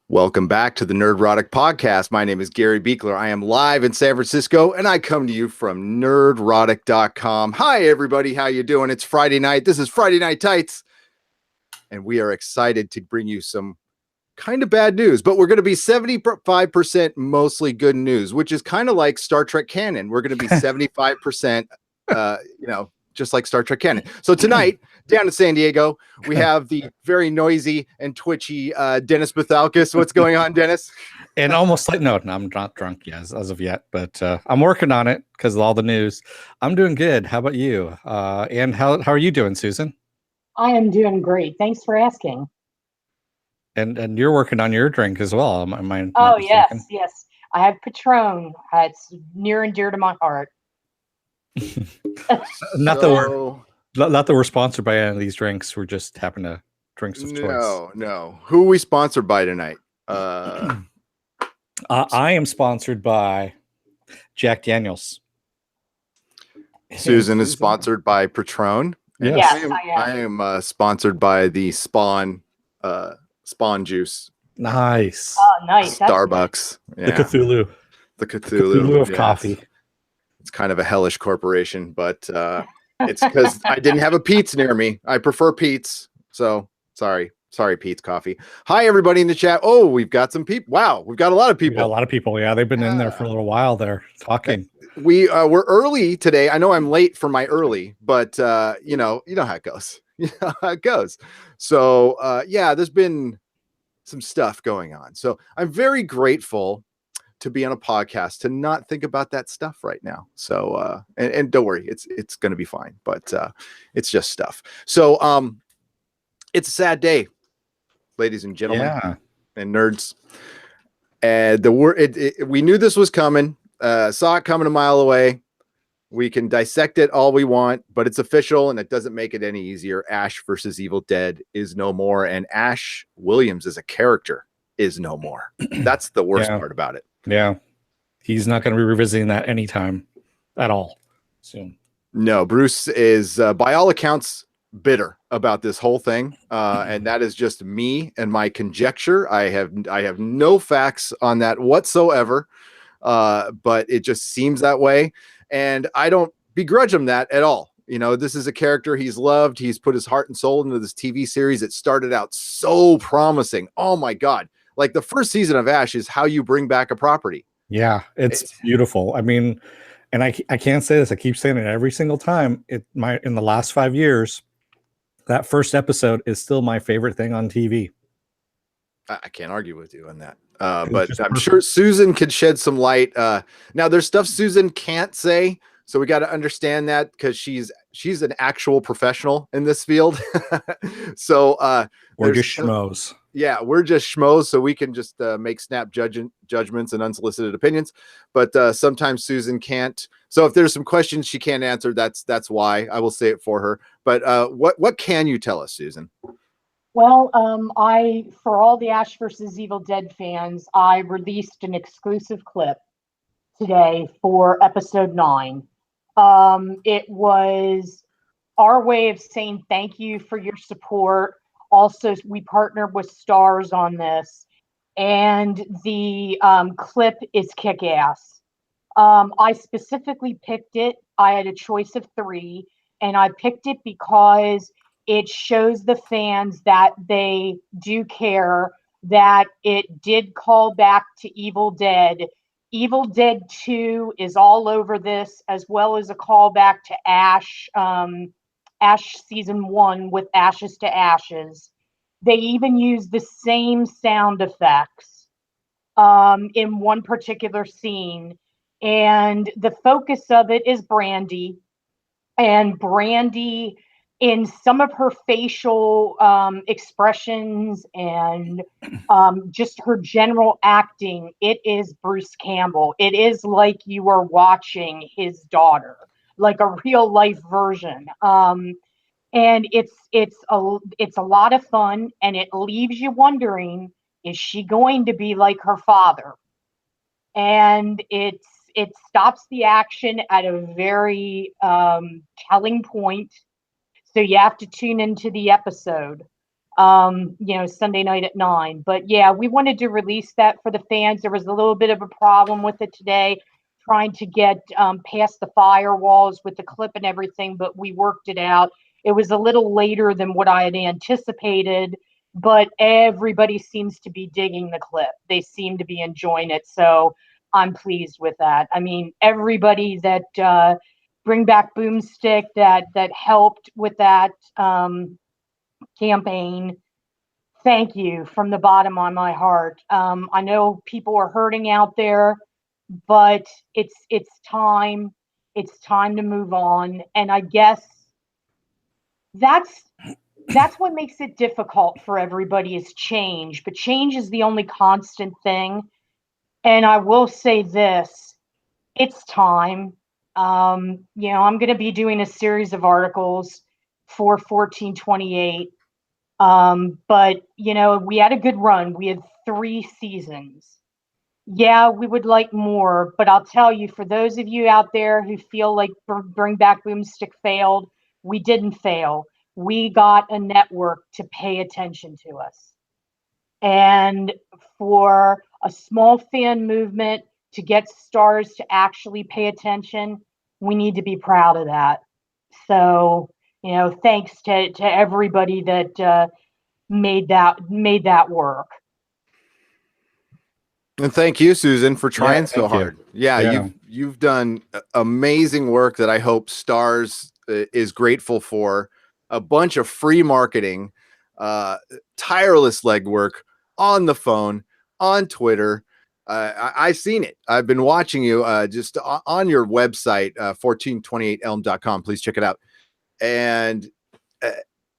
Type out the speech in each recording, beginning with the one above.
Welcome back to the Nerdrotic podcast. My name is Gary Buechler. I am live in San Francisco, and I come to you from nerdrotic.com. Hi, everybody. How you doing? It's Friday night. This is Friday Night Tights, and we are excited to bring you some kind of bad news, but we're going to be 75% mostly good news, which is kind of like Star Trek canon. We're going to be 75%, just like Star Trek canon. So tonight, down in San Diego, we have the very noisy and twitchy Dennis Bithoulkas. What's going on, Dennis? And almost like, no, I'm not drunk yet as of yet, but I'm working on it because of all the news. I'm doing good. How about you? And how are you doing, Susan? I am doing great. Thanks for asking. And you're working on your drink as well. Am I yes. I have Patron. It's near and dear to my heart. Not that we're sponsored by any of these drinks. We're just happen to drinks of choice. No. Who are we sponsored by tonight? I am sponsored by Jack Daniels. Susan is sponsored by Patron. Yes, I am sponsored by the Spawn juice. Nice. Oh, nice. Starbucks. The Cthulhu. The Cthulhu of coffee. It's kind of a hellish corporation, but it's because I didn't have a Pete's near me. I prefer Pete's. So sorry, Pete's Coffee. Hi, everybody in the chat. Oh, we've got some people. Wow, we've got a lot of people. A lot of people. Yeah, they've been in there for a little while there talking. We're early today. I know I'm late for my early, but you know how it goes. You know how it goes. So there's been some stuff going on. So I'm very grateful to be on a podcast to not think about that stuff right now. So and don't worry, it's going to be fine, but it's just stuff. So it's a sad day, ladies and gentlemen, and nerds. And we knew this was coming, saw it coming a mile away. We can dissect it all we want, but it's official and it doesn't make it any easier. Ash versus Evil Dead is no more, and Ash Williams as a character is no more. That's the worst part about it. Yeah. He's not going to be revisiting that anytime at all soon. No, Bruce is, by all accounts, bitter about this whole thing. And that is just me and my conjecture. I have no facts on that whatsoever. But it just seems that way. And I don't begrudge him that at all. You know, this is a character he's loved. He's put his heart and soul into this TV series. It started out so promising. Oh my God. Like the first season of Ash is how you bring back a property. Yeah, it's beautiful. I mean, and I can't say this. I keep saying it every single time. In the last 5 years, that first episode is still my favorite thing on TV. I can't argue with you on that. But I'm sure Susan could shed some light. Now there's stuff Susan can't say. So we got to understand that because she's an actual professional in this field. So we're just schmoes. Yeah, we're just schmoes, so we can just make snap judgments and unsolicited opinions. But sometimes Susan can't. So if there's some questions she can't answer, that's why. I will say it for her. But what can you tell us, Susan? Well, for all the Ash versus Evil Dead fans, I released an exclusive clip today for episode 9. It was our way of saying thank you for your support. Also, we partnered with Starz on this, and the clip is kick-ass. I specifically picked it. I had a choice of 3, and I picked it because it shows the fans that they do care, that it did call back to Evil Dead. Evil Dead 2 is all over this, as well as a callback to Ash. Ash season 1 with Ashes to Ashes. They even use the same sound effects in one particular scene. And the focus of it is Brandy. And Brandy, in some of her facial expressions and just her general acting, it is Bruce Campbell. It is like you are watching his daughter, like a real life version. And it's a lot of fun, and it leaves you wondering, is she going to be like her father? And it stops the action at a very telling point. So you have to tune into the episode. Sunday night at 9. But yeah, we wanted to release that for the fans. There was a little bit of a problem with it today, trying to get past the firewalls with the clip and everything, but we worked it out. It was a little later than what I had anticipated, but everybody seems to be digging the clip. They seem to be enjoying it, so I'm pleased with that. I mean, everybody that Bring Back Boomstick that helped with that campaign, thank you from the bottom of my heart. I know people are hurting out there, but it's time. It's time to move on, and I guess that's what makes it difficult for everybody is change. But change is the only constant thing. And I will say this: it's time. I'm going to be doing a series of articles for 1428. But we had a good run. We had 3 seasons. Yeah, we would like more, but I'll tell you, for those of you out there who feel like Bring Back Boomstick failed, we didn't fail. We got a network to pay attention to us. And for a small fan movement to get Starz to actually pay attention, we need to be proud of that. So, thanks to everybody that made that work. And thank you, Susan, for trying so thank you. hard. Yeah, you've done amazing work that I hope Starz is grateful for. A bunch of free marketing, tireless legwork on the phone, on Twitter. I've seen it. I've been watching you just on your website, 1428elm.com. Please check it out. And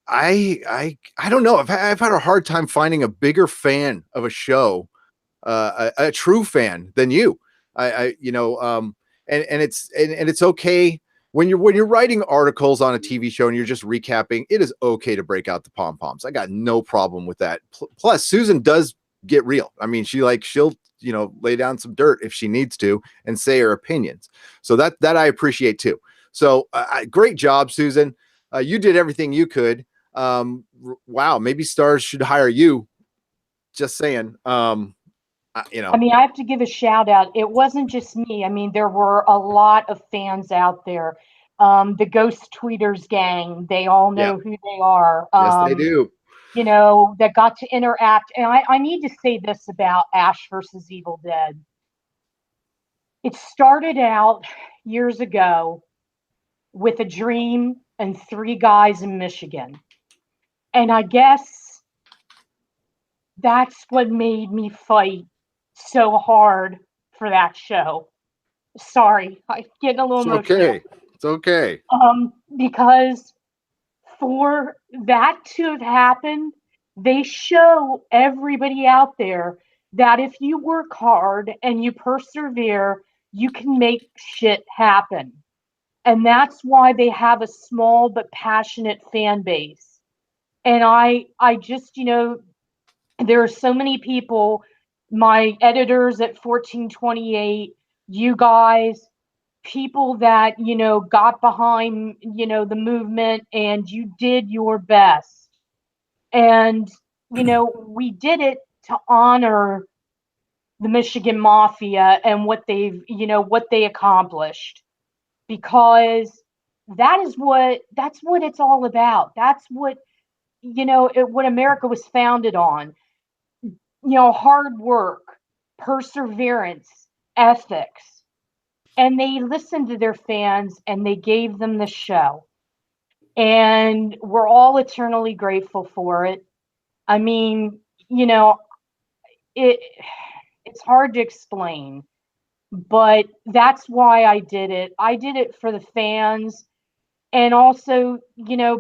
I don't know. I've had a hard time finding a bigger fan of a show, a true fan than you. And it's okay when you're writing articles on a TV show and you're just recapping. It is okay to break out the pom poms. I got no problem with that. Plus, Susan does get real. I mean, she'll lay down some dirt if she needs to and say her opinions. So that I appreciate too. So great job, Susan. You did everything you could. Wow, maybe Starz should hire you. Just saying. I mean, I have to give a shout out. It wasn't just me. I mean, there were a lot of fans out there. The Ghost Tweeters gang, they all know who they are. Yes, they do. That got to interact. And I need to say this about Ash versus Evil Dead. It started out years ago with a dream and 3 guys in Michigan. And I guess that's what made me fight so hard for that show. Sorry, I'm getting a little emotional. Okay. It's okay. Because for that to have happened, they show everybody out there that if you work hard and you persevere, you can make shit happen. And that's why they have a small but passionate fan base. And I just, there are so many people, my editors at 1428, you guys, people that, got behind, the movement, and you did your best. And, we did it to honor the Michigan Mafia and what they accomplished, because that's what it's all about. That's what, what America was founded on. Hard work, perseverance, ethics. And they listened to their fans and they gave them the show. And we're all eternally grateful for it. I mean, it's hard to explain, but that's why I did it. I did it for the fans. And also,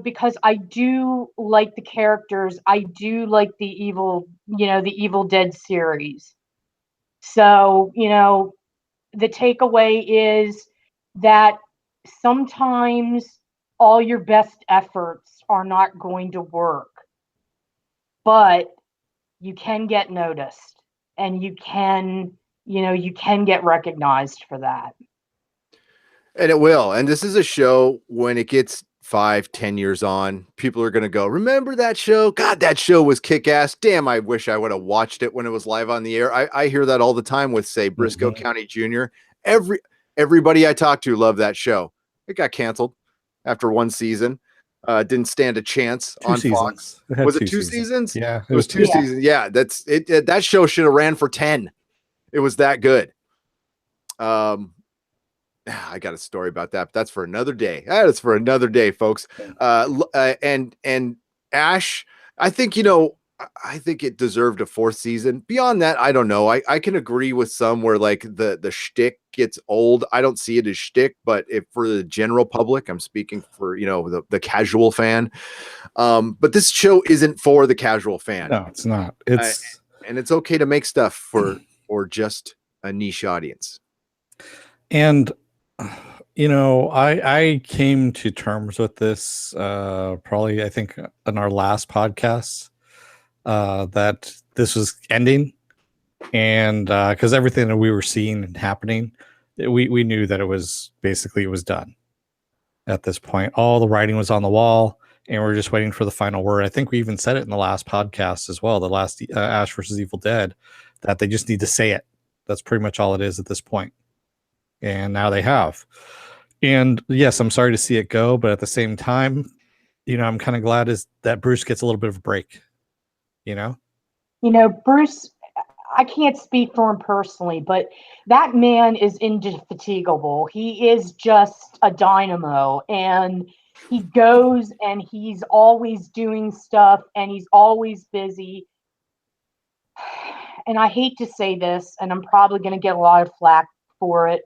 because I do like the characters, I do like the Evil Dead series. So, the takeaway is that sometimes all your best efforts are not going to work, but you can get noticed and you can get recognized for that. And it will. And this is a show, when it gets 5-10 years on, people are going to go, remember that show? God, that show was kick-ass. Damn, I wish I would have watched it when it was live on the air. I hear that all the time with, say, Briscoe County Jr. Everybody I talk to loved that show. It got canceled after one season. Didn't stand a chance on Fox. Was it two seasons? Yeah, it was two seasons. Yeah, that's it. That show should have ran for 10. It was that good. I got a story about that, but that's for another day. That is for another day, folks. And Ash, I think, I think it deserved a 4th season. Beyond that, I don't know. I can agree with some where like the shtick gets old. I don't see it as shtick, but if for the general public, I'm speaking for, the casual fan. But this show isn't for the casual fan. No, it's not. And it's okay to make stuff for just a niche audience. And I came to terms with this probably, I think, in our last podcast, that this was ending, and because everything that we were seeing and happening, we knew that it was done at this point. All the writing was on the wall, and we're just waiting for the final word. I think we even said it in the last podcast as well, the last Ash versus Evil Dead, that they just need to say it. That's pretty much all it is at this point. And now they have. And yes, I'm sorry to see it go, but at the same time, I'm kind of glad that Bruce gets a little bit of a break. Bruce, I can't speak for him personally, but that man is indefatigable. He is just a dynamo, and he goes and he's always doing stuff and he's always busy. And I hate to say this, and I'm probably going to get a lot of flack for it,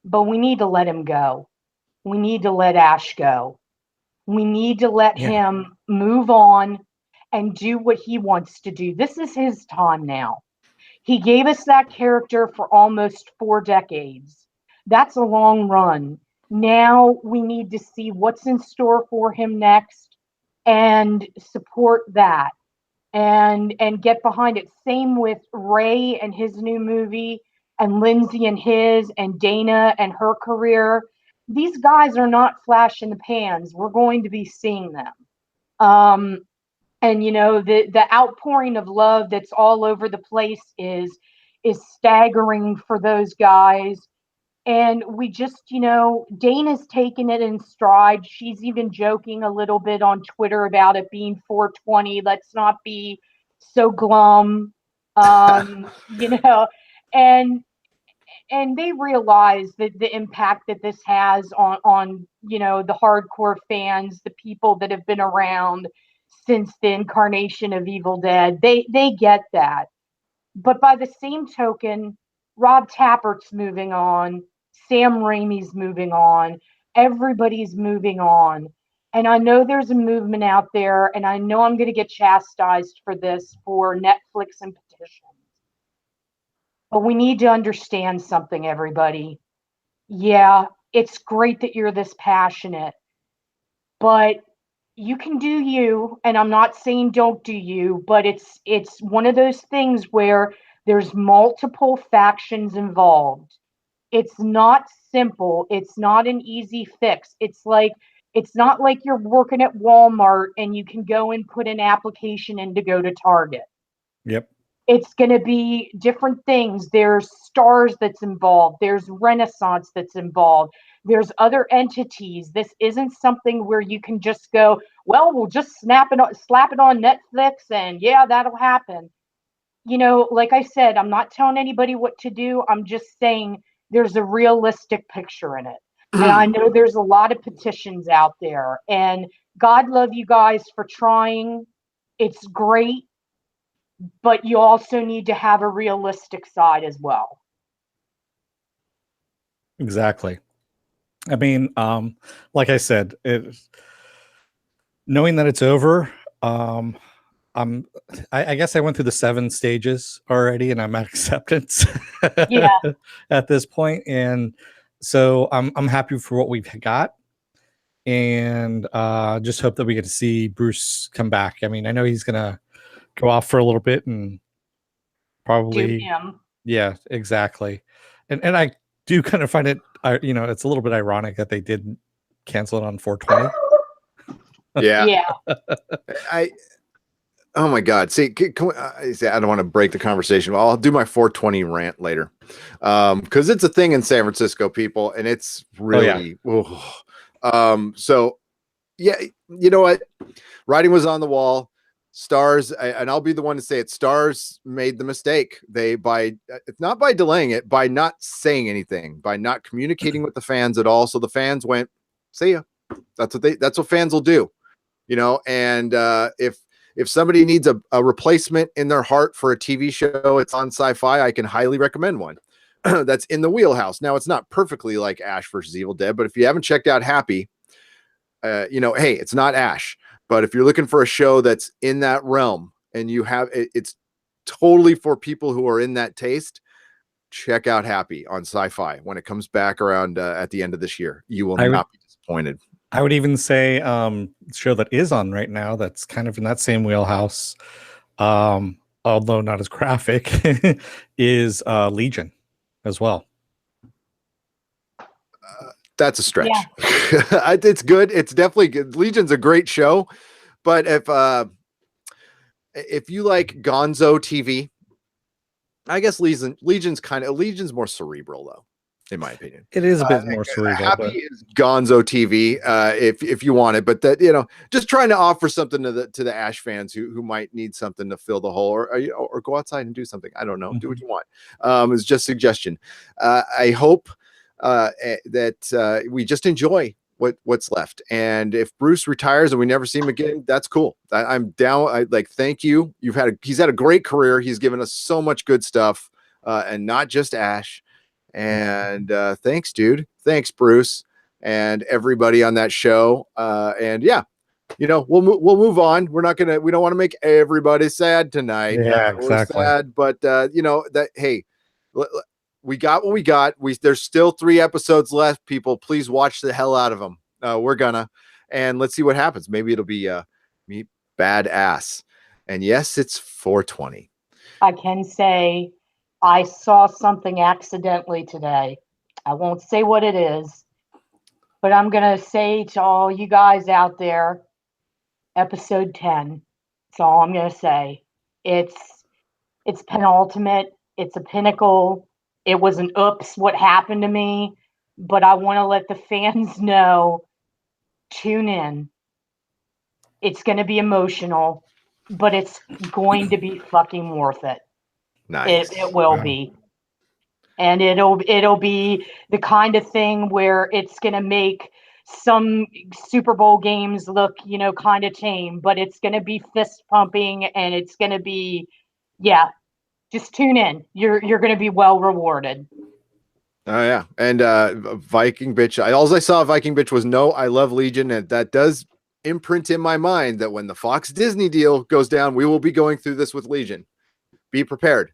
but we need to let him go. We need to let Ash go. We need to let him move on and do what he wants to do. This is his time now. He gave us that character for almost 4 decades. That's a long run. Now we need to see what's in store for him next and support that and get behind it. Same with Ray and his new movie, and Lindsay and his, and Dana and her career. These guys are not flash in the pans. We're going to be seeing them. And the outpouring of love that's all over the place is staggering for those guys. And we just, Dana's taken it in stride. She's even joking a little bit on Twitter about it being 420. Let's not be so glum. And they realize that the impact that this has on the hardcore fans, the people that have been around since the incarnation of Evil Dead. They get that. But by the same token, Rob Tappert's moving on, Sam Raimi's moving on, everybody's moving on. And I know there's a movement out there, and I know I'm going to get chastised for this for Netflix and petitions. But we need to understand something, everybody. Yeah, it's great that you're this passionate, but you can do you, and I'm not saying don't do you, but it's one of those things where there's multiple factions involved. It's not simple. It's not an easy fix. It's not like you're working at Walmart and you can go and put an application in to go to Target. Yep. It's going to be different things. There's Starz that's involved. There's Renaissance that's involved. There's other entities. This isn't something where you can just go, well, we'll just slap it on Netflix and yeah, that'll happen. Like I said, I'm not telling anybody what to do. I'm just saying there's a realistic picture in it. And I know there's a lot of petitions out there, and God love you guys for trying. It's great. But you also need to have a realistic side as well. Exactly. I mean, like I said, knowing that it's over, I guess I went through the 7 stages already, and I'm at acceptance. Yeah. At this point, and so I'm happy for what we've got, and just hope that we get to see Bruce come back. I mean, I know he's gonna go off for a little bit and probably do him. Yeah, exactly. And I do kind of find it, it's a little bit ironic that they did cancel it on 420. Yeah. Yeah. Oh my God. See, I don't want to break the conversation. Well, I'll do my 420 rant later. Because it's a thing in San Francisco, people, and it's really, so yeah, you know what? Writing was on the wall. Starz, and I'll be the one to say it. Starz made the mistake. It's not by delaying it, by not saying anything, by not communicating with the fans at all. So the fans went, see ya. That's what fans will do, and if somebody needs a replacement in their heart for a TV show, it's on Sci-Fi, I can highly recommend one that's in the wheelhouse. Now, it's not perfectly like Ash versus Evil Dead, but if you haven't checked out Happy, hey, it's not Ash, but if you're looking for a show that's in that realm and it's totally for people who are in that taste, check out Happy on Sci-Fi when it comes back around at the end of this year. You will not be disappointed. I would even say show that is on right now that's kind of in that same wheelhouse, although not as graphic, is Legion as well. That's a stretch. Yeah. It's good. It's definitely good. Legion's a great show, but if you like Gonzo TV, I guess Legion's more cerebral though, in my opinion. It is a bit more cerebral. Happy is Gonzo TV, if you want it, but that just trying to offer something to the Ash fans who might need something to fill the hole, or go outside and do something. I don't know. Mm-hmm. Do what you want. It's just suggestion. I hope that we just enjoy what's left, and if Bruce retires and we never see him again, that's cool. I'm down. Thank you. He's had a great career. He's given us so much good stuff, and not just Ash. And thanks, dude. Thanks, Bruce, and everybody on that show. And yeah, we'll move on. We don't want to make everybody sad tonight. Yeah, exactly. We're sad, but hey, we got what we got. There's still 3 episodes left. People, please watch the hell out of them. We're gonna, and let's see what happens. Maybe it'll be me badass. And yes, it's 420. I can say I saw something accidentally today. I won't say what it is, but I'm going to say to all you guys out there, episode 10. That's all I'm going to say. It's penultimate. It's a pinnacle. It was an oops, what happened to me, but I want to let the fans know, tune in. It's going to be emotional, but it's going to be fucking worth it. Nice. It will be. And it'll be the kind of thing where it's going to make some Super Bowl games look, kind of tame, but it's going to be fist pumping, and it's going to be, just tune in. You're going to be well rewarded. Oh yeah. And Viking Bitch. All I saw of Viking Bitch was no, I love Legion, and that does imprint in my mind that when the Fox Disney deal goes down, we will be going through this with Legion. Be prepared.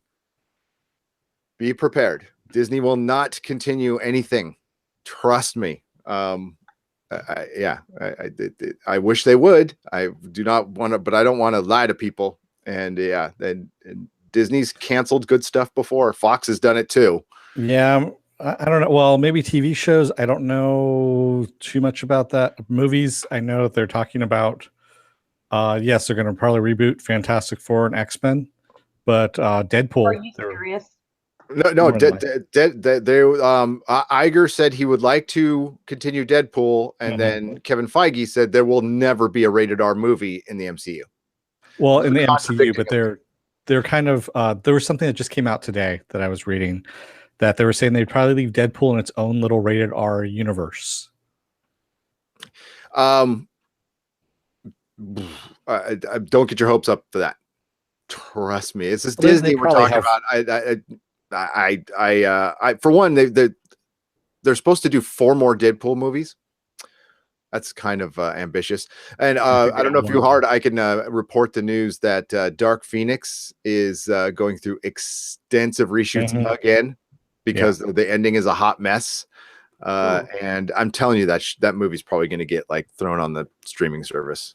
Be prepared. Disney will not continue anything. Trust me. I wish they would. I do not want to, but I don't want to lie to people. And and Disney's canceled good stuff before. Fox has done it too. Yeah, I don't know. Well, maybe TV shows. I don't know too much about that. Movies, I know they're talking about. Yes, they're going to probably reboot Fantastic Four and X-Men, but Deadpool. Are you serious? No. Iger said he would like to continue Deadpool, and then Kevin Feige said there will never be a rated R movie in the MCU. Well, in the MCU, but they're kind of there was something that just came out today that I was reading that they were saying they'd probably leave Deadpool in its own little rated R universe. Don't get your hopes up for that. Trust me, it's just Disney we're talking about. I for one, they're supposed to do 4 more Deadpool movies. That's kind of ambitious. And I don't know if you heard, I can report the news that Dark Phoenix is going through extensive reshoots again because the ending is a hot mess. And I'm telling you that movie's probably going to get thrown on the streaming service.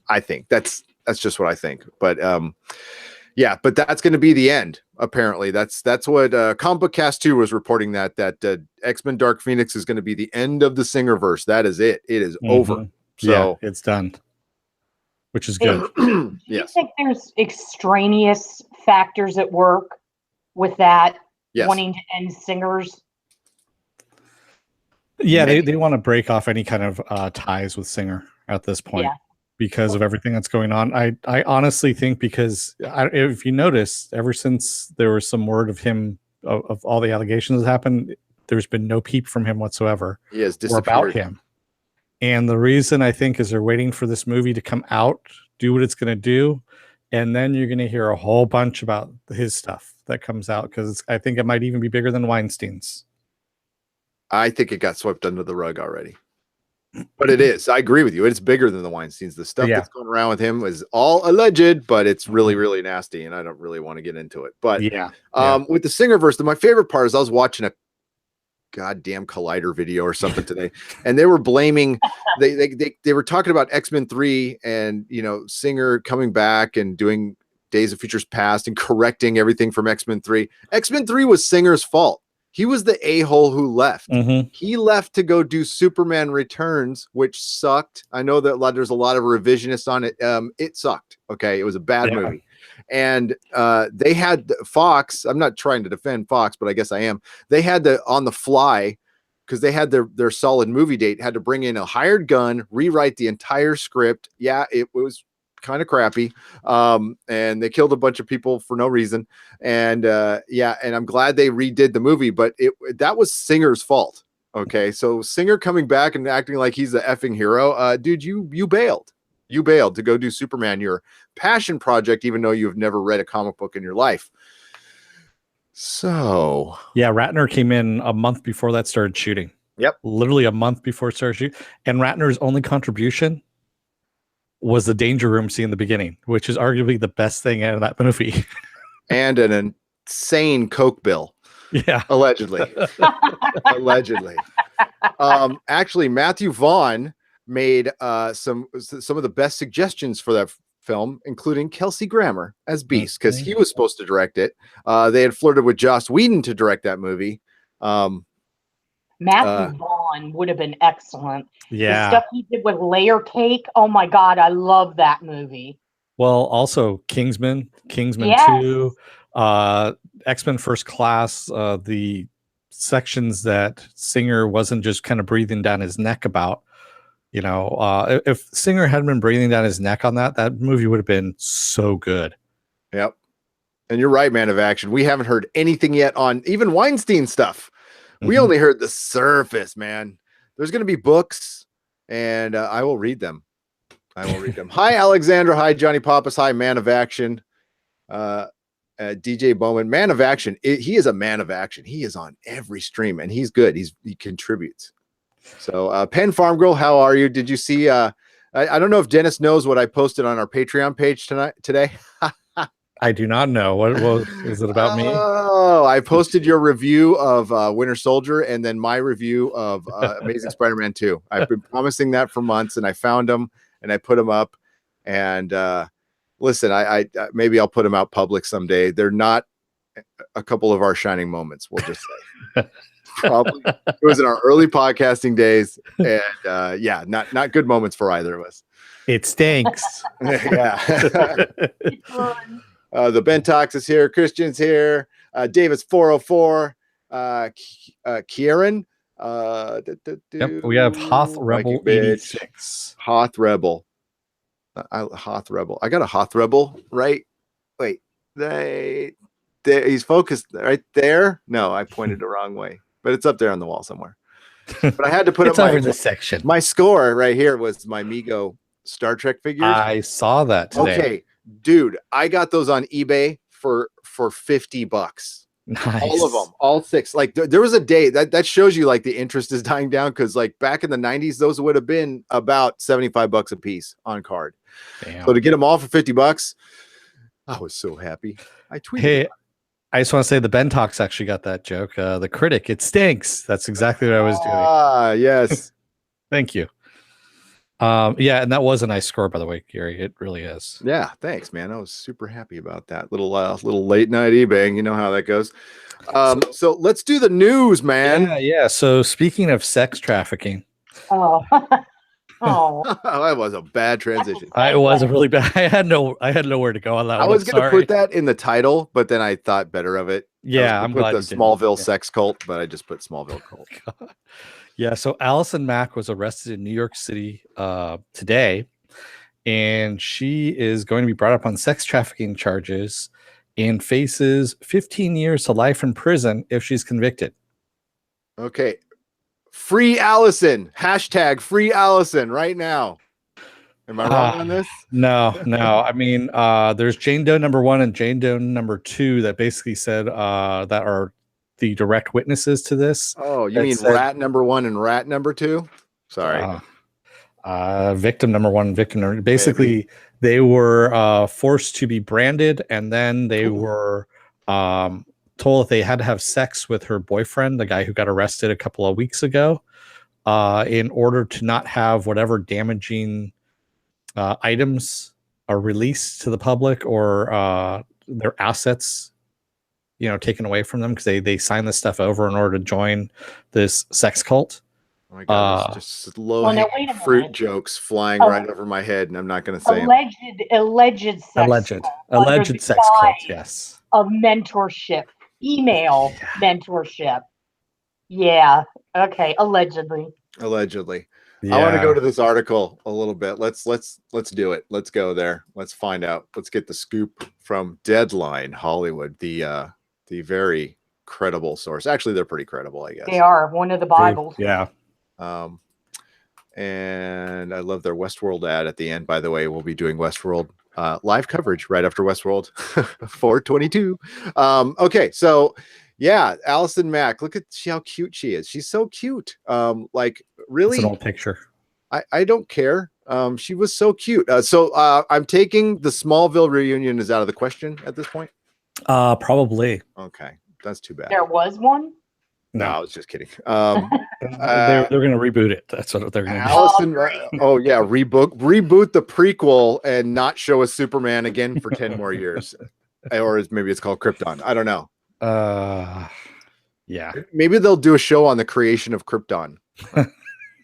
I think that's just what I think. But but that's going to be the end. Apparently, that's what Compacast 2 was reporting that X-Men Dark Phoenix is going to be the end of the Singerverse. That is it. It is over. So it's done, which is good. Do you yes. think there's extraneous factors at work with that Yes. wanting to end Singer's? Yeah, Many. they want to break off any kind of ties with Singer at this point because of everything that's going on. I honestly think because if you notice, ever since there was some word of him of all the allegations that happened, there's been no peep from him whatsoever. He has or disappeared. about him. And the reason I think is they're waiting for this movie to come out, do what it's going to do, and then you're going to hear a whole bunch about his stuff that comes out because I think it might even be bigger than Weinstein's. I think it got swept under the rug already. But it is. I agree with you. It's bigger than the Weinsteins. The stuff that's going around with him is all alleged, but it's really, really nasty, and I don't really want to get into it. But with the Singerverse, my favorite part is I was watching a goddamn Collider video or something today, and they were blaming they were talking about X-Men 3 and Singer coming back and doing Days of Futures Past and correcting everything from X-Men 3. X-Men 3 was Singer's fault. He was the a-hole who left. He left to go do Superman Returns, which sucked. I know that there's a lot of revisionists on it. It sucked. Okay. It was a bad movie. And they had Fox. I'm not trying to defend Fox, but I guess I am. They had on the fly, because they had their solid movie date, had to bring in a hired gun, rewrite the entire script. Yeah, it was kind of crappy. And they killed a bunch of people for no reason. And and I'm glad they redid the movie, but that was Singer's fault. Okay. So Singer coming back and acting like he's the effing hero. Dude, you bailed. You bailed to go do Superman, your passion project, even though you've never read a comic book in your life. So Ratner came in a month before that started shooting. Yep. Literally a month before it started shooting. And Ratner's only contribution was the danger room scene in the beginning, which is arguably the best thing out of that movie. And an insane Coke bill. Yeah. Allegedly. Allegedly. Actually, Matthew Vaughn made some of the best suggestions for that film, including Kelsey Grammer as Beast, because he was supposed to direct it. They had flirted with Joss Whedon to direct that movie. Matthew Vaughn would have been excellent. Yeah. The stuff he did with Layer Cake. Oh my God, I love that movie. Well, also Kingsman 2, X-Men First Class, the sections that Singer wasn't just kind of breathing down his neck about. If Singer hadn't been breathing down his neck on that movie would have been so good. Yep. And you're right, Man of Action. We haven't heard anything yet on even Weinstein stuff. We only heard the surface, man. There's going to be books, and I will read them. Hi, Alexandra. Hi, Johnny Pappas. Hi, Man of Action. DJ Bowman. Man of Action. He is a man of action. He is on every stream, and he's good. He contributes. So, Penn Farm Girl, how are you? Did you see? I don't know if Dennis knows what I posted on our Patreon page today. I do not know. What is it about me? Oh, I posted your review of Winter Soldier and then my review of Amazing Spider-Man 2. I've been promising that for months, and I found them and I put them up. And listen, I maybe I'll put them out public someday. They're not a couple of our shining moments, we'll just say. Probably it was in our early podcasting days, and not good moments for either of us. It stinks. Yeah. The Bentox is here. Christian's here. Davis 404. Kieran. Yep, we have Hoth Rebel 86. Hoth Rebel. Hoth Rebel. I got a Hoth Rebel, right? Wait, he's focused right there. No, I pointed the wrong way, but it's up there on the wall somewhere. But I had to put it's up over in this section. My score right here was my Mego Star Trek figures. I saw that today. Okay, dude, I got those on eBay for $50. Nice. All of them, all 6. Like there was a day that shows you like the interest is dying down, because like back in the 90s, those would have been about $75 a piece on card. Damn. So to get them all for $50, I was so happy. I tweeted. Hey, I just want to say the Bentox actually got that joke. The critic, it stinks. That's exactly what I was doing. Ah, yes. Thank you. Yeah, and that was a nice score, by the way, Gary. It really is. Yeah, thanks, man. I was super happy about that little late night eBaying. You know how that goes. So let's do the news, man. Yeah. So speaking of sex trafficking, Oh, That was a bad transition. It was a really bad. I had nowhere to go on that I one. was I'm going to sorry. put that in the title, but then I thought better of it. Yeah, I I'm put glad the you did. Smallville Yeah. sex cult, but I just put Smallville cult. Yeah, so Alison Mack was arrested in New York City today, and she is going to be brought up on sex trafficking charges and faces 15 years to life in prison if she's convicted. Okay. Free Allison. Hashtag free Allison right now. Am I wrong on this? No. I mean, there's Jane Doe number 1 and Jane Doe number 2 that basically said that are the direct witnesses to this. Oh, you mean rat number 1 and rat number 2? Sorry. Victim number 1, victim number. Basically, they were forced to be branded, and then they were told that they had to have sex with her boyfriend, the guy who got arrested a couple of weeks ago, in order to not have whatever damaging items are released to the public or their assets, taken away from them, because they signed this stuff over in order to join this sex cult. Oh my God, there's just slow fruit jokes flying right over my head, and I'm not going to say alleged sex cult. Yes, of mentorship, email mentorship. Yeah. Okay. Allegedly. Yeah. I want to go to this article a little bit. Let's do it. Let's go there. Let's find out. Let's get the scoop from Deadline Hollywood, the very credible source. Actually, they're pretty credible, I guess. They are one of the Bibles. Yeah. And I love their Westworld ad at the end. By the way, we'll be doing Westworld live coverage right after Westworld 422. Okay, so yeah, Alison Mack. Look at how cute she is. She's so cute. Like really, it's an old picture. I don't care. She was so cute. So I'm taking the Smallville reunion is out of the question at this point. Probably. Okay, that's too bad. There was one. No, I was just kidding. They're going to reboot it. That's what they're going to do. Allison, oh yeah, reboot the prequel and not show a Superman again for 10 more years, or maybe it's called Krypton. I don't know. Yeah, maybe they'll do a show on the creation of Krypton.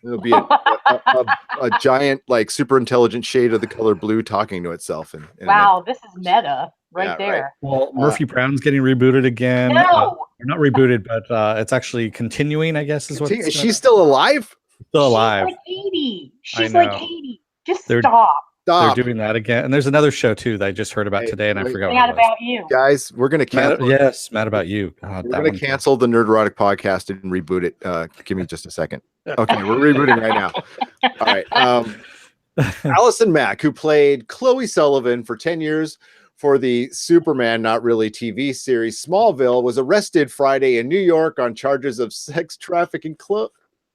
It'll be a giant, like, super intelligent shade of the color blue talking to itself. Wow, this is meta right there. Right. Well, Murphy Brown's getting rebooted again. No, not rebooted, but it's actually continuing, I guess, is what. Is she still alive? Still alive. She's like 80. She's like 80. Just stop. They're doing that again. And there's another show too that I just heard about today, and I forgot. Mad About You, guys. We're gonna cancel. Mad About You. God, we're gonna cancel the Nerdrotic podcast and reboot it. Give me just a second. Okay, we're rebooting right now. All right. Alison Mack, who played Chloe Sullivan for 10 years for the Superman Not Really TV series Smallville, was arrested Friday in New York on charges of sex trafficking.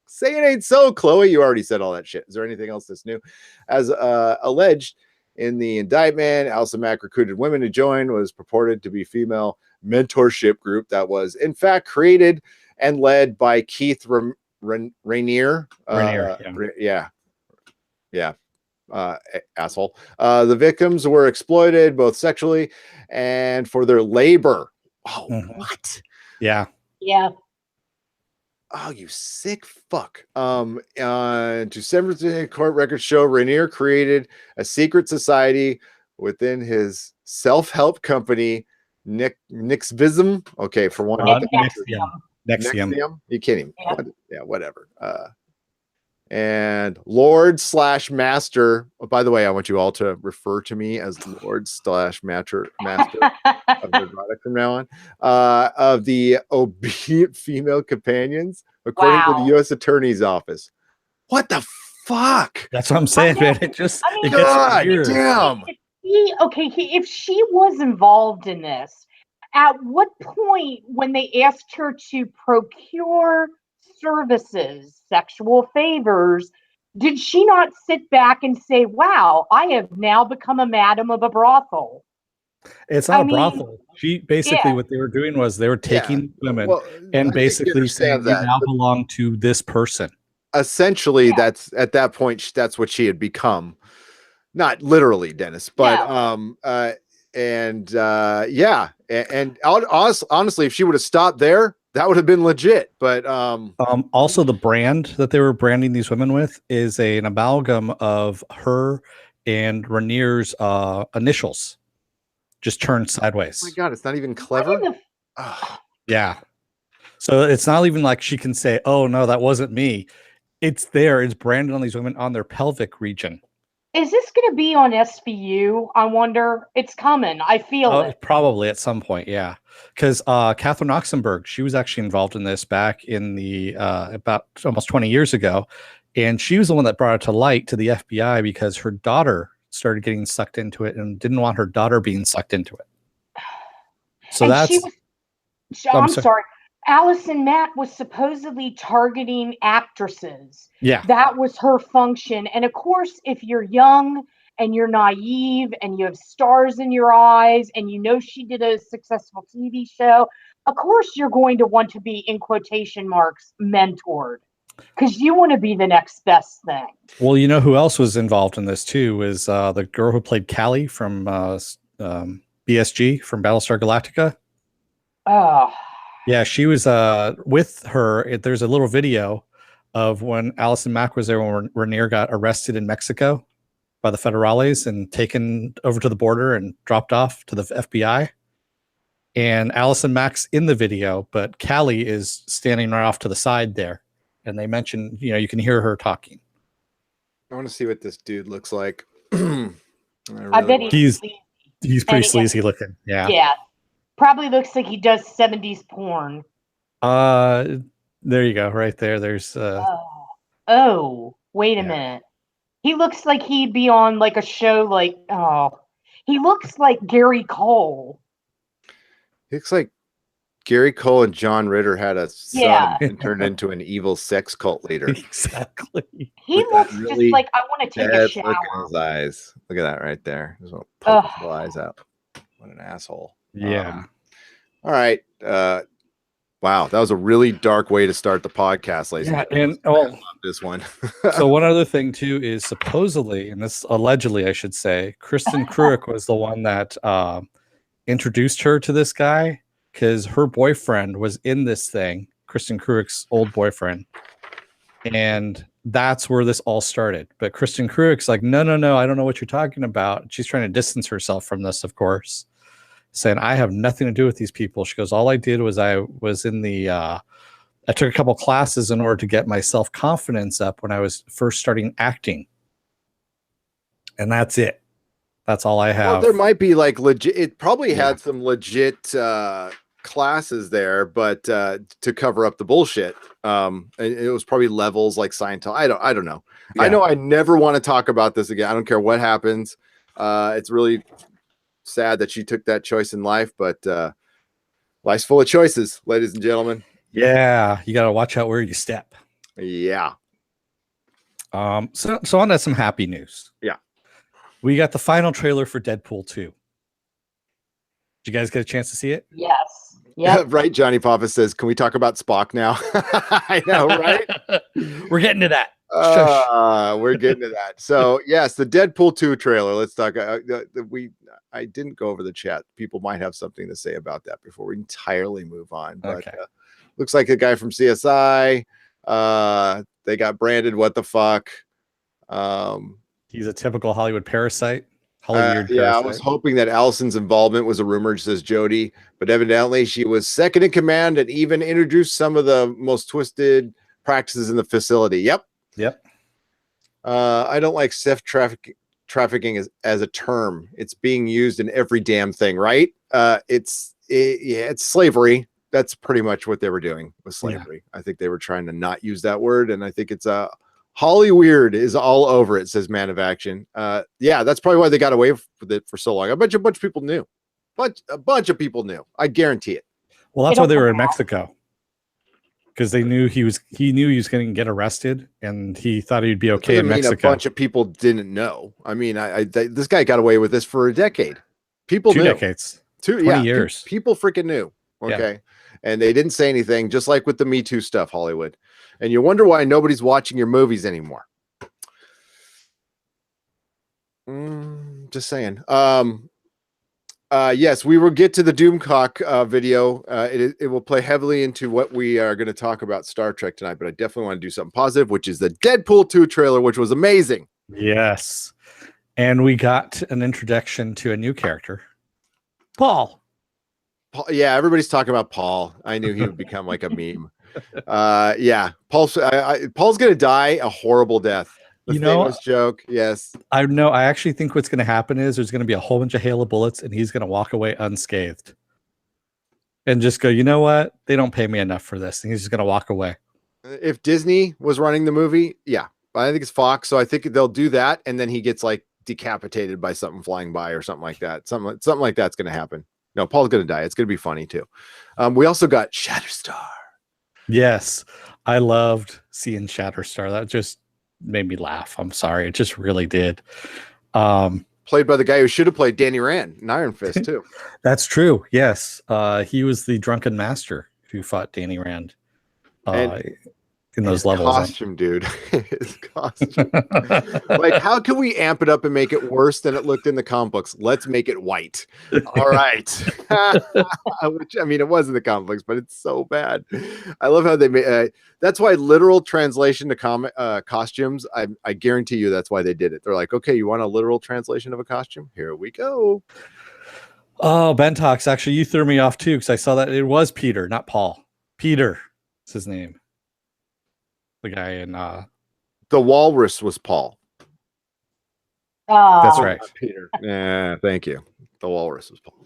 Say it ain't so, Chloe. You already said all that shit. Is there anything else that's new? As alleged in the indictment, Alison Mack recruited women to join was purported to be female mentorship group that was in fact created and led by Keith Rainier. Asshole. The victims were exploited both sexually and for their labor. Oh, what? Yeah. Oh, you sick fuck. To San Francisco court records show Rainier created a secret society within his self-help company, Nixvism. Okay, for one. Nexium. You can't even. Yeah, whatever. And Lord/Master. Oh, by the way, I want you all to refer to me as Lord/Master of Nerdrotic from now on. Of the obedient female companions, according to the U.S. Attorney's Office. What the fuck? That's what I'm saying, man. It gets weird. Damn. If she was involved in this, at what point when they asked her to procure services, sexual favors, did she not sit back and say, wow, I have now become a madam of a brothel? It's not a brothel. She basically what they were doing was they were taking women and basically saying you now belong to this person. Essentially, that's at that point, that's what she had become. Not literally, Dennis, but honestly, if she would have stopped there, That would have been legit. But Also, the brand that they were branding these women with is an amalgam of her and Rainier's initials, just turned sideways. oh my God, it's not even clever. Yeah. So it's not even like she can say, "Oh no, that wasn't me." It's there. It's branded on these women on their pelvic region. Is this going to be on SVU? I wonder. It's coming. I feel it. Probably at some point, yeah. Because Catherine Oxenberg, she was actually involved in this back in the about almost 20 years ago, and she was the one that brought it to light to the FBI because her daughter started getting sucked into it and didn't want her daughter being sucked into it. So And that's. I'm sorry. Alison Mack was supposedly targeting actresses. Yeah. That was her function. And of course, if you're young and you're naive and you have stars in your eyes and you know she did a successful TV show, of course you're going to want to be, in quotation marks, mentored. Because you want to be the next best thing. Well, you know who else was involved in this too is the girl who played Callie from BSG from Battlestar Galactica. Oh. Yeah, she was with her. There's a little video of when Alison Mack was there when Rainier got arrested in Mexico by the federales and taken over to the border and dropped off to the FBI. And Alison Mack's in the video, but Callie is standing right off to the side there. And they mentioned, you can hear her talking. I want to see what this dude looks like. I bet he's pretty sleazy looking. Yeah. Yeah. Probably looks like he does 70s porn. There you go. Right there. There's wait a minute. He looks like he'd be on like a show like he looks like Gary Cole. He looks like Gary Cole and John Ritter had a son and turned into an evil sex cult leader. Exactly. He looks really just like I want to take a shower. Look at his eyes. Look at that right there. Just want to poke his eyes out. What an asshole. Yeah. All right. Wow, that was a really dark way to start the podcast, ladies. Yeah, and I love this one. So one other thing too is supposedly, and this allegedly, I should say, Kristin Kreuk was the one that introduced her to this guy because her boyfriend was in this thing, Kristin Kreuk's old boyfriend, and that's where this all started. But Kristin Kreuk's like, no, I don't know what you're talking about. She's trying to distance herself from this, of course, saying, I have nothing to do with these people. She goes, all I did was I was in the, I took a couple classes in order to get my self-confidence up when I was first starting acting. And that's it. That's all I have. Well, there might be like legit, it probably had some legit classes there, but to cover up the bullshit. And it was probably levels like Scientology. I don't know. Yeah. I know I never want to talk about this again. I don't care what happens. It's really sad that she took that choice in life, but life's full of choices, ladies and gentlemen. Yeah, you got to watch out where you step. Yeah. So on to some happy news. Yeah. We got the final trailer for Deadpool 2. Did you guys get a chance to see it? Yes. Yeah. Right. Johnny Papa says, "Can we talk about Spock now?" I know, right? We're getting to that. We're getting to that. So yes, the Deadpool 2 trailer. Let's talk. I didn't go over the chat. People might have something to say about that before we entirely move on. But okay. Looks like a guy from CSI. They got branded. What the fuck? He's a typical Hollywood parasite. Parasite. I was hoping that Allison's involvement was a rumor, says Jody, but evidently she was second in command and even introduced some of the most twisted practices in the facility. Yep. I don't like sex trafficking as a term. It's being used in every damn thing, right? It's slavery. That's pretty much what they were doing with slavery. Yeah. I think they were trying to not use that word, and I think it's Hollyweird is all over it, says Man of Action. Yeah, that's probably why they got away with it for so long. I bet you a bunch of people knew. A bunch of people knew. I guarantee it. Well, that's why they were in Mexico. Because they knew he knew he was going to get arrested, and he thought he'd be okay in Mexico. A bunch of people didn't know. I mean, this guy got away with this for a decade. People knew. 2 decades. 20 years. People freaking knew. Okay. Yeah. And they didn't say anything, just like with the Me Too stuff, Hollywood. And you wonder why nobody's watching your movies anymore. Just saying. Yes, we will get to the Doomcock video. It will play heavily into what we are going to talk about Star Trek tonight, but I definitely want to do something positive, which is the Deadpool 2 trailer, which was amazing. Yes. And we got an introduction to a new character, Paul. Yeah, everybody's talking about Paul. I knew he would become like a meme. Yeah, Paul's going to die a horrible death. The Thanos joke, yes. I know. I actually think what's going to happen is there's going to be a whole bunch of hail of bullets, and he's going to walk away unscathed, and just go, you know what? They don't pay me enough for this, and he's just going to walk away. If Disney was running the movie, yeah, I think it's Fox, so I think they'll do that, and then he gets like decapitated by something flying by or something like that. Something like that's going to happen. No, Paul's going to die. It's going to be funny too. We also got Shatterstar. Yes, I loved seeing Shatterstar. That just made me laugh. I'm sorry. It just really did. Played by the guy who should have played Danny Rand in Iron Fist too. That's true. Yes. He was the drunken master who fought Danny Rand in those levels. Costume, dude. His costume. Like, how can we amp it up and make it worse than it looked in the comic books? Let's make it white. All right. Which, I mean, it was in the comic books, but it's so bad. I love how they made that's why literal translation to costumes, I guarantee you that's why they did it. They're like, okay, you want a literal translation of a costume? Here we go. Oh, Bithoulkas, actually, you threw me off too, because I saw that it was Peter, not Paul. Peter is his name. The guy in the Walrus was Paul. That's right. Peter. Yeah, thank you. The Walrus was Paul.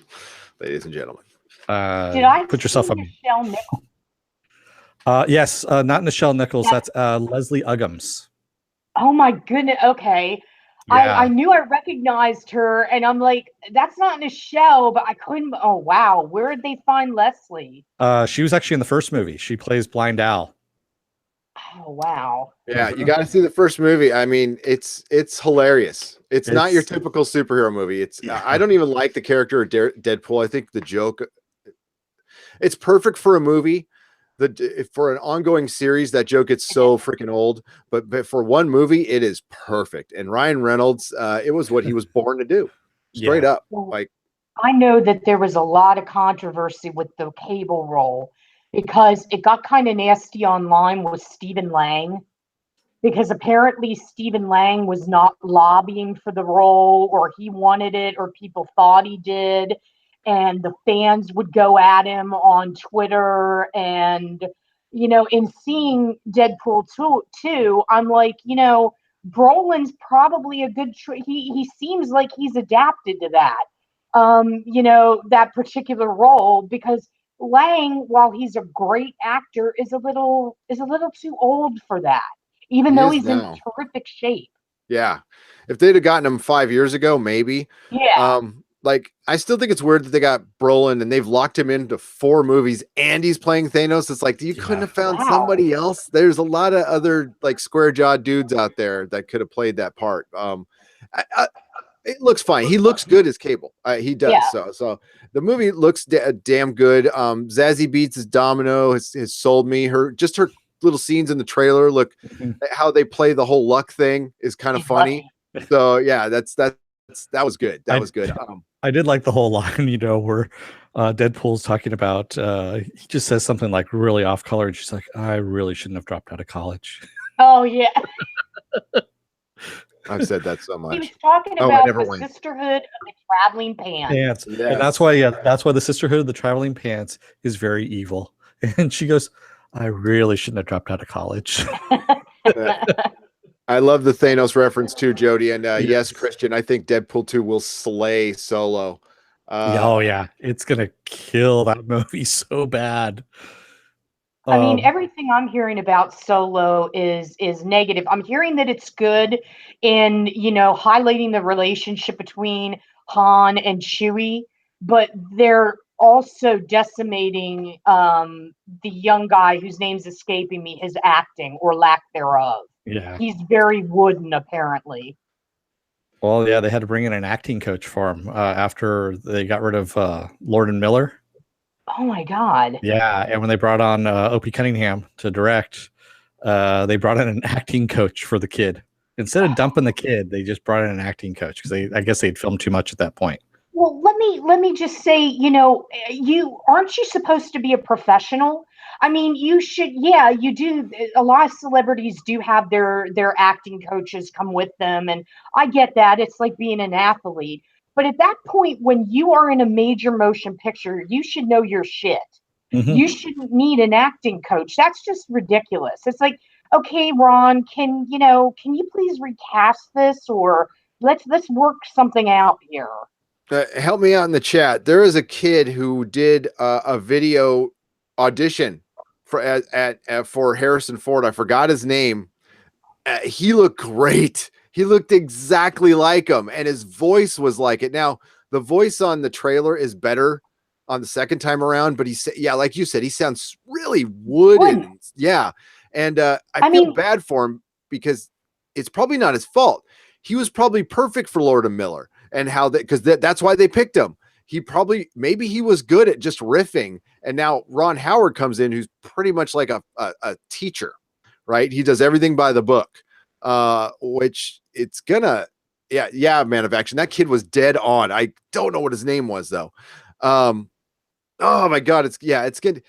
Ladies and gentlemen. Did I put yourself on Nichelle Nichols? Yes, not Nichelle Nichols. That's Leslie Uggams. Oh my goodness. Okay. Yeah. I knew I recognized her, and I'm like, that's not Nichelle, but I couldn't. Oh wow, where did they find Leslie? She was actually in the first movie. She plays Blind Al. Oh wow. Yeah, you got to see the first movie. I mean, it's hilarious. It's not your typical superhero movie. It's I don't even like the character of Deadpool. I think the joke, it's perfect for a movie. For an ongoing series, that joke gets so freaking old. But for one movie, it is perfect. And Ryan Reynolds, it was what he was born to do. Straight up. Like, I know that there was a lot of controversy with the Cable role, because it got kind of nasty online with Stephen Lang, because apparently Stephen Lang was not lobbying for the role, or he wanted it, or people thought he did, and the fans would go at him on Twitter. And in seeing Deadpool 2, I'm like, Brolin's probably a good he seems like he's adapted to that that particular role, because Lang, while he's a great actor, is a little too old for that, even though he's in terrific shape. Yeah. If they'd have gotten him 5 years ago, maybe. Yeah. Like, I still think it's weird that they got Brolin and they've locked him into 4 movies and he's playing Thanos. It's like, you couldn't have found somebody else. There's a lot of other like square jawed dudes out there that could have played that part. It looks fine. He looks good as Cable. He does. Yeah. So the movie looks damn good. Zazie Beetz' Domino has sold me. Her little scenes in the trailer look how they play the whole luck thing is kind of funny. So yeah, that was good. That was good. I did like the whole line, where Deadpool's talking about he just says something like really off color, and she's like, I really shouldn't have dropped out of college. Oh yeah. I've said that so much. He was talking about the sisterhood of the traveling pants. Yes. And that's why the sisterhood of the traveling pants is very evil. And she goes, I really shouldn't have dropped out of college. I love the Thanos reference too, Jody. And yes, Christian, I think Deadpool 2 will slay Solo. Oh yeah, it's gonna kill that movie so bad. I mean, everything I'm hearing about Solo is negative. I'm hearing that it's good in, highlighting the relationship between Han and Chewie, but they're also decimating the young guy whose name's escaping me, his acting or lack thereof. Yeah. He's very wooden, apparently. Well, yeah, they had to bring in an acting coach for him after they got rid of Lord and Miller. Oh my God. Yeah, and when they brought on Opie Cunningham to direct, they brought in an acting coach for the kid. Instead of dumping the kid, they just brought in an acting coach because I guess they'd filmed too much at that point. Well, let me just say, you aren't you supposed to be a professional? I mean, you should, yeah, you do. A lot of celebrities do have their acting coaches come with them, and I get that. It's like being an athlete. But at that point, when you are in a major motion picture, you should know your shit. Mhm. You shouldn't need an acting coach. That's just ridiculous. It's like, okay, Ron, can you please recast this, or let's work something out here. Help me out in the chat. There is a kid who did a video audition for Harrison Ford. I forgot his name. He looked great. He looked exactly like him, and his voice was like it. Now, the voice on the trailer is better on the second time around, but yeah, like you said, he sounds really wooden. Yeah, and I feel bad for him because it's probably not his fault. He was probably perfect for Lord and Miller, and how that because that's why they picked him. Maybe he was good at just riffing, and now Ron Howard comes in, who's pretty much like a teacher, right? He does everything by the book, which it's gonna, yeah, man of action. That kid was dead on. I don't know what his name was though. Oh my God, it's good.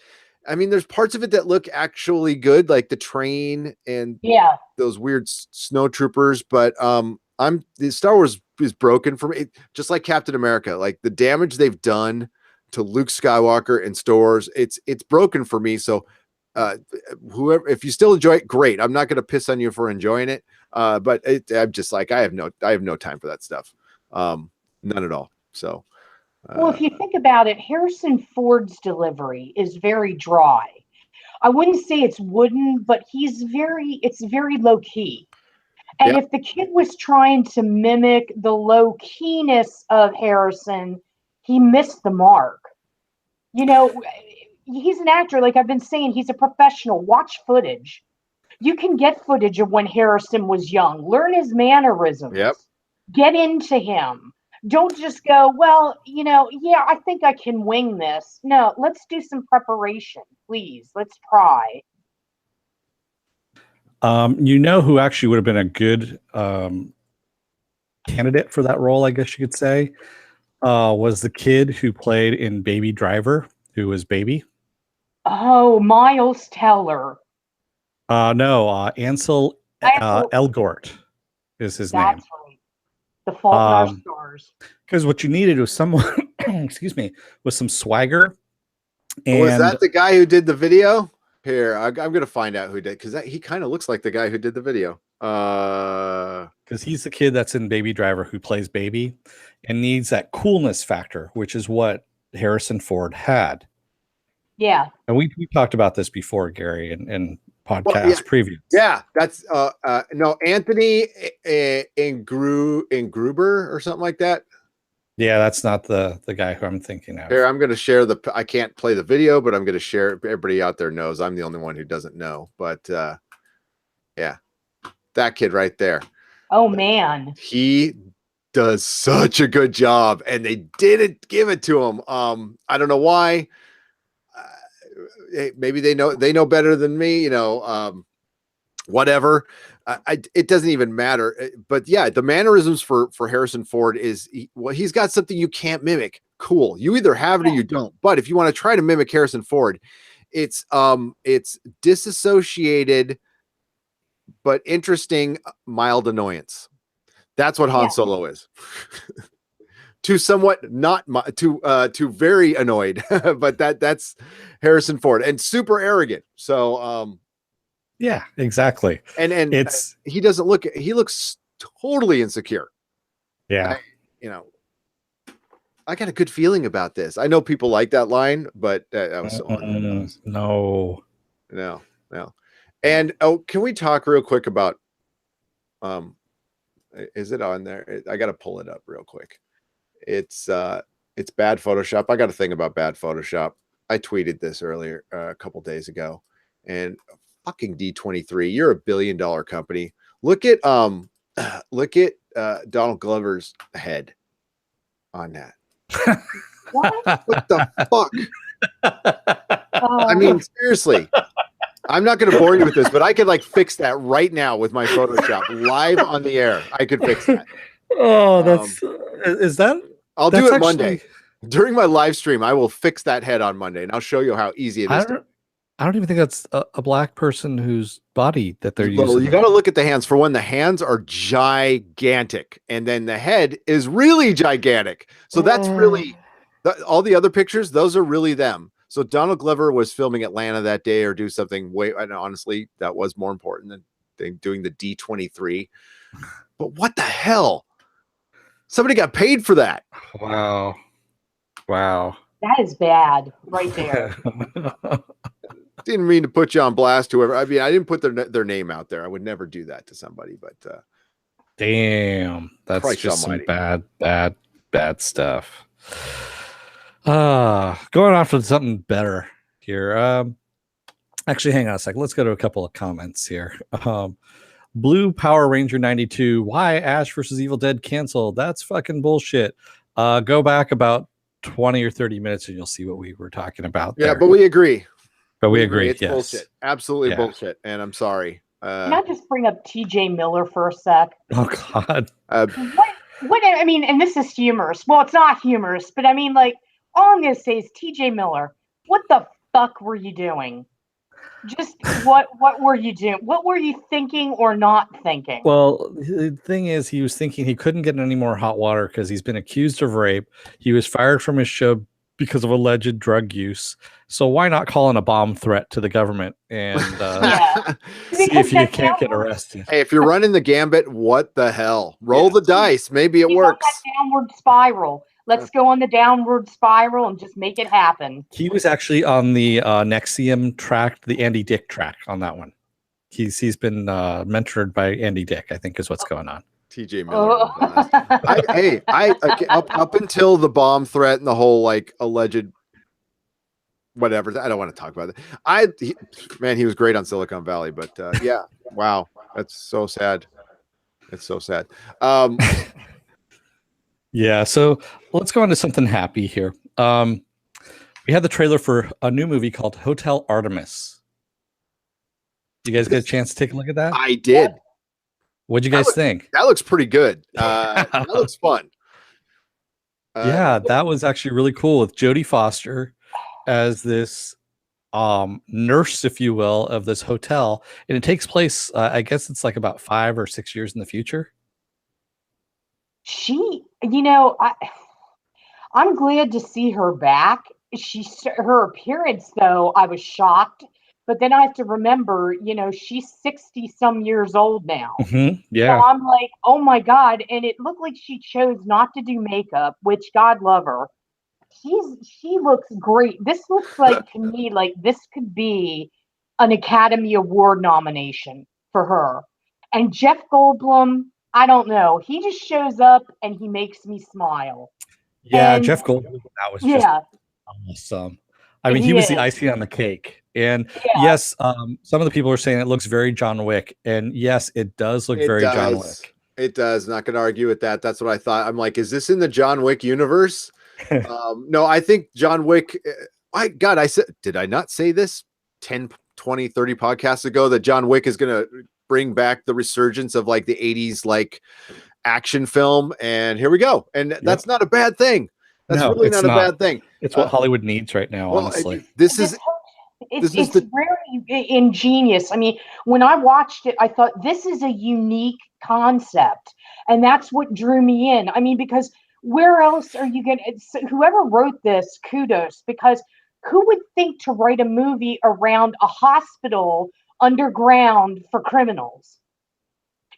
I mean, there's parts of it that look actually good, like the train and those weird snow troopers. But the Star Wars is broken for me, just like Captain America. Like the damage they've done to Luke Skywalker and Stores, it's broken for me. So whoever, if you still enjoy it, great. I'm not going to piss on you for enjoying it. But I'm just like, I have no time for that stuff. None at all. So. Well, if you think about it, Harrison Ford's delivery is very dry. I wouldn't say it's wooden, but it's very low key. And if the kid was trying to mimic the low keyness of Harrison, he missed the mark. He's an actor. Like I've been saying, he's a professional. Watch footage. You can get footage of when Harrison was young. Learn his mannerisms. Yep. Get into him. Don't just go, well, I think I can wing this. No, let's do some preparation, please. Let's try. Who actually would have been a good candidate for that role, I guess you could say, was the kid who played in Baby Driver, who was Baby. Oh, Miles Teller. No, Ansel Elgort is his name. That's right. The Fault in Our Stars. Because what you needed was someone, excuse me, with some swagger. And was that the guy who did the video? Here, I'm going to find out who did, because he kind of looks like the guy who did the video. Because he's the kid that's in Baby Driver who plays Baby and needs that coolness factor, which is what Harrison Ford had. Yeah. And we talked about this before, Gary, in podcast previews. Yeah, that's no, Anthony in Gruber or something like that. Yeah, that's not the guy who I'm thinking of. Here, I'm going to share I can't play the video, but I'm going to share it. Everybody out there knows. I'm the only one who doesn't know. But yeah, that kid right there. Oh, man. He does such a good job, and they didn't give it to him. I don't know why. Maybe they know better than me, whatever. It doesn't even matter. But yeah, the mannerisms for Harrison Ford he's got something you can't mimic. Cool. You either have it or you don't. But if you want to try to mimic Harrison Ford, it's disassociated but interesting, mild annoyance. That's what Han Solo is. To somewhat not to very annoyed, but that's Harrison Ford, and super arrogant. So yeah, exactly. And he looks totally insecure. Yeah. I got a good feeling about this. I know people like that line, but that was no. And can we talk real quick about is it on there? I got to pull it up real quick. It's bad Photoshop. I got a thing about bad Photoshop. I tweeted this earlier a couple days ago, and fucking D23, you're $1 billion company. Look at Donald Glover's head on that. What the fuck? I mean, seriously. I'm not going to bore you with this, but I could fix that right now with my Photoshop live on the air. I could fix that. Oh, that's is that I'll do That's it actually- Monday. During my live stream, I will fix that head on Monday, and I'll show you how easy it is. I don't even think that's a black person whose body that they're Well, using. you got to look at the hands. For one, the hands are gigantic, and then the head is really gigantic. So that's really all the other pictures. Those are really them. So Donald Glover was filming Atlanta that day, or do something. And honestly, that was more important than doing the D23. But what the hell? Somebody got paid for that. Wow. That is bad right there. Didn't mean to put you on blast, whoever. I mean, I didn't put their name out there. I would never do that to somebody, but damn, that's Christ just almighty. some bad stuff. Going off to something better here. Actually, hang on a sec. Let's go to a couple of comments here. Blue Power Ranger 92. Why Ash versus Evil Dead canceled? That's fucking bullshit. Go back about 20 or 30 minutes and you'll see what we were talking about. Yeah, there. but we agree. We agree. It's yes. bullshit. Absolutely bullshit. And I'm sorry. Can I just bring up TJ Miller for a sec? Oh God. What I mean, and this is humorous. Well, it's not humorous, but I mean, like, all I'm gonna say is TJ Miller, what the fuck were you doing? Just what were you doing? What were you thinking or not thinking? Well, the thing is, he was thinking he couldn't get any more hot water because he's been accused of rape. He was fired from his show because of alleged drug use. So why not call in a bomb threat to the government and see if you can't get arrested? Hey, if you're running the gambit, what the hell? Roll the dice. Maybe it works. That downward spiral. Let's go on the downward spiral and just make it happen. He was actually on the Nexium track, the Andy Dick track on that one. He's been mentored by Andy Dick, I think is what's going on. TJ Miller. Up until the bomb threat and the whole like alleged whatever, I don't want to talk about it. He was great on Silicon Valley, but yeah, wow, that's so sad. It's so sad. Yeah, so let's go on to something happy here. We had the trailer for a new movie called Hotel Artemis. You guys get a chance to take a look at that? I did. What'd you guys think? That looks pretty good. That looks fun. Yeah, that was actually really cool with Jodie Foster as this nurse, if you will, of this hotel. And it takes place, I guess it's like about 5 or 6 years in the future. I'm glad to see her back. Her appearance, though, I was shocked. But then I have to remember, she's 60 some years old now. Mm-hmm. Yeah. So I'm like, oh my God. And it looked like she chose not to do makeup, which God love her. She looks great. This looks like to me, like this could be an Academy Award nomination for her. And Jeff Goldblum, I don't know. He just shows up and he makes me smile. Yeah, Jeff Goldblum, that was just awesome. I mean, he was the icing on the cake. And yes, some of the people are saying it looks very John Wick. And yes, it does look very John Wick. It does. Not going to argue with that. That's what I thought. I'm like, is this in the John Wick universe? No, I think John Wick. I said, did I not say this 10, 20, 30 podcasts ago that John Wick is going to bring back the resurgence of like the 80s, like action film? And here we go. And that's not a bad thing. That's really not a bad thing. It's what Hollywood needs right now, honestly. It's very ingenious. I mean, when I watched it, I thought this is a unique concept. And that's what drew me in. I mean, because where else are you going to, whoever wrote this, kudos, because who would think to write a movie around a hospital underground for criminals?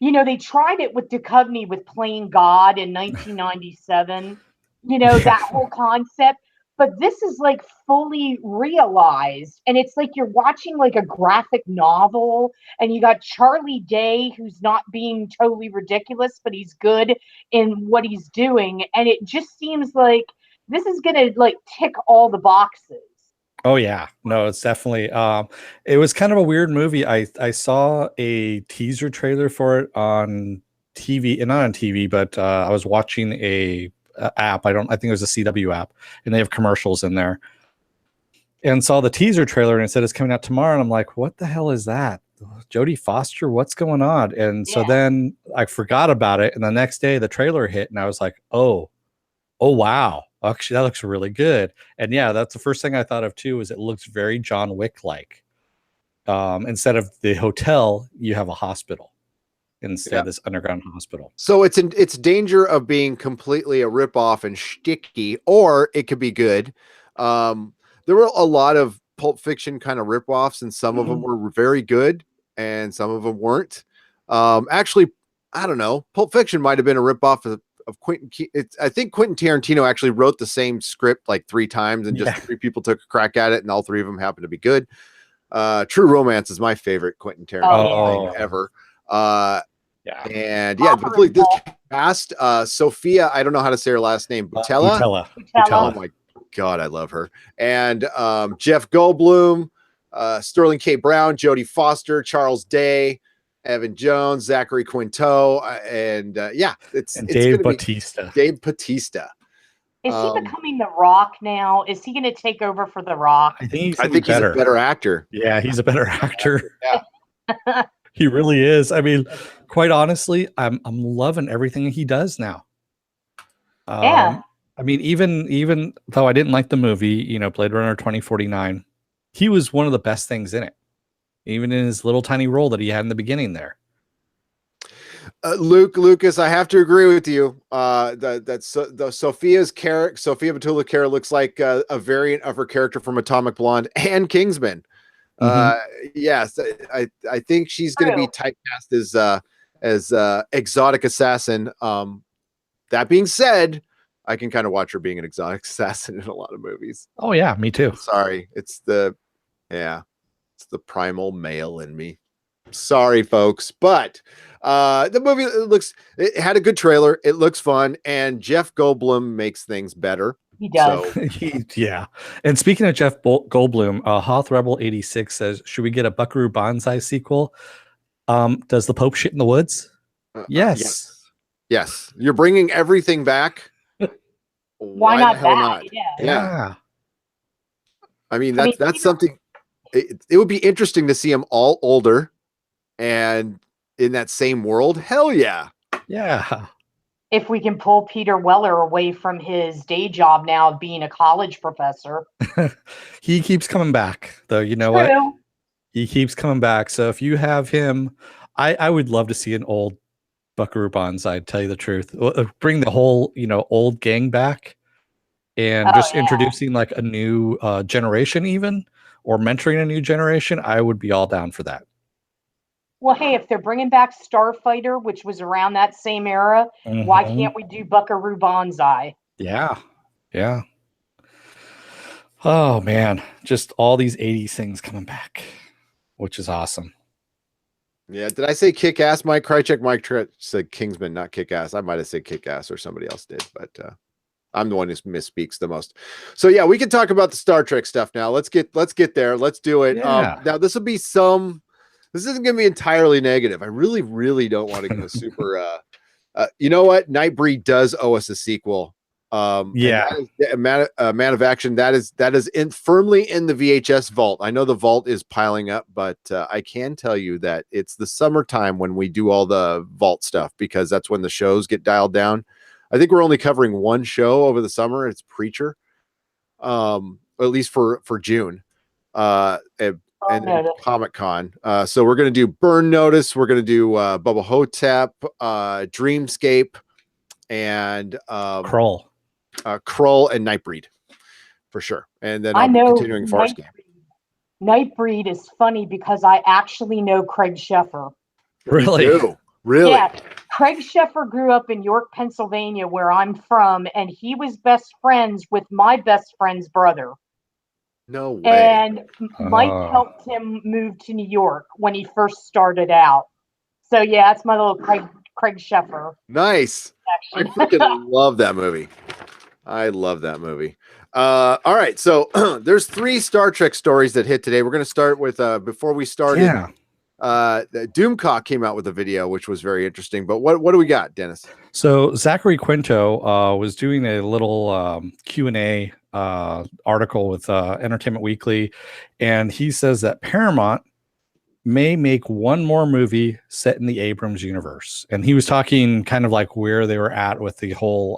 They tried it with Duchovny with Playing God in 1997. That whole concept. But this is like fully realized. And it's like you're watching like a graphic novel and you got Charlie Day, who's not being totally ridiculous, but he's good in what he's doing. And it just seems like this is going to like tick all the boxes. Oh yeah, no, it's definitely, it was kind of a weird movie. I saw a teaser trailer for it on TV, and not on TV, but I was watching a app. I think it was a CW app, and they have commercials in there, and saw the teaser trailer and it said it's coming out tomorrow. And I'm like, what the hell is that? Jodie Foster, what's going on? And so then I forgot about it. And the next day the trailer hit and I was like, oh Oh wow. Actually, that looks really good. And yeah, that's the first thing I thought of too, is it looks very John Wick like. Instead of the hotel, you have a hospital. Instead, this underground hospital. So it's danger of being completely a ripoff and shticky, or it could be good. There were a lot of Pulp Fiction kind of ripoffs, and some of them were very good, and some of them weren't. Actually, I don't know. Pulp Fiction might have been a ripoff of Quentin. I think Quentin Tarantino actually wrote the same script like 3 times, and just 3 people took a crack at it, and all 3 of them happened to be good. True Romance is my favorite Quentin Tarantino thing ever. And hopefully this cast, Sophia, I don't know how to say her last name, Boutella. Oh my God, I love her. And Jeff Goldblum, Sterling K. Brown, Jodie Foster, Charles Day, Evan Jones, Zachary Quinto, and it's Dave Bautista. Dave Bautista. Is he becoming The Rock now? Is he going to take over for The Rock? I think he's a better actor. Yeah, he's a better actor. Yeah. He really is. I mean, quite honestly, I'm loving everything he does now. I mean, even though I didn't like the movie, Blade Runner 2049, he was one of the best things in it. Even in his little tiny role that he had in the beginning there. Lucas, I have to agree with you. The Sophia's character, Sophia Boutella character, looks like a variant of her character from Atomic Blonde and Kingsman. Yes, I think she's going to be typecast as exotic assassin. That being said, I can kind of watch her being an exotic assassin in a lot of movies. Oh yeah, me too. Sorry, it's the primal male in me. Sorry, folks, but the movie it had a good trailer. It looks fun, and Jeff Goldblum makes things better. He does. So. And speaking of Jeff Goldblum, Hoth Rebel 86 says, "Should we get a Buckaroo Banzai sequel? Does the Pope shit in the woods?" Yes. Yes. You're bringing everything back. Why not that? Yeah. I mean, that's something. It would be interesting to see them all older and in that same world. Hell yeah. Yeah. If we can pull Peter Weller away from his day job now of being a college professor. He keeps coming back, though. You know what? He keeps coming back. So if you have him, I would love to see an old Buckaroo Banzai, to tell you the truth. Bring the whole, old gang back and introducing like a new generation even, or mentoring a new generation. I would be all down for that. Well, hey, if they're bringing back Starfighter, which was around that same era, why can't we do Buckaroo Banzai? Yeah. Oh, man. Just all these 80s things coming back, which is awesome. Yeah. Did I say Kick-Ass? Mike Krychek said Kingsman, not Kick-Ass. I might have said Kick-Ass, or somebody else did, but I'm the one who misspeaks the most. So yeah, we can talk about the Star Trek stuff now. Let's get there. Let's do it. Yeah. Now this isn't going to be entirely negative. I really, really don't want to go super. You know what? Nightbreed does owe us a sequel. Man of Action. That is firmly in the VHS vault. I know the vault is piling up, but I can tell you that it's the summertime when we do all the vault stuff, because that's when the shows get dialed down. I think we're only covering one show over the summer. It's Preacher, at least for June. And Comic-Con. So we're going to do Burn Notice. We're going to do Bubba Hotep, Dreamscape, and Krull and Nightbreed for sure. And then I'll be continuing Farscape. Nightbreed is funny because I actually know Craig Sheffer. Really? Really? Yeah. Craig Sheffer grew up in York, Pennsylvania, where I'm from, and he was best friends with my best friend's brother. No way. And Mike helped him move to New York when he first started out. So yeah, that's my little Craig Sheffer. Nice. I freaking love that movie. I love that movie. All right, so there's 3 Star Trek stories that hit today. We're going to start with before we started. Doomcock came out with a video, which was very interesting. But what do we got, Dennis? So Zachary Quinto was doing a little Q&A article with Entertainment Weekly, and he says that Paramount may make one more movie set in the Abrams universe. And he was talking kind of like where they were at with the whole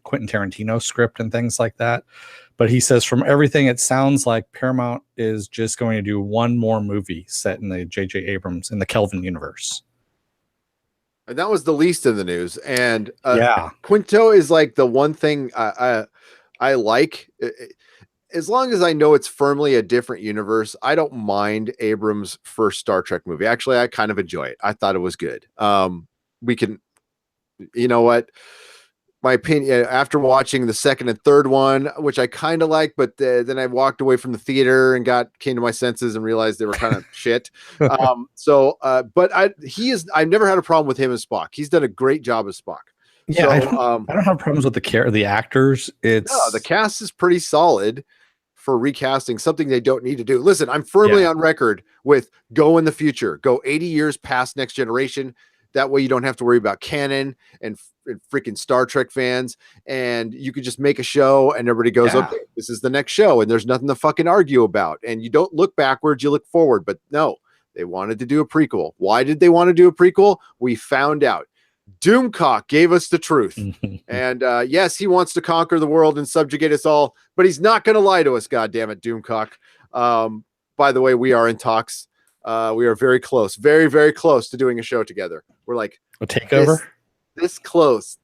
Quentin Tarantino script and things like that. But he says from everything, it sounds like Paramount is just going to do one more movie set in the J.J. Abrams in the Kelvin universe. And that was the least of the news. And Quinto is like the one thing I like. As long as I know it's firmly a different universe, I don't mind Abrams' first Star Trek movie. Actually, I kind of enjoy it. I thought it was good. We can, you know what? My opinion after watching the second and third one, which I kind of like, but then I walked away from the theater and came to my senses and realized they were kind of shit. But I've never had a problem with him as Spock. He's done a great job as Spock. Yeah, so, I don't have problems with the actors. The cast is pretty solid for recasting something they don't need to do. Listen, I'm firmly on record with go in the future, go 80 years past Next Generation. That way you don't have to worry about canon and freaking Star Trek fans. And you could just make a show and everybody goes, okay, this is the next show. And there's nothing to fucking argue about. And you don't look backwards, you look forward. But no, they wanted to do a prequel. Why did they want to do a prequel? We found out. Doomcock gave us the truth. And yes, he wants to conquer the world and subjugate us all, but he's not going to lie to us. God damn it, Doomcock. By the way, we are in talks. We are very close, very, very close to doing a show together. We're like a takeover. This close.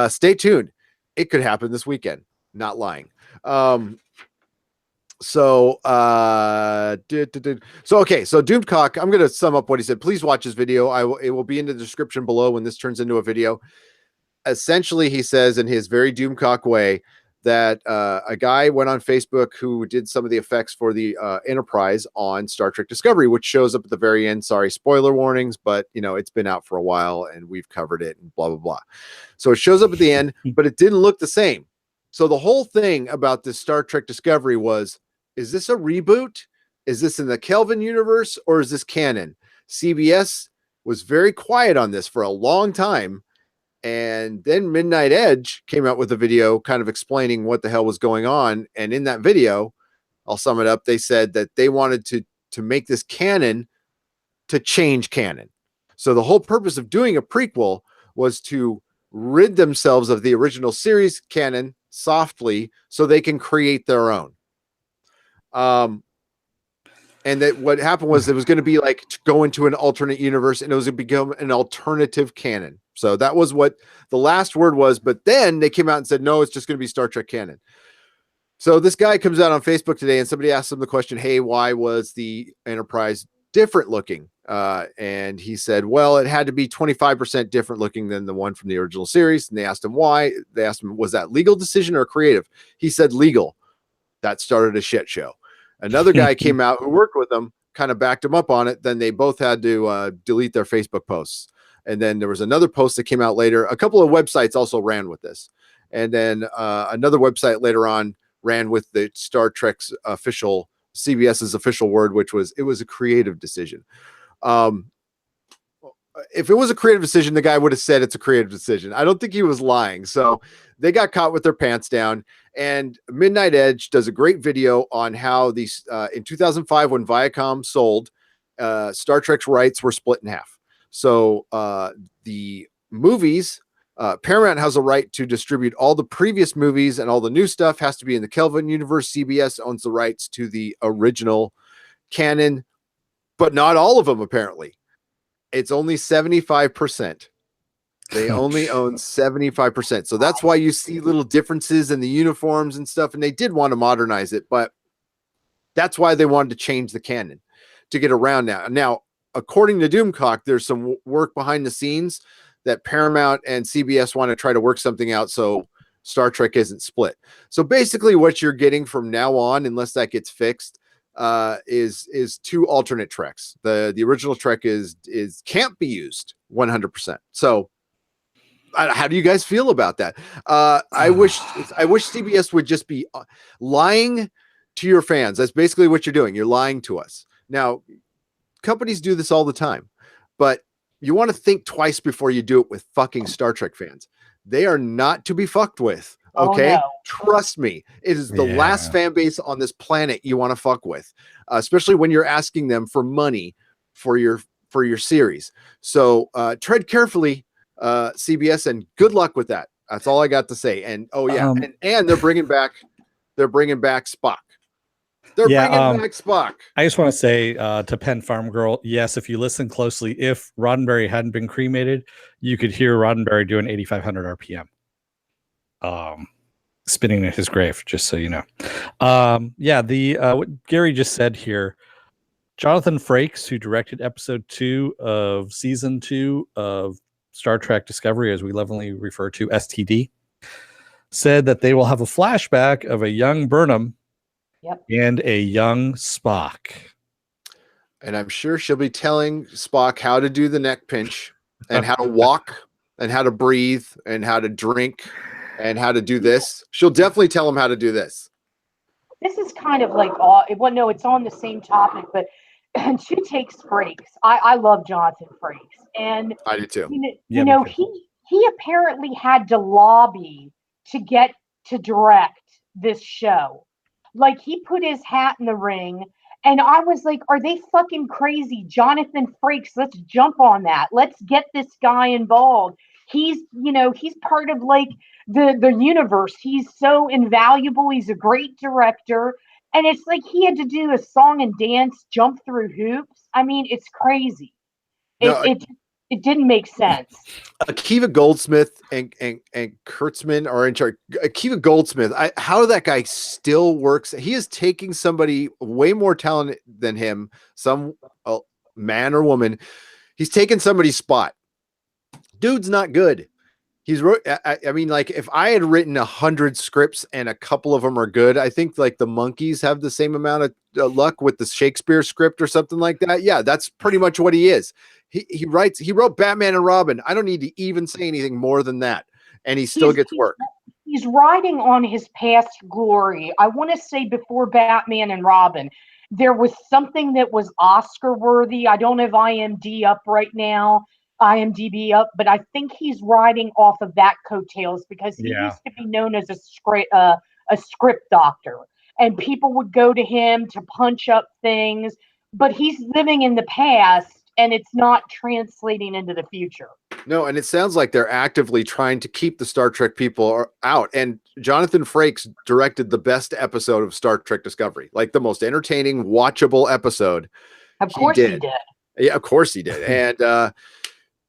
Stay tuned. It could happen this weekend. Not lying. So Doomcock, I'm going to sum up what he said. Please watch his video. It will be in the description below when this turns into a video. Essentially, he says in his very Doomcock way that a guy went on Facebook who did some of the effects for the Enterprise on Star Trek Discovery, which shows up at the very end. Sorry, spoiler warnings, but it's been out for a while and we've covered it and blah, blah, blah. So it shows up at the end, but it didn't look the same. So the whole thing about this Star Trek Discovery was, is this a reboot? Is this in the Kelvin universe or is this canon? CBS was very quiet on this for a long time. And then Midnight Edge came out with a video kind of explaining what the hell was going on. And in that video, I'll sum it up. They said that they wanted to make this canon to change canon. So the whole purpose of doing a prequel was to rid themselves of the original series canon softly so they can create their own. And that what happened was it was going to be like to go into an alternate universe and it was going to become an alternative canon. So that was what the last word was. But then they came out and said, no, it's just going to be Star Trek canon. So this guy comes out on Facebook today and somebody asked him the question, hey, why was the Enterprise different looking? And he said, well, it had to be 25% different looking than the one from the original series. And they asked him why. They asked him, was that legal decision or creative? He said legal. That started a shit show. Another guy came out who worked with them, kind of backed him up on it. Then they both had to delete their Facebook posts. And then there was another post that came out later. A couple of websites also ran with this. And then another website later on ran with the Star Trek's official, CBS's official word, which was, it was a creative decision. If it was a creative decision, the guy would have said it's a creative decision. I don't think he was lying. So they got caught with their pants down. And Midnight Edge does a great video on how these in 2005, when Viacom sold, Star Trek's rights were split in half. So the movies, Paramount has a right to distribute all the previous movies, and all the new stuff has to be in the Kelvin universe. CBS owns the rights to the original canon, but not all of them, apparently. It's only 75%. They only own 75%. So that's why you see little differences in the uniforms and stuff. And they did want to modernize it, but that's why they wanted to change the canon to get around now. Now, according to Doomcock, there's some work behind the scenes that Paramount and CBS want to try to work something out so Star Trek isn't split. So basically what you're getting from now on, unless that gets fixed, is two alternate treks. The original trek is can't be used 100%. So how do you guys feel about that? I wish CBS would just be lying to your fans. That's basically what you're doing. You're lying to us. Now, companies do this all the time, but you want to think twice before you do it with fucking Star Trek fans. They are not to be fucked with. Oh, Okay, no. trust me, it is the last Yeah. fan base on this planet you want to fuck with, especially when you're asking them for money for your series. So tread carefully, CBS, and good luck with that. That's all I got to say. And oh yeah, and they're bringing back Spock. They're bringing back Spock. I just want to say to Penn Farm Girl, yes, if you listen closely, if Roddenberry hadn't been cremated, you could hear Roddenberry doing 8,500 RPM. Spinning at his grave, just so you know. What Gary just said here, Jonathan Frakes, who directed episode 2 of season 2 of Star Trek Discovery, as we lovingly refer to STD, said that they will have a flashback of a young Burnham and a young Spock. And I'm sure she'll be telling Spock how to do the neck pinch and how to walk and how to breathe and how to drink and how to do this. She'll definitely tell him how to do this. This is kind of like, well, no, it's on the same topic, but and she takes Frakes. I love Jonathan Frakes, and I do too. You know, he apparently had to lobby to get to direct this show. Like, he put his hat in the ring, and I was like, are they fucking crazy? Jonathan Frakes, let's jump on that. Let's get this guy involved. He's part of like the universe. He's so invaluable. He's a great director. And it's like he had to do a song and dance, jump through hoops. I mean, it's crazy. It didn't make sense. Akiva Goldsmith and Kurtzman are in charge. Akiva Goldsmith, how that guy still works. He is taking somebody way more talented than him, some man or woman. He's taking somebody's spot. Dude's not good. I mean, like, if I had written 100 scripts and a couple of them are good, I think like the Monkees have the same amount of luck with the Shakespeare script or something like that. Yeah, that's pretty much what he is. He wrote Batman and Robin. I don't need to even say anything more than that. And he still gets work. He's riding on his past glory. I want to say before Batman and Robin, there was something that was Oscar worthy. I don't have IMDb up right now, but I think he's riding off of that coattails because he used to be known as a script doctor, and people would go to him to punch up things, but he's living in the past and it's not translating into the future. No, and it sounds like they're actively trying to keep the Star Trek people out. And Jonathan Frakes directed the best episode of Star Trek Discovery, like the most entertaining, watchable episode. Of course he did. Yeah, of course he did. And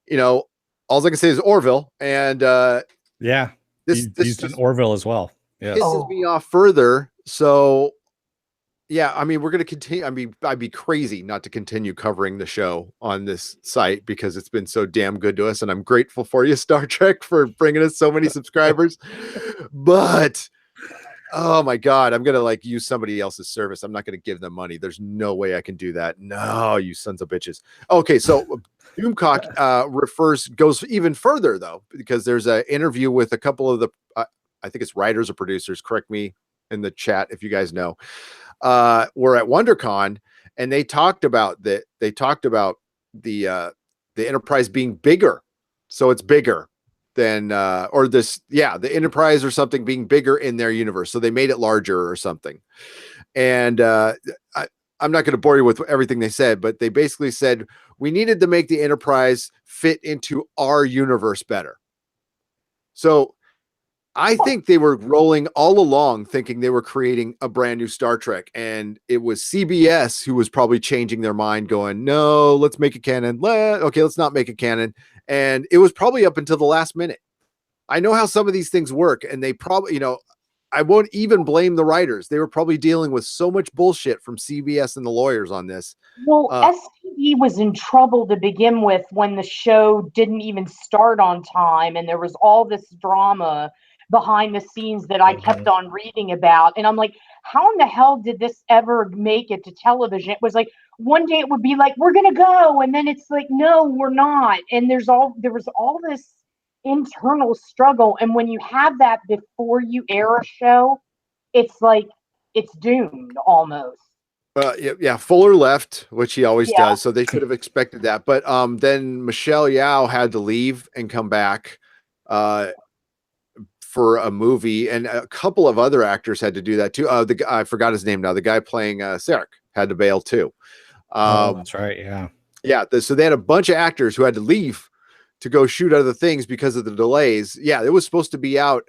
you know, all I can say is Orville. And this used an Orville as well. Yeah, pisses me off further. So yeah, I mean, we're going to continue. I mean, I'd be crazy not to continue covering the show on this site because it's been so damn good to us. And I'm grateful for you, Star Trek, for bringing us so many subscribers. But, oh my God, I'm going to like use somebody else's service. I'm not going to give them money. There's no way I can do that. No, you sons of bitches. Okay, so Doomcock goes even further, though, because there's an interview with a couple of the, I think it's writers or producers. Correct me in the chat if you guys know. We're at WonderCon, and they talked about that. They talked about the Enterprise being bigger, so it's bigger than the Enterprise or something being bigger in their universe. So they made it larger or something. And I'm not going to bore you with everything they said, but they basically said we needed to make the Enterprise fit into our universe better. So I think they were rolling all along thinking they were creating a brand new Star Trek, and it was CBS who was probably changing their mind going, no, let's make it canon. Let's not make it canon. And it was probably up until the last minute. I know how some of these things work, and they probably, I won't even blame the writers. They were probably dealing with so much bullshit from CBS and the lawyers on this. Well, STD was in trouble to begin with when the show didn't even start on time, and there was all this drama behind the scenes that I kept on reading about. And I'm like, how in the hell did this ever make it to television? It was like, one day it would be like, we're going to go. And then it's like, no, we're not. And there was all this internal struggle. And when you have that before you air a show, it's like, it's doomed almost. Fuller left, which he always does. So they should have expected that. But then Michelle Yeoh had to leave and come back. for a movie, and a couple of other actors had to do that too. I forgot his name now. The guy playing Sarek had to bail too. That's right. Yeah. Yeah. So they had a bunch of actors who had to leave to go shoot other things because of the delays. Yeah, it was supposed to be out.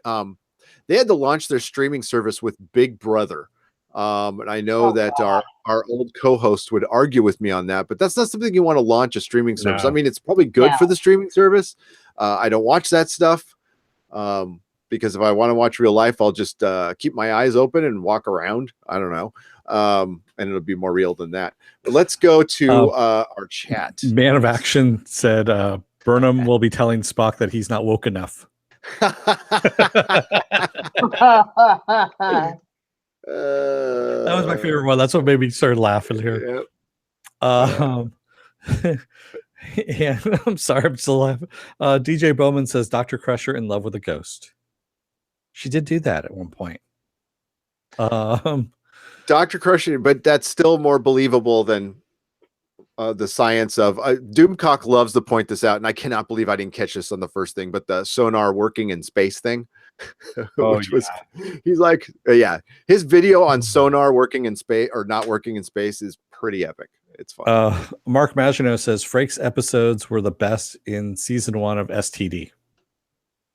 They had to launch their streaming service with Big Brother. And I know that our old co-host would argue with me on that, but that's not something you want to launch a streaming service. No. I mean, it's probably good for the streaming service. I don't watch that stuff because if I want to watch real life, I'll just keep my eyes open and walk around. I don't know. And it'll be more real than that. But let's go to our chat. Man of Action said Burnham will be telling Spock that he's not woke enough. That was my favorite one. That's what made me start laughing here. Yep. Yeah, I'm sorry, I'm still laughing. DJ Bowman says Dr. Crusher in love with a ghost. She did do that at one point. Dr. Crusher, but that's still more believable than the science of Doomcock loves to point this out, and I cannot believe I didn't catch this on the first thing, but the sonar working in space thing. He's like, his video on sonar working in space or not working in space is pretty epic. It's fun. Mark Maginot says Frakes episodes were the best in season 1 of STD.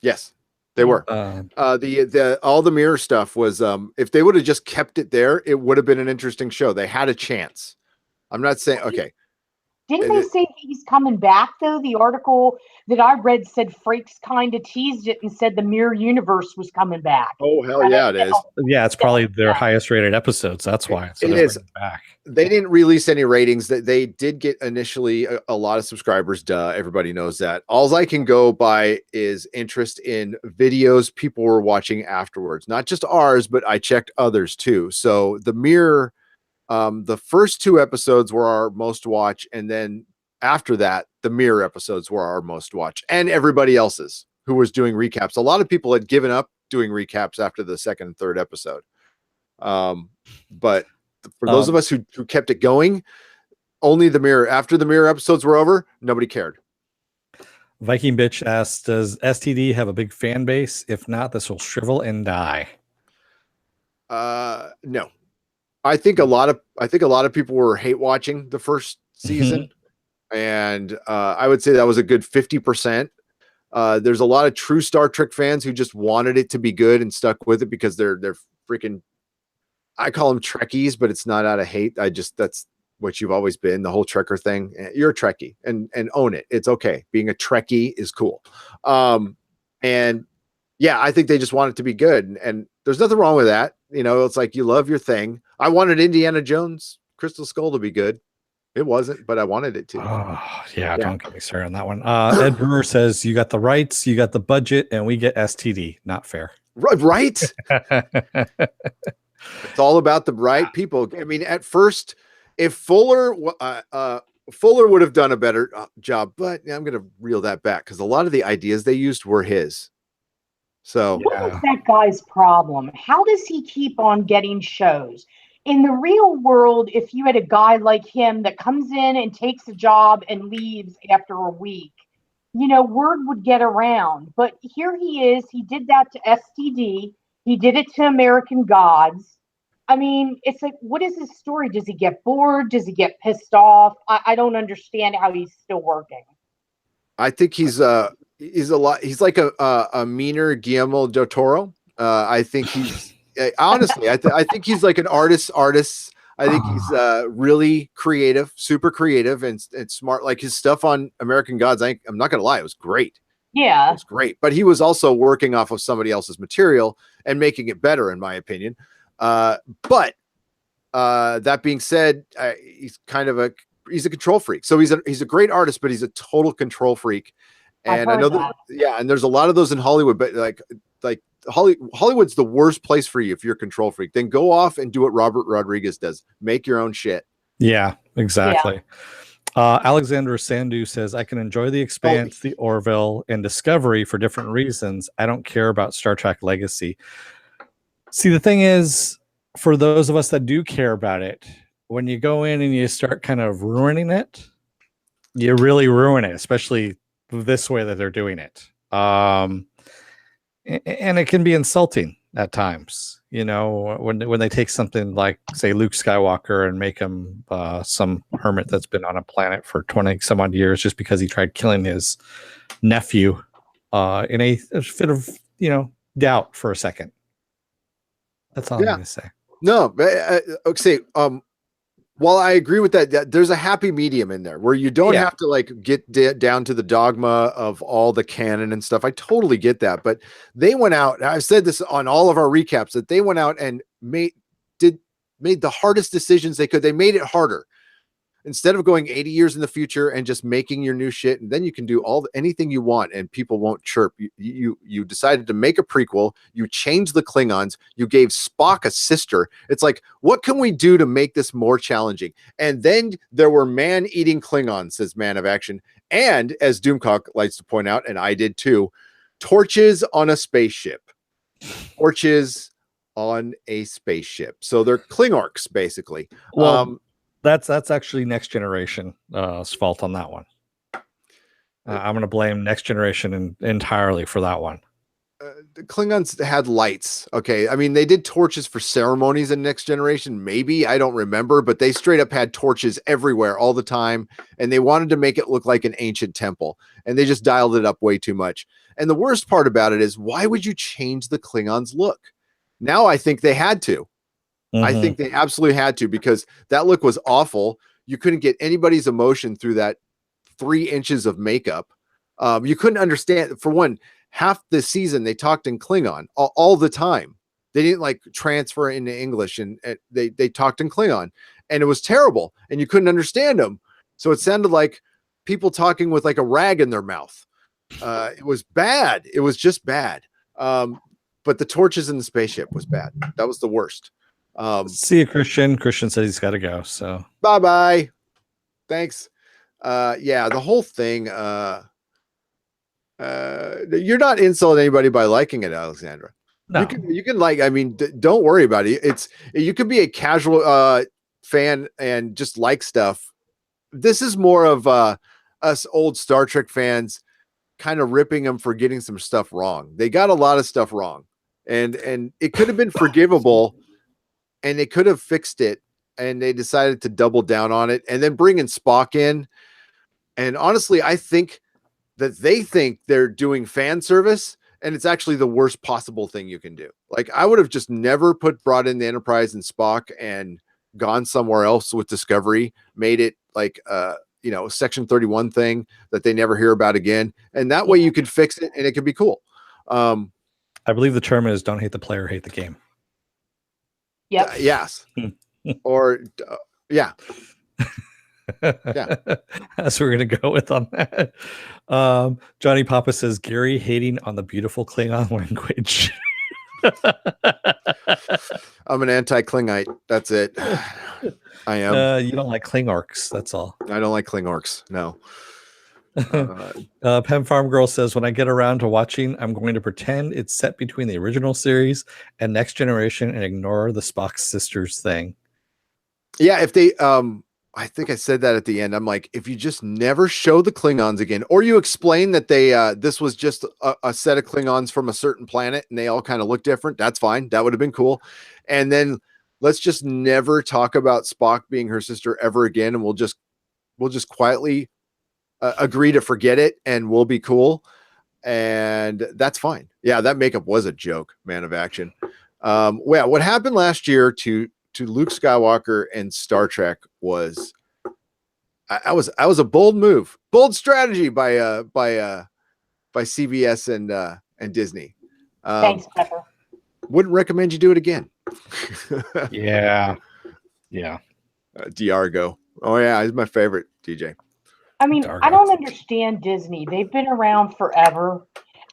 Yes, they were. The all the mirror stuff was if they would have just kept it there, it would have been an interesting show. They had a chance. I'm not saying Didn't they say he's coming back though? The article that I read said Frakes kind of teased it and said the Mirror Universe was coming back. Oh hell yeah, it is. Yeah, it's probably their highest rated episodes. That's why it is back. They didn't release any ratings. That they did get initially a lot of subscribers. Duh, everybody knows that. All I can go by is interest in videos people were watching afterwards, not just ours, but I checked others too. So the Mirror. The first 2 episodes were our most watch, and then after that, the Mirror episodes were our most watch, and everybody else's who was doing recaps. A lot of people had given up doing recaps after the 2nd and 3rd episode. But for those of us who kept it going, only the Mirror. After the Mirror episodes were over, nobody cared. Viking Bitch asks, does STD have a big fan base? If not, this will shrivel and die. No. I think a lot of people were hate watching the first season, and I would say that was a good 50%. There's a lot of true Star Trek fans who just wanted it to be good and stuck with it because they're freaking. I call them Trekkies, but it's not out of hate. That's what you've always been. The whole Trekker thing. You're a Trekkie, and own it. It's okay. Being a Trekkie is cool. And yeah, I think they just want it to be good, and there's nothing wrong with that. You know, it's like you love your thing. I wanted Indiana Jones Crystal Skull to be good. It wasn't, but I wanted it to. Oh, yeah, don't get me started on that one. Ed Brewer says, you got the rights, you got the budget, and we get STD. Not fair. Right? It's all about the right people. I mean, at first, if Fuller would have done a better job, but I'm going to reel that back because a lot of the ideas they used were his. So what is that guy's problem? How does he keep on getting shows? In the real world, if you had a guy like him that comes in and takes a job and leaves after a week, word would get around. But here he is. He did that to STD. He did it to American Gods. I mean, it's like, what is his story? Does he get bored? Does he get pissed off? I don't understand how he's still working. I think he's like a meaner Guillermo del Toro. I think he's honestly, I think he's like an artist. I think he's really creative, super creative and smart. Like his stuff on American Gods, I'm not going to lie, it was great. Yeah. It was great. But he was also working off of somebody else's material and making it better, in my opinion. But that being said, he's kind of he's a control freak. So he's a great artist, but he's a total control freak. And I know that, and there's a lot of those in Hollywood, but like Hollywood's the worst place for you if you're a control freak. Then go off and do what Robert Rodriguez does. Make your own shit. Yeah, exactly. Yeah. Alexander Sandu says, I can enjoy The Expanse, The Orville, and Discovery for different reasons. I don't care about Star Trek Legacy. See, the thing is, for those of us that do care about it, when you go in and you start kind of ruining it, you really ruin it, especially this way that they're doing it. and it can be insulting at times, when they take something like, say, Luke Skywalker and make him some hermit that's been on a planet for 20 some odd years just because he tried killing his nephew in a fit of doubt for a second. That's all I'm going to say. No, okay. While I agree with that, there's a happy medium in there where you don't have to like get down to the dogma of all the canon and stuff. I totally get that, but they went out. I've said this on all of our recaps that they went out and made the hardest decisions they could. They made it harder. Instead of going 80 years in the future and just making your new shit, and then you can do anything you want and people won't chirp. You decided to make a prequel. You changed the Klingons. You gave Spock a sister. It's like, what can we do to make this more challenging? And then there were man-eating Klingons, says Man of Action. And as Doomcock likes to point out, and I did too, torches on a spaceship. Torches on a spaceship. So they're Klingorks, basically. Well, that's actually Next Generation's fault on that one. I'm going to blame Next Generation entirely for that one. The Klingons had lights. Okay. I mean, they did torches for ceremonies in Next Generation. Maybe, I don't remember, but they straight up had torches everywhere all the time. And they wanted to make it look like an ancient temple. And they just dialed it up way too much. And the worst part about it is, why would you change the Klingons' look? Now I think they had to. I think they absolutely had to, because that look was awful. You couldn't get anybody's emotion through that 3 inches of makeup. You couldn't understand. For one, half the season they talked in Klingon all the time. They didn't like transfer into English, and they talked in Klingon, and it was terrible, and you couldn't understand them. So it sounded like people talking with like a rag in their mouth. It was bad. It was just bad. But the torches in the spaceship was bad. That was the worst. See you, Christian. Christian said he's got to go. So bye. Thanks. The whole thing. You're not insulting anybody by liking it, Alexandra. No. You can like. I mean, don't worry about it. You could be a casual fan and just like stuff. This is more of us old Star Trek fans kind of ripping them for getting some stuff wrong. They got a lot of stuff wrong, and it could have been forgivable. And they could have fixed it, and they decided to double down on it and then bring in Spock in. And honestly, I think that they think they're doing fan service, and it's actually the worst possible thing you can do. Like, I would have just never brought in the Enterprise and Spock and gone somewhere else with Discovery, made it like, Section 31 thing that they never hear about again. And that way you could fix it and it could be cool. I believe the term is don't hate the player, hate the game. Yep. Yes. Or yeah. That's what we're gonna go with on that. Johnny Papa says Gary hating on the beautiful Klingon language. I'm an anti-Klingite. That's it. I am. You don't like Klingorks, that's all. I don't like Klingorks. No. Pen Farm Girl says, when I get around to watching, I'm going to pretend it's set between the original series and Next Generation and ignore the Spock sisters thing. Yeah, if they I think I said that at the end. I'm like, if you just never show the Klingons again, or you explain that they this was just a set of Klingons from a certain planet and they all kind of look different, that's fine. That would have been cool. And then let's just never talk about Spock being her sister ever again, and we'll just quietly agree to forget it, and we'll be cool, and that's fine. Yeah, that makeup was a joke, Man of Action. What happened last year to Luke Skywalker and Star Trek was I was a bold move, bold strategy by CBS and Disney. Thanks, Pepper. Wouldn't recommend you do it again. Yeah. Diargo. Oh yeah, he's my favorite, DJ. I mean, I don't understand Disney. They've been around forever,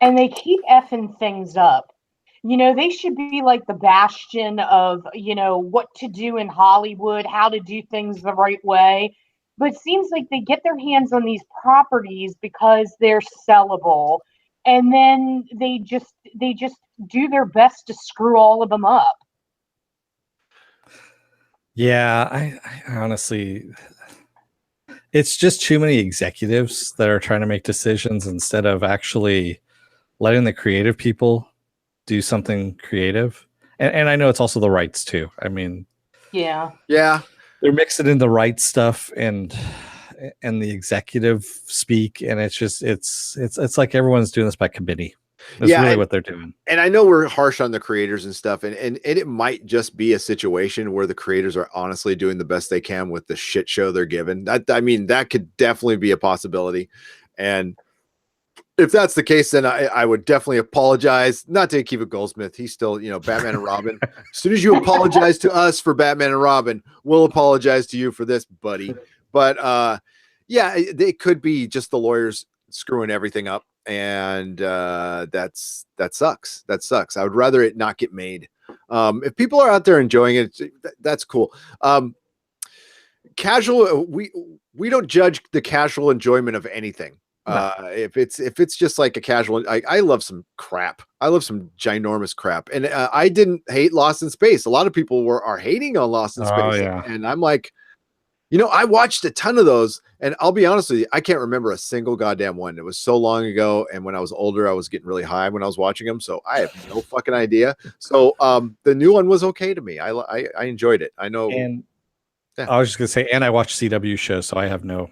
and they keep effing things up. They should be like the bastion of, what to do in Hollywood, how to do things the right way. But it seems like they get their hands on these properties because they're sellable, and then they just do their best to screw all of them up. Yeah, I honestly, it's just too many executives that are trying to make decisions instead of actually letting the creative people do something creative. And I know it's also the rights too. I mean, Yeah. they're mixing in the right stuff and the executive speak, and it's just it's like everyone's doing this by committee. That's really what they're doing. And I know we're harsh on the creators and stuff, and it might just be a situation where the creators are honestly doing the best they can with the shit show they're given. I mean, that could definitely be a possibility. And if that's the case, then I would definitely apologize. Not to Akiva Goldsmith. He's still, Batman and Robin. As soon as you apologize to us for Batman and Robin, we'll apologize to you for this, buddy. But yeah, it could be just the lawyers screwing everything up. And that sucks. That sucks. I would rather it not get made. If people are out there enjoying it, that's cool. Casual, we don't judge the casual enjoyment of anything. No. If it's just like a casual, I love some crap. I love some ginormous crap. And I didn't hate Lost in Space. A lot of people are hating on Lost in Space. Yeah. And I'm like, I watched a ton of those, and I'll be honest with you, I can't remember a single goddamn one. It was so long ago, and when I was older, I was getting really high when I was watching them, so I have no fucking idea. So the new one was okay to me. I enjoyed it. I know. And yeah. I was just gonna say, and I watch CW shows, so I have no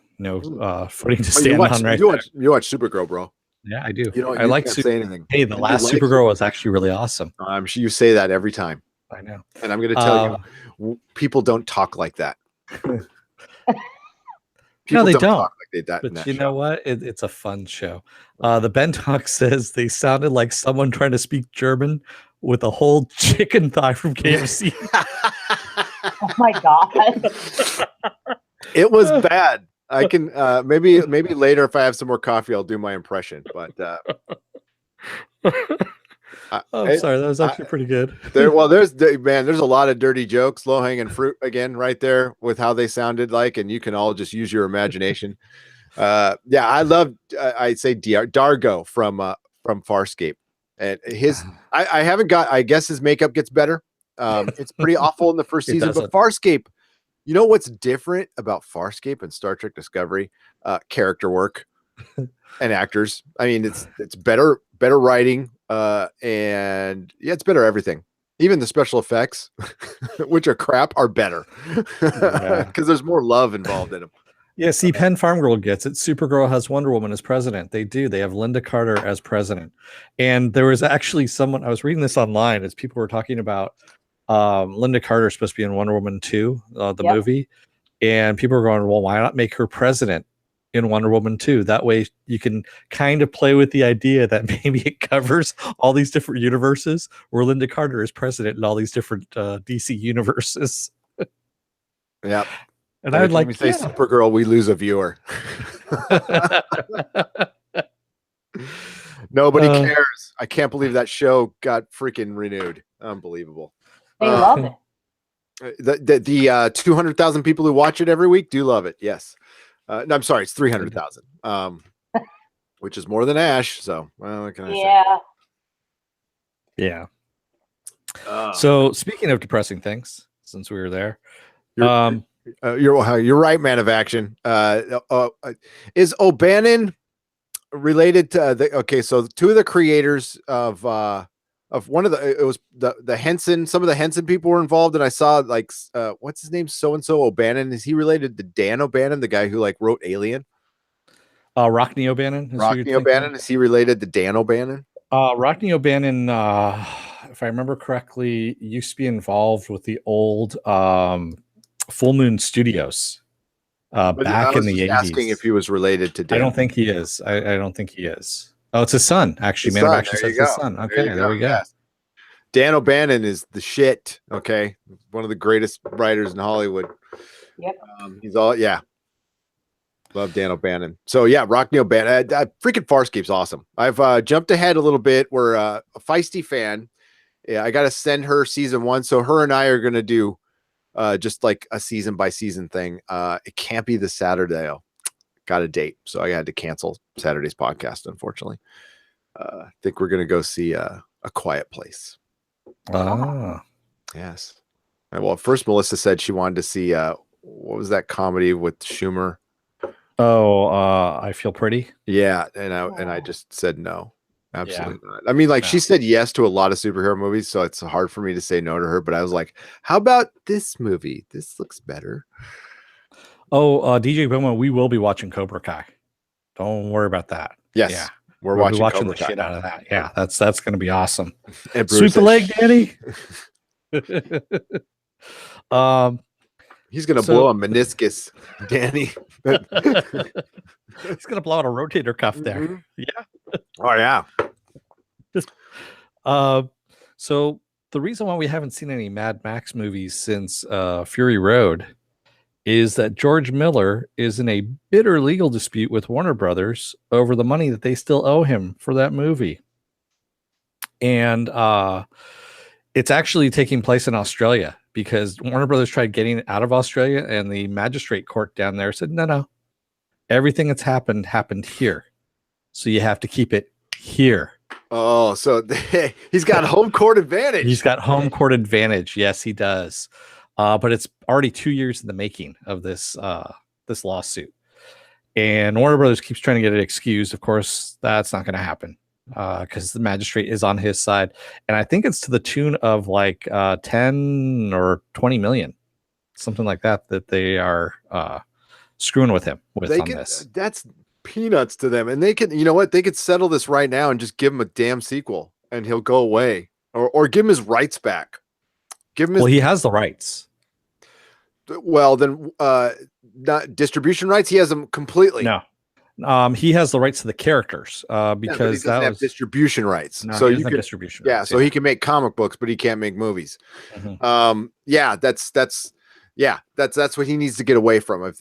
footing to stand on. Right, you watch Supergirl, bro. Yeah, I do. I like to say anything. Hey, the last Supergirl was actually really awesome. I'm sure you say that every time. I know, and I'm going to tell you, people don't talk like that. No, they don't. Talk like but you know what? It's a fun show. The Ben Talk says they sounded like someone trying to speak German with a whole chicken thigh from KFC. Oh my god! It was bad. I can maybe later if I have some more coffee, I'll do my impression. But I'm sorry, that was actually pretty good. There's a lot of dirty jokes, low hanging fruit again, right there with how they sounded like, and you can all just use your imagination. Yeah, I love. I'd say Dargo from Farscape, and I haven't got. I guess his makeup gets better. It's pretty awful in the first season, but Farscape. You know what's different about Farscape and Star Trek Discovery? Character work and actors. I mean, it's better writing, and yeah, it's better everything. Even the special effects, which are crap, are better because there's more love involved in them. Yeah, see, Penn Farm Girl gets it. Supergirl has Wonder Woman as president. They do. They have Linda Carter as president. And there was actually someone, I was reading this online as people were talking about Linda Carter is supposed to be in Wonder Woman 2, the movie. And people were going, well, why not make her president in Wonder Woman 2? That way you can kind of play with the idea that maybe it covers all these different universes where Linda Carter is president in all these different DC universes. Yeah. And I'd like to say Supergirl, we lose a viewer. Nobody cares. I can't believe that show got freaking renewed. Unbelievable. They love it. The 200,000 people who watch it every week do love it. Yes. No, I'm sorry. It's 300,000, which is more than Ash. So, well, what can I say? Yeah. So, speaking of depressing things, since we were there, you're right, man of action. Is O'Bannon related to so two of the creators of one of the Henson, some of the Henson people were involved, and I saw what's his name, so and so O'Bannon. Is he related to Dan O'Bannon, the guy who wrote Alien? Rockney O'Bannon. Is he related to Dan O'Bannon? Rockney O'Bannon, if I remember correctly, used to be involved with the old Full Moon Studios back in the 80s. Asking if he was related to Dan. I don't think he is. I don't think he is. Oh, it's his son, actually. Man of Action says his son. Okay, there we go. Yes. Dan O'Bannon is the shit. Okay, one of the greatest writers in Hollywood. Yep. He's all love Dan O'Bannon. So yeah, Rockney O'Bannon. Freaking Farscape's awesome. I've jumped ahead a little bit. We're a feisty fan. Yeah, I got to send her season 1. So her and I are gonna do just like a season by season thing. It can't be this Saturday though. Got a date, so I had to cancel Saturday's podcast, unfortunately. I think we're gonna go see A Quiet Place. Yes. Well, first Melissa said she wanted to see what was that comedy with Schumer? I Feel Pretty. Yeah, and I just said no. Absolutely not. I mean, like, No. she said yes to a lot of superhero movies, so it's hard for me to say no to her. But I was like, how about this movie? This looks better. Oh, DJ Bowman, we will be watching Cobra Kai. Don't worry about that. Yes, Yeah. we're We'll be watching watching Cobra the Kai. shit out of that. Yeah, that's going to be awesome. And Sweep Bruce the leg, Danny. He's gonna So- blow a meniscus, Danny. He's going to blow out a rotator cuff there. Mhm. Yeah. Oh yeah. So the reason why we haven't seen any Mad Max movies since Fury Road is that George Miller is in a bitter legal dispute with Warner Brothers over the money that they still owe him for that movie. And it's actually taking place in Australia because Warner Brothers tried getting it out of Australia, and the magistrate court down there said, no, everything that's happened here. So you have to keep it here. Oh, so he's got home court advantage. He's got home court advantage. Yes, he does. But it's already 2 years in the making of this this lawsuit. And Warner Brothers keeps trying to get it excused. Of course, that's not going to happen because the magistrate is on his side. And I think it's to the tune of like 10 or 20 million, something like that they are screwing with him with on this. That's peanuts to them. And they can, you know what? They could settle this right now and just give him a damn sequel and he'll go away. Or give him his rights back. Give him his, Well, he has the rights. well, then not distribution rights. He has them completely. No. He has the rights to the characters Yeah, but he because doesn't that have was distribution rights. no, So he you doesn't have can, distribution yeah. rights, So he can make comic books, but he can't make movies. Mhm. Yeah, that's what he needs to get away from.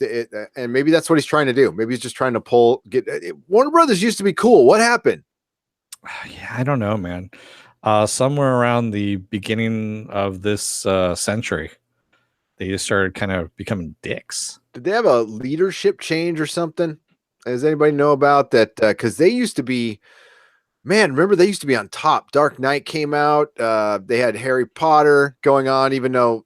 And maybe that's what he's trying to do. Maybe he's just trying to Warner Brothers used to be cool. What happened? Yeah, I don't know, man. Somewhere around the beginning of this century, they just started kind of becoming dicks. Did they have a leadership change or something? Does anybody know about that? Because they used to be, man, remember they used to be on top. Dark Knight came out. They had Harry Potter going on, even though,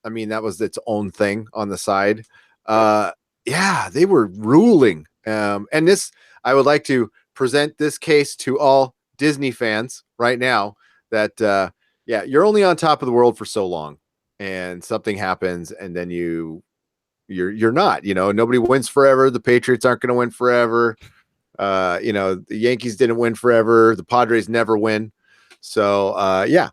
I mean, that was its own thing on the side. Yeah, they were ruling. And this, I would like to present this case to all Disney fans right now that, yeah, you're only on top of the world for so long and something happens and then you're not, nobody wins forever. The Patriots aren't going to win forever. The Yankees didn't win forever. The Padres never win. So, yeah.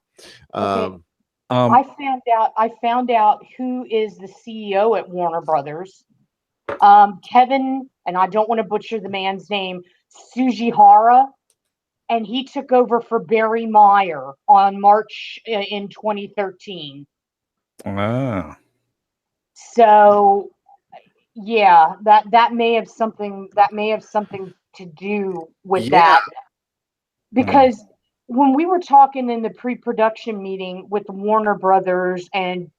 Okay. I found out who is the CEO at Warner Brothers. Kevin, and I don't want to butcher the man's name, Sujihara, and he took over for Barry Meyer on March in 2013. Ah. So, yeah, that may have something to do with that, because when we were talking in the pre-production meeting with Warner Brothers and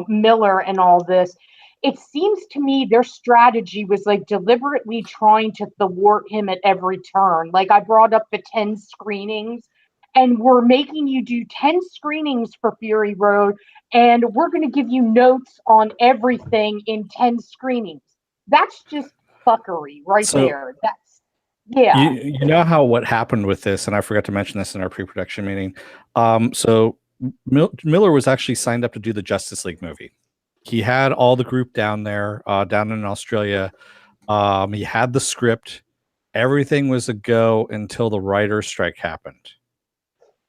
Miller and all this, it seems to me their strategy was like deliberately trying to thwart him at every turn. Like I brought up the 10 screenings, and we're making you do 10 screenings for Fury Road, and we're going to give you notes on everything in 10 screenings. That's just fuckery right there. That's, yeah. You know how what happened with this, and I forgot to mention this in our pre-production meeting. So Miller was actually signed up to do the Justice League movie. He had all the group down there, down in Australia. He had the script. Everything was a go until the writer's strike happened.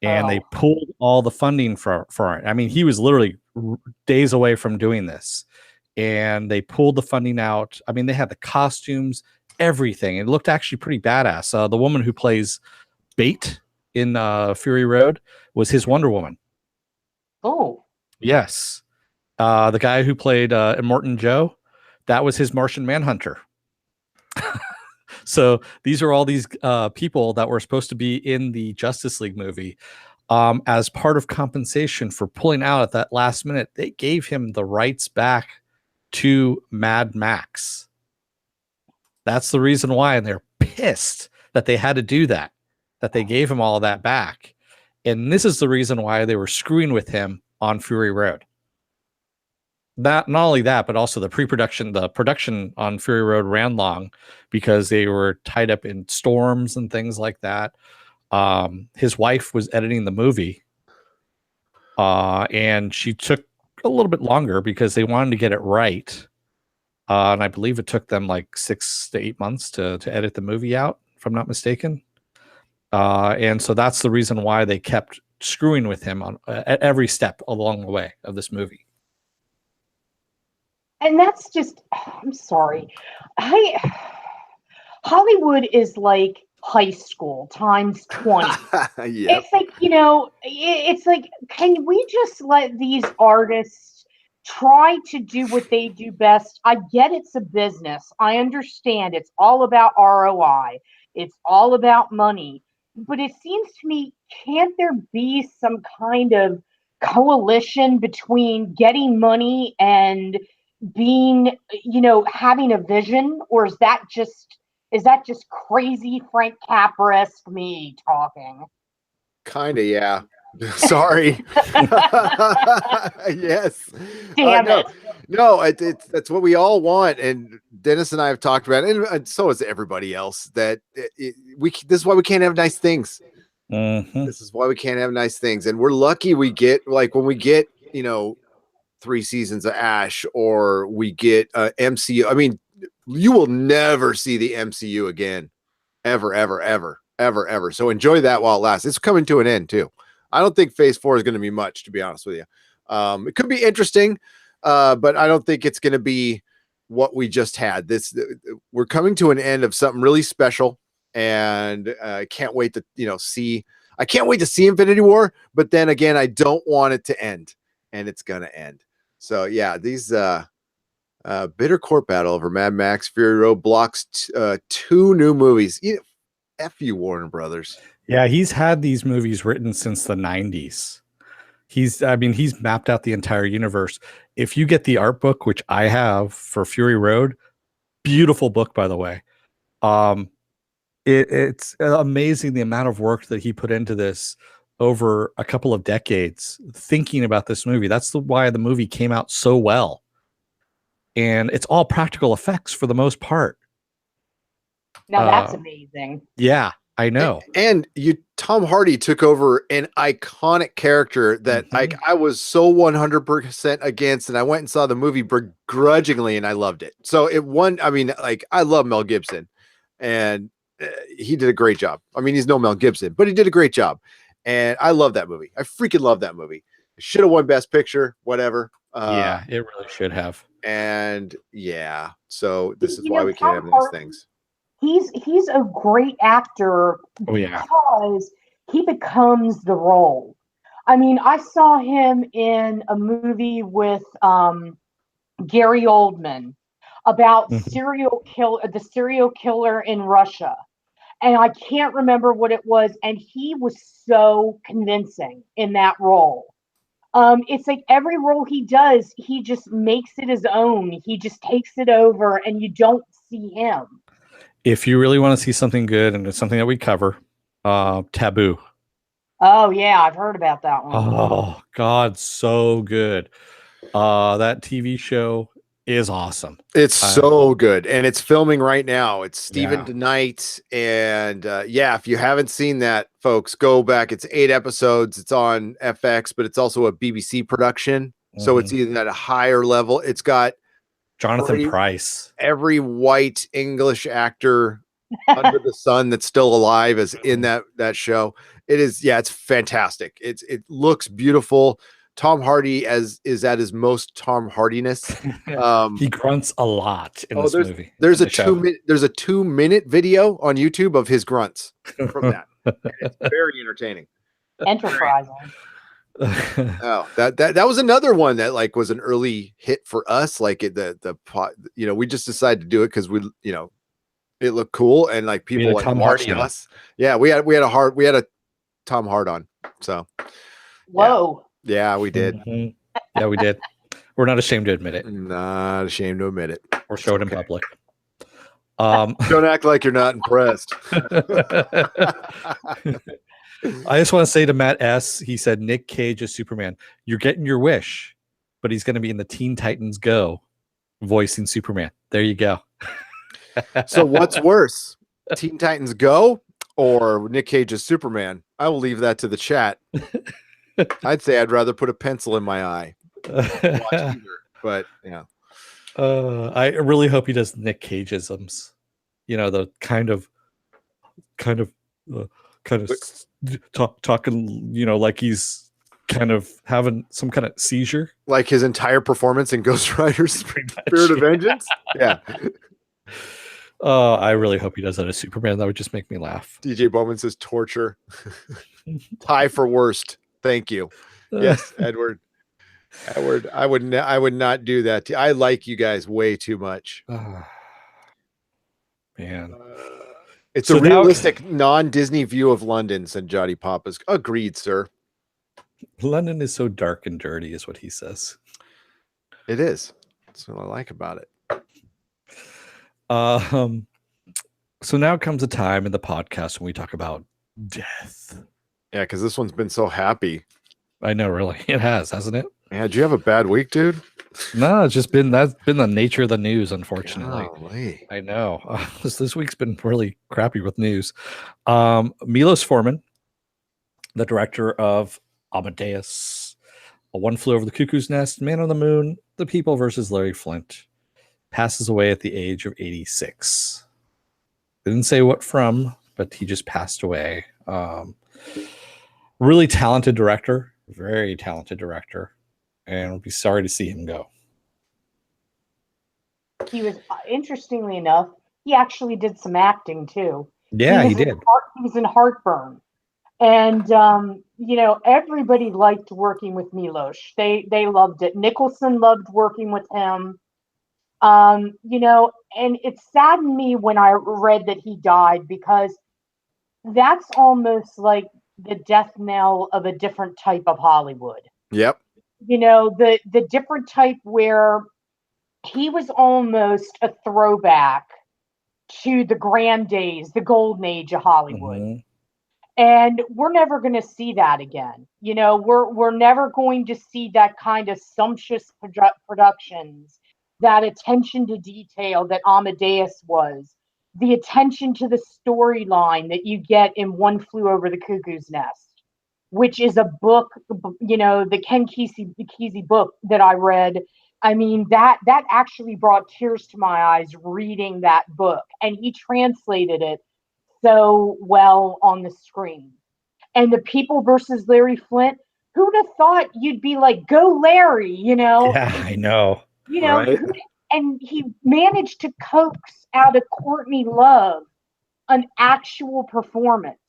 And they pulled all the funding for it. I mean, he was literally days away from doing this. And they pulled the funding out. I mean, they had the costumes, everything. It looked actually pretty badass. The woman who plays Bait in Fury Road was his Wonder Woman. Oh. Yes. The guy who played Immortan Joe, that was his Martian Manhunter. So these are all these people that were supposed to be in the Justice League movie. As part of compensation for pulling out at that last minute, they gave him the rights back to Mad Max. That's the reason why, and they're pissed that they had to do that they gave him all of that back. And this is the reason why they were screwing with him on Fury Road. Not only that, but also the production on Fury Road ran long because they were tied up in storms and things like that. His wife was editing the movie, and she took a little bit longer because they wanted to get it right. And I believe it took them like 6 to 8 months to edit the movie out, if I'm not mistaken. And so that's the reason why they kept screwing with him at every step along the way of this movie. And that's just, I'm sorry. Hollywood is like high school times 20. Yep. It's like, it's like, can we just let these artists try to do what they do best? I get it's a business. I understand it's all about ROI. It's all about money. But it seems to me, can't there be some kind of coalition between getting money and being, having a vision? Or is that just crazy Frank Capra-esque me talking? Kind of, yeah. Sorry. Yes. Damn it. No, it's that's what we all want, and Dennis and I have talked about it, and so is everybody else. That this is why we can't have nice things. Mm-hmm. This is why we can't have nice things, and we're lucky we get when we get 3 seasons of Ash, or we get MCU. I mean, you will never see the MCU again, ever, ever, ever, ever, ever. So enjoy that while it lasts. It's coming to an end too. I don't think Phase 4 is going to be much, to be honest with you. It could be interesting, but I don't think it's going to be what we just had. We're coming to an end of something really special, and I can't wait to see. I can't wait to see Infinity War, but then again, I don't want it to end, and it's going to end. So yeah, these bitter court battle over Mad Max Fury Road blocks 2 new movies. F you, Warner Brothers. Yeah, he's had these movies written since the 90s. He's mapped out the entire universe. If you get the art book, which I have for Fury Road, beautiful book, by the way. It's amazing the amount of work that he put into this over a couple of decades, thinking about this movie. That's why the movie came out so well. And it's all practical effects for the most part. Now that's amazing. Yeah, I know. And Tom Hardy took over an iconic character that I was so 100% against, and I went and saw the movie begrudgingly, and I loved it. So it won. I mean, I love Mel Gibson, and he did a great job. I mean, he's no Mel Gibson, but he did a great job, and I love that movie. I freaking love that movie. It should have won Best Picture, whatever. Yeah, it really should have. And yeah, so this is why we can't have nice things. He's a great actor because he becomes the role. I mean, I saw him in a movie with Gary Oldman about the serial killer in Russia. And I can't remember what it was. And he was so convincing in that role. It's like every role he does, he just makes it his own. He just takes it over, and you don't see him. If you really want to see something good, and it's something that we cover, Taboo. Oh yeah, I've heard about that one. Oh God, so good. That TV show is awesome. It's so good, and it's filming right now. It's Stephen DeKnight, and if you haven't seen that, folks, go back. It's 8 episodes. It's on FX, but it's also a BBC production, so it's even at a higher level. It's got Jonathan Pryce. Every white English actor under the sun that's still alive is in that show. It is, it's fantastic. It looks beautiful. Tom Hardy is at his most Tom Hardiness. He grunts a lot in this movie. There's a 2-minute video on YouTube of his grunts from that. It's very entertaining. Enterprising. Oh, that was another one that was an early hit for us. We just decided to do it because we it looked cool, and people watched us. Yeah, we had a Tom Hard on. So whoa. Yeah, we did. Yeah, we did. We're not ashamed to admit it. Not ashamed to admit it. Or show it in public. Don't act like you're not impressed. I just want to say to Matt S., he said, Nick Cage is Superman. You're getting your wish, but he's going to be in the Teen Titans Go voicing Superman. There you go. So what's worse, Teen Titans Go or Nick Cage's Superman. I will leave that to the chat. I'd say I'd rather put a pencil in my eye. Watch either, but yeah. I really hope he does Nick Cageisms. The kind of talking, like he's kind of having some kind of seizure, like his entire performance in Ghost Rider: Spirit of Vengeance. Yeah. I really hope he does that as Superman. That would just make me laugh. DJ Bowman says torture. Tie for worst. Thank you. Yes, Edward. I would not do that. I like you guys way too much. Man. It's a realistic non-Disney view of London, said Jotty Papas. Agreed, sir. London is so dark and dirty, is what he says. It is. That's what I like about it. So now comes a time in the podcast when we talk about death. Yeah, because this one's been so happy. I know, really. It has, hasn't it? Yeah, did you have a bad week, dude? No, that's been the nature of the news, unfortunately. Golly. I know. This week's been really crappy with news. Milos Forman, the director of Amadeus, A One Flew Over the Cuckoo's Nest, Man on the Moon, The People versus Larry Flint, passes away at the age of 86. Didn't say what from, but he just passed away. Really talented director, very talented director, and we'll be sorry to see him go. He was, interestingly enough, he actually did some acting too. Yeah, he did. He was in Heartburn. And, everybody liked working with Milos. They loved it. Nicholson loved working with him. And it saddened me when I read that he died, because that's almost like the death knell of a different type of Hollywood. Yep. The different type where he was almost a throwback to the grand days, the golden age of Hollywood. Mm-hmm. And we're never going to see that again. We're never going to see that kind of sumptuous productions, that attention to detail that Amadeus was, the attention to the storyline that you get in One Flew Over the Cuckoo's Nest, which is a book, the Ken Kesey book that I read. I mean, that actually brought tears to my eyes reading that book, and he translated it so well on the screen. And The People versus Larry Flint, who'd have thought you'd be like, go Larry, Yeah, I know. Right? And he managed to coax out of Courtney Love an actual performance.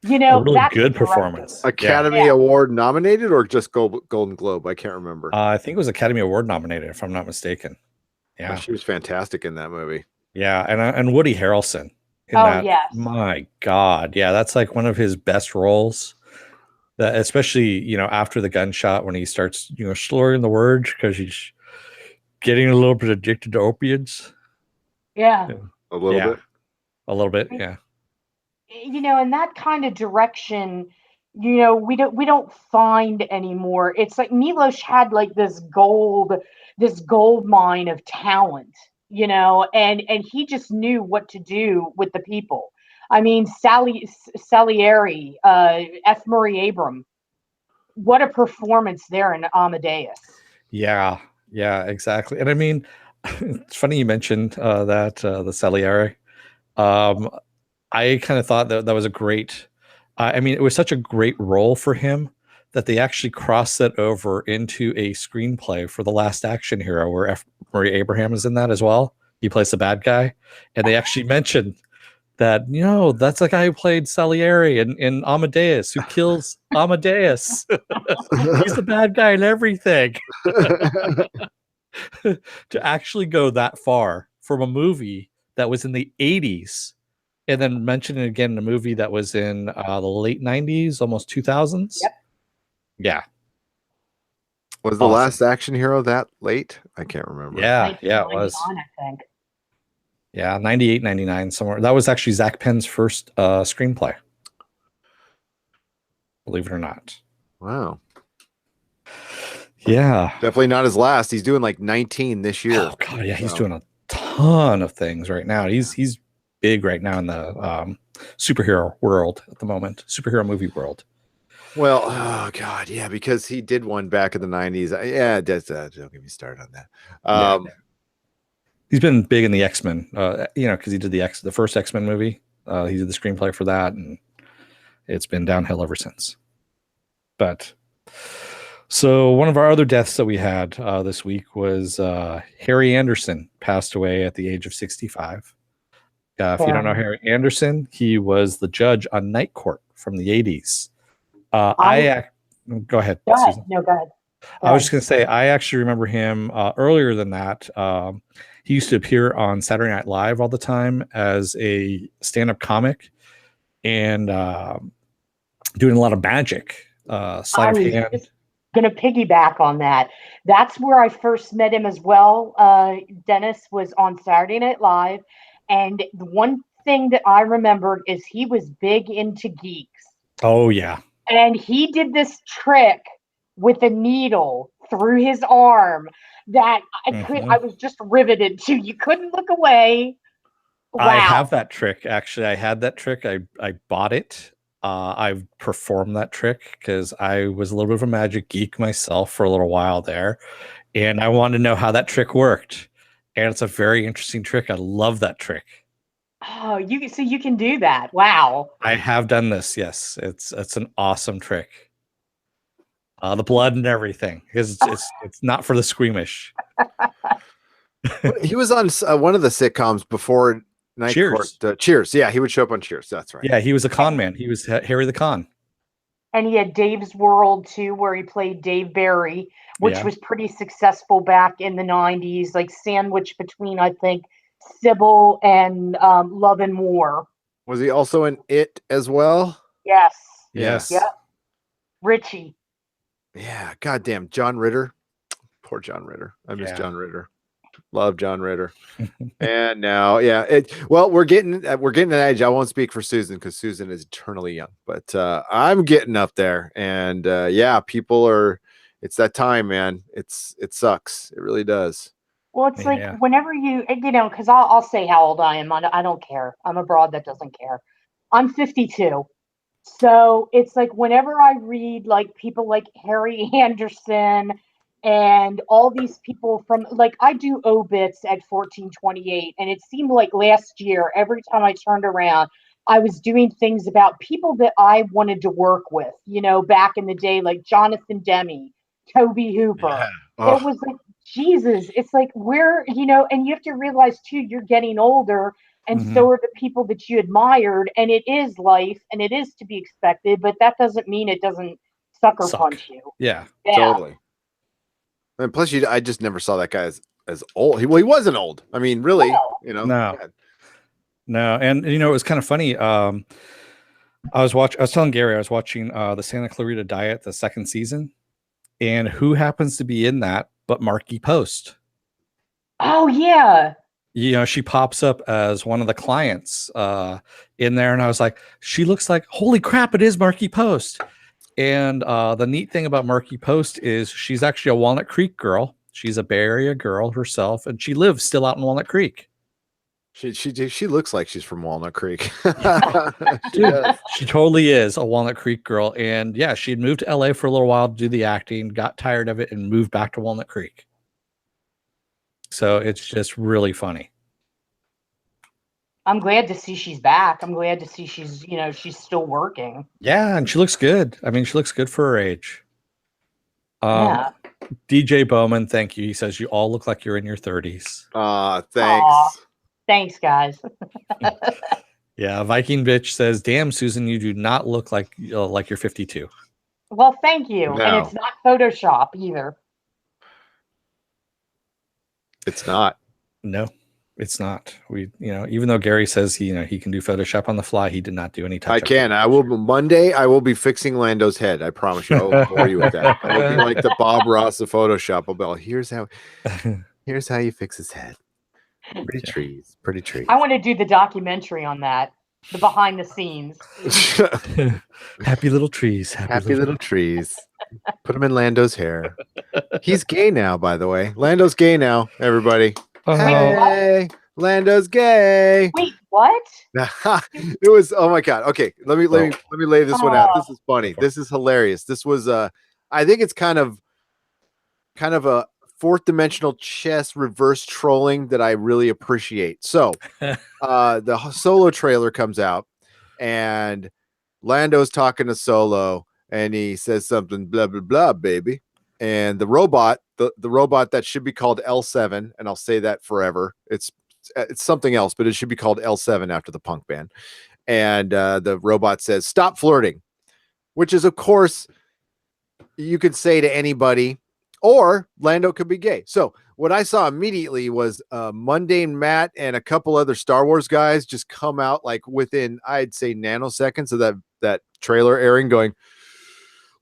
A really good performance. Academy Award nominated or just Golden Globe? I can't remember. I think it was Academy Award nominated, if I'm not mistaken. Yeah, she was fantastic in that movie. Yeah, and Woody Harrelson. Yes. My God, yeah, that's like one of his best roles. That especially after the gunshot, when he starts slurring the words because he's getting a little bit addicted to opiates. Yeah. A little bit. Yeah. In that kind of direction, we don't find anymore. It's like Milos had like this gold mine of talent, and he just knew what to do with the people. I mean, Salieri, F. Murray Abraham, what a performance there in Amadeus. Yeah, exactly. And I mean, it's funny you mentioned the Salieri. I kind of thought that was a great, it was such a great role for him that they actually crossed that over into a screenplay for The Last Action Hero, where F. Murray Abraham is in that as well. He plays the bad guy. And they actually mentioned that, that's the guy who played Salieri in Amadeus, who kills Amadeus. He's the bad guy in everything. To actually go that far from a movie that was in the 80s, and then mention it again in a movie that was in the late 90s, almost 2000s. Yep. Yeah. Was The Last Action Hero that late? I can't remember. Yeah, it was. I think. Yeah, 98, 99, somewhere. That was actually Zach Penn's first screenplay. Believe it or not. Wow. Yeah. Definitely not his last. He's doing like 19 this year. Oh God, yeah, he's doing a ton of things right now. He's big right now in the superhero world at the moment, superhero movie world. Well, oh god, yeah, because he did one back in the 90s. Yeah, don't get me started on that. He's been big in the X-Men, because he did the first X-Men movie. He did the screenplay for that, and it's been downhill ever since. But so one of our other deaths that we had this week was Harry Anderson passed away at the age of 65. If you don't know Harry Anderson, he was the judge on Night Court from the 80s. Go ahead. Go ahead. Susan. No, go ahead. I was just going to say, I actually remember him earlier than that. He used to appear on Saturday Night Live all the time as a stand-up comic and doing a lot of magic. Sleight of hand. Going to piggyback on that. That's where I first met him as well. Dennis was on Saturday Night Live. And the one thing that I remembered is he was big into geeks. Oh, yeah. And he did this trick with a needle through his arm that I was just riveted to. You couldn't look away. Wow. I have that trick. Actually, I had that trick. I bought it. I've performed that trick because I was a little bit of a magic geek myself for a little while there. And I wanted to know how that trick worked. And it's a very interesting trick. I love that trick. Oh, you can do that. Wow. I have done this. Yes. It's an awesome trick. The blood and everything. Because it's not for the squeamish. He was on one of the sitcoms before Night Cheers. Court. Cheers. Yeah, he would show up on Cheers. That's right. Yeah, he was a con man. He was Harry the Con. And he had Dave's World too, where he played Dave Barry, which was pretty successful back in the 90s, like sandwiched between, I think, Sybil and Love and War. Was he also in It as well? Yes. Yes. Yep. Richie. Yeah. Goddamn. John Ritter. Poor John Ritter. I miss John Ritter. Love John Ritter. And now, we're getting an age. I won't speak for Susan because Susan is eternally young, but I'm getting up there, and people are. It's that time, man. It sucks. It really does. Well, it's like whenever because I'll say how old I am. I don't care. I'm a broad that doesn't care. I'm 52. So it's like whenever I read like people like Harry Anderson and all these people from, like, I do obits at 1428, and it seemed like last year, every time I turned around, I was doing things about people that I wanted to work with, back in the day, like Jonathan Demme, Toby Hooper. Yeah. Oh. It was like, Jesus, it's like and you have to realize too, you're getting older, and so are the people that you admired, and it is life, and it is to be expected, but that doesn't mean it doesn't sucker punch you. Yeah. Totally. And plus, I just never saw that guy as old. He wasn't old. I mean, really, No. And it was kind of funny. I was telling Gary I was watching the Santa Clarita Diet, the second season, and who happens to be in that but Marky Post? Oh yeah. She pops up as one of the clients in there, and I was like, she looks like, holy crap, it is Marky Post. And the neat thing about Marky Post is she's actually a Walnut Creek girl. She's a Bay Area girl herself, and she lives still out in Walnut Creek. She looks like she's from Walnut Creek. She totally is a Walnut Creek girl. And yeah, she had moved to LA for a little while to do the acting, got tired of it, and moved back to Walnut Creek. So it's just really funny. I'm glad to see she's back. I'm glad to see she's still working. Yeah, and she looks good. I mean, she looks good for her age. DJ Bowman, thank you. He says you all look like you're in your 30s. Thanks. Thanks, guys. Yeah, Viking Bitch says, "Damn, Susan, you do not look like you're 52." Well, thank you. No. And it's not Photoshop either. It's not. No. It's not. We, even though Gary says he can do Photoshop on the fly, he did not do any touch. I can. Monday I will be fixing Lando's head. I promise you. I will bore you with that. I will be like the Bob Ross of Photoshop. I'll be like, here's how you fix his head. Pretty trees. I want to do the documentary on that. The behind the scenes. Happy little trees. Happy little trees. Put him in Lando's hair. He's gay now, by the way. Lando's gay now, everybody. Oh, hey, Lando's gay. Wait, what? It was, oh my god. Okay, let me lay this one out. This is funny. This is hilarious. This was I think it's kind of a fourth dimensional chess reverse trolling that I really appreciate. So the Solo trailer comes out and Lando's talking to Solo and he says something blah blah blah baby, and the robot the robot that should be called L7, and I'll say that forever, it's something else, but it should be called L7 after the punk band, and the robot says stop flirting, which is of course you could say to anybody, or Lando could be gay. So what I saw immediately was Mundane Matt and a couple other Star Wars guys just come out like within, I'd say, nanoseconds of that trailer airing, going,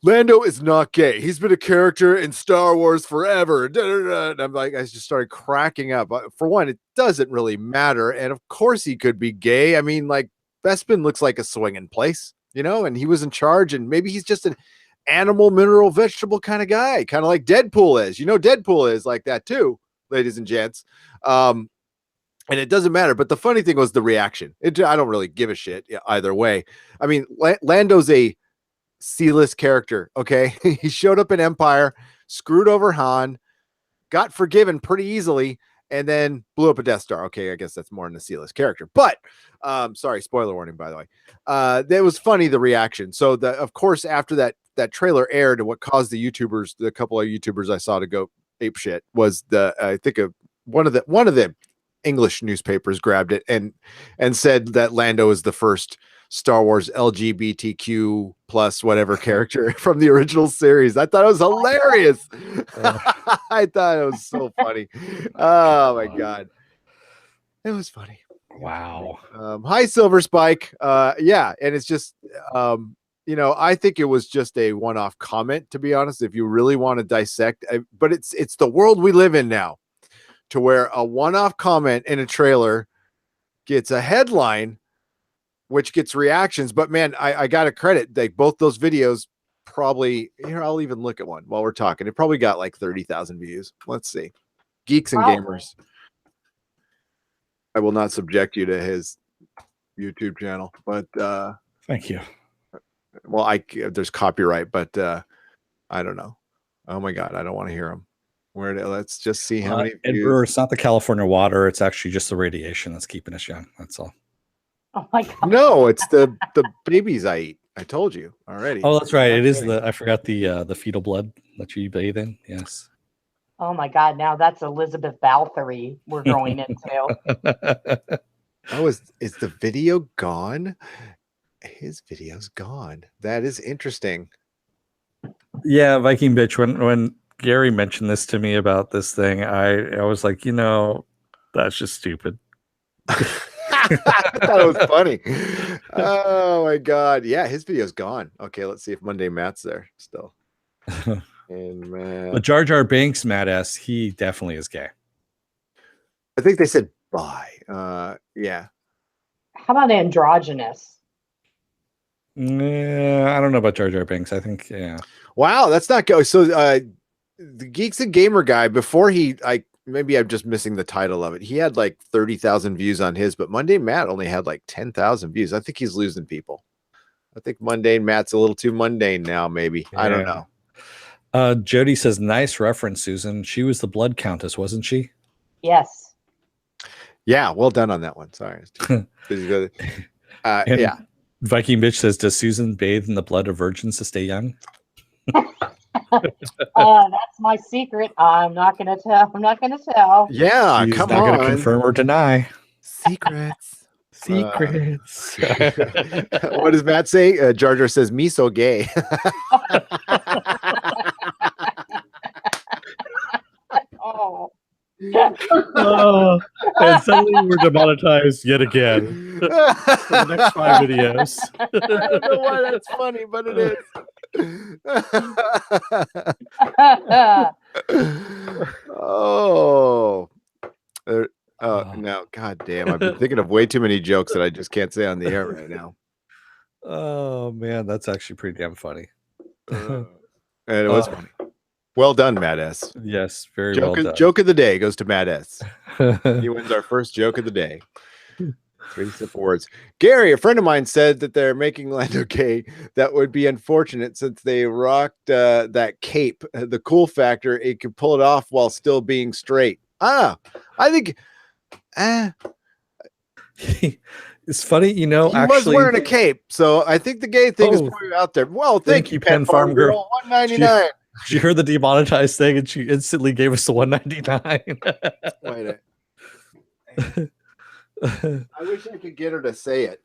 Lando is not gay. He's been a character in Star Wars forever. And I'm like, I just started cracking up. For one, it doesn't really matter. And of course he could be gay. I mean, like, Bespin looks like a swinging place, and he was in charge, and maybe he's just an animal, mineral, vegetable kind of guy, kind of like Deadpool is. Deadpool is like that too, ladies and gents. And it doesn't matter. But the funny thing was the reaction. I don't really give a shit either way. I mean, Lando's a C-list character, okay? He showed up in Empire, screwed over Han, got forgiven pretty easily, and then blew up a Death Star. Okay, I guess that's more than a C-list character. But sorry, spoiler warning, by the way. That was funny, the reaction. So of course, after that trailer aired, and what caused the couple of YouTubers I saw to go ape shit was I think one of the English newspapers grabbed it and said that Lando is the first Star Wars LGBTQ plus whatever character from the original series. I thought it was hilarious. I thought it was so funny. Oh my god, it was funny. Wow. Hi, Silver Spike. Yeah, and it's just I think it was just a one-off comment, to be honest, if you really want to dissect. But it's the world we live in now, to where a one-off comment in a trailer gets a headline, which gets reactions. But man, I gotta credit, like, both those videos probably, I'll even look at one while we're talking. It probably got like 30,000 views. Let's see. Geeks and Gamers. I will not subject you to his YouTube channel, but thank you. Well, there's copyright, but I don't know. Oh my god, I don't want to hear him. Let's just see how many views. It's not the California water. It's actually just the radiation that's keeping us young. That's all. Oh my god. No, it's the babies I eat. I told you already. Oh, that's right. It is I forgot the fetal blood that you bathe in. Yes. Oh my god, now that's Elizabeth Bathory we're going into. Oh, is the video gone? His video's gone. That is interesting. Yeah, Viking bitch. When Gary mentioned this to me about this thing, I was like, that's just stupid. I thought it was funny. Oh my god. Yeah, his video's gone. Okay, let's see if Monday Matt's there still. And Matt. But Jar Jar Binks, Matt S, he definitely is gay. I think they said bye. Yeah. How about androgynous? Yeah, I don't know about Jar Jar Binks. I think, yeah. Wow, that's not go. So the Geeks and Gamer guy, before maybe I'm just missing the title of it, he had like 30,000 views on his, but Mundane Matt only had like 10,000 views. I think he's losing people. I think Mundane Matt's a little too mundane now, maybe. Yeah. I don't know. Jody says, nice reference, Susan. She was the blood countess, wasn't she? Yes. Yeah, well done on that one. Sorry. Yeah. Viking bitch says, does Susan bathe in the blood of virgins to stay young? That's my secret. I'm not gonna tell. Yeah, she's come not on. Gonna confirm or deny. Secrets. What does Matt say? Jar Jar says, me so gay. Oh. And suddenly we're demonetized yet again for the next 5 videos. I don't know why that's funny, but it is. No, god damn, I've been thinking of way too many jokes that I just can't say on the air right now. Oh man, that's actually pretty damn funny. And it was funny. Well done, Matt S. Yes, very well done. Joke of the day goes to Matt S. He wins our first joke of the day. 3 simple words. Gary, a friend of mine, said that they're making Lando gay. That would be unfortunate since they rocked that cape. The cool factor, it could pull it off while still being straight. I think it's funny, he was wearing a cape, so I think the gay thing is probably out there. Well, thank you, Pen Farm Girl. $1.99. She heard the demonetized thing and she instantly gave us the $1.99. I wish I could get her to say it,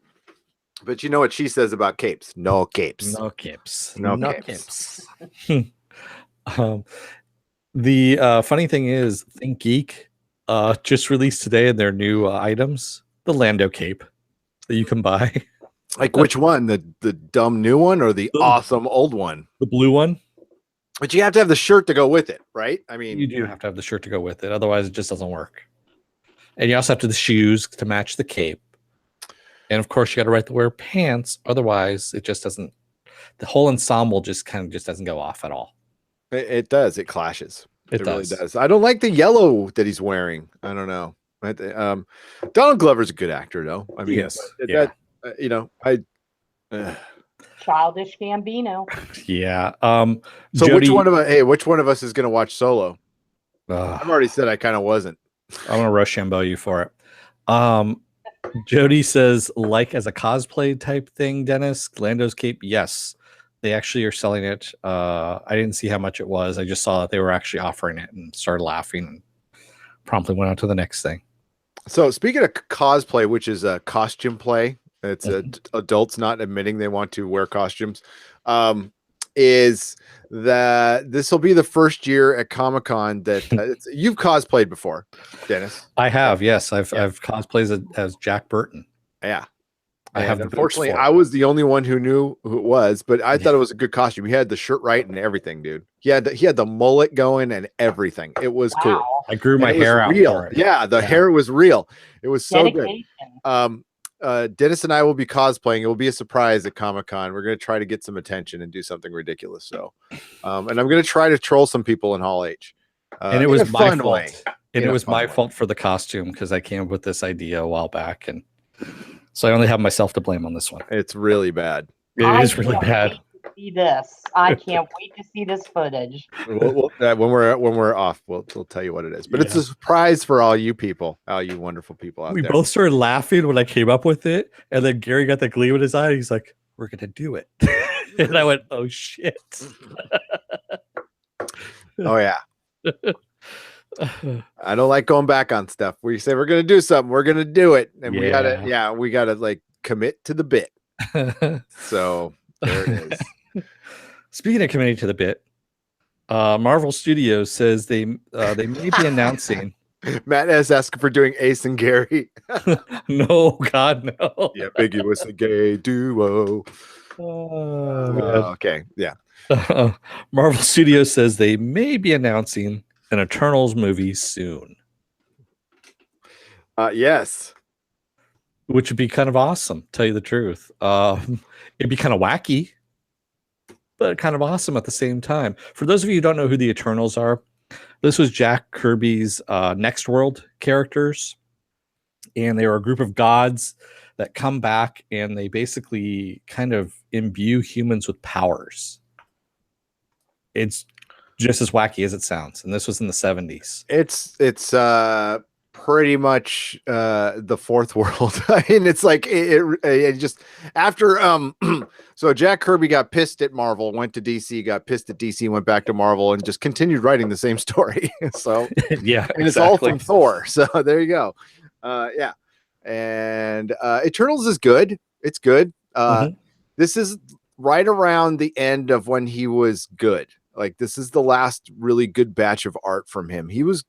but you know what she says about capes? No capes. No capes. No No capes. capes. The funny thing is, Think Geek just released today in their new items the Lando cape that you can buy. Like which one? The dumb new one or the awesome old one? The blue one. But you have to have the shirt to go with it, right? I mean, you do have to have the shirt to go with it. Otherwise, it just doesn't work. And you also have to have the shoes to match the cape. And of course, you got to wear pants. Otherwise, it just doesn't. The whole ensemble just doesn't go off at all. It does. It clashes. It really does. I don't like the yellow that he's wearing. I don't know. Donald Glover's a good actor, though. I mean, yes. Yeah. Childish Gambino. Yeah. So Jody, which one of us is going to watch Solo? I've already said I kind of wasn't. I'm gonna Rochambeau you for it. Jody says, like as a cosplay type thing, Dennis, Lando's cape. Yes, they actually are selling it. I didn't see how much it was. I just saw that they were actually offering it and started laughing and promptly went on to the next thing. So speaking of cosplay, which is a costume play, it's adults not admitting they want to wear costumes. Is that this will be the first year at Comic-Con that you've cosplayed before, Dennis? I have, yes. I've cosplayed as Jack Burton. Yeah. I have. Unfortunately, I was the only one who knew who it was, but I thought it was a good costume. He had the shirt right and everything, dude. He had the mullet going and everything. It was cool. I grew my hair out for it. Yeah, the hair was real. It was so good. Dennis and I will be cosplaying. It will be a surprise at Comic-Con. We're going to try to get some attention and do something ridiculous. So, and I'm going to try to troll some people in Hall H. And it was my fault. And it was my fault for the costume because I came up with this idea a while back, and so I only have myself to blame on this one. It's really bad. It is really bad. See this. I can't wait to see this footage. When we're off, we'll tell you what it is. But it's a surprise for all you people, all you wonderful people out there. We both started laughing when I came up with it, and then Gary got the gleam in his eye. He's like, "We're gonna do it," and I went, "Oh shit!" Oh yeah. I don't like going back on stuff. We say we're gonna do something, we're gonna do it, and we gotta like commit to the bit. So there it is. Speaking of committing to the bit, Marvel Studios says they may be announcing. Matt is asking for doing Ace and Gary. No, God, no. Yeah, Biggie was a gay duo. Okay, yeah. Marvel Studios says they may be announcing an Eternals movie soon. Yes. Which would be kind of awesome, tell you the truth. It'd be kind of wacky, but kind of awesome at the same time. For those of you who don't know who the Eternals are, this was Jack Kirby's Next World characters. And they were a group of gods that come back and they basically kind of imbue humans with powers. It's just as wacky as it sounds. And this was in the 70s. It's pretty much the fourth world. I mean, it's like it just after so Jack Kirby got pissed at Marvel, went to DC, got pissed at DC, went back to Marvel, and just continued writing the same story. So yeah, and it's all from Thor. So there you go. Yeah, and Eternals is good. It's good. This is right around the end of when he was good. Like this is the last really good batch of art from him. He was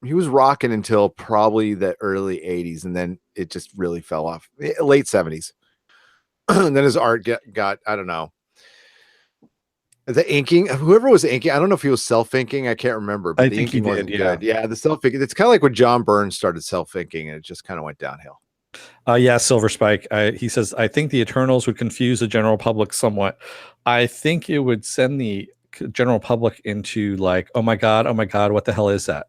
rocking until probably the early 80s, and then it just really fell off. Late 70s. And then his art got I don't know. The inking, whoever was inking, I don't know if he was self-inking, I can't remember, but the inking wasn't good. Yeah, the self-inking. It's kind of like when John Byrne started self-inking, and it just kind of went downhill. Yeah, Silver Spike. He says, I think the Eternals would confuse the general public somewhat. I think it would send the general public into like, oh my god, what the hell is that?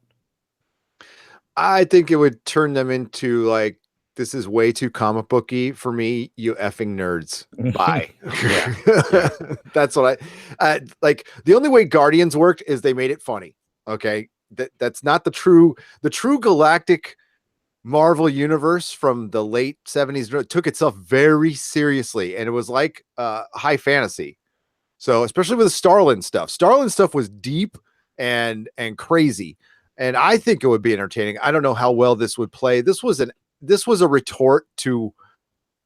I think it would turn them into like, this is way too comic booky for me, you effing nerds. Bye. Yeah. That's what I like. The only way Guardians worked is they made it funny. Okay. That's not the true galactic Marvel universe from the late 70s. It took itself very seriously, and it was like high fantasy. So especially with the Starlin stuff was deep and crazy. And I think it would be entertaining. I don't know how well this would play. This was a retort to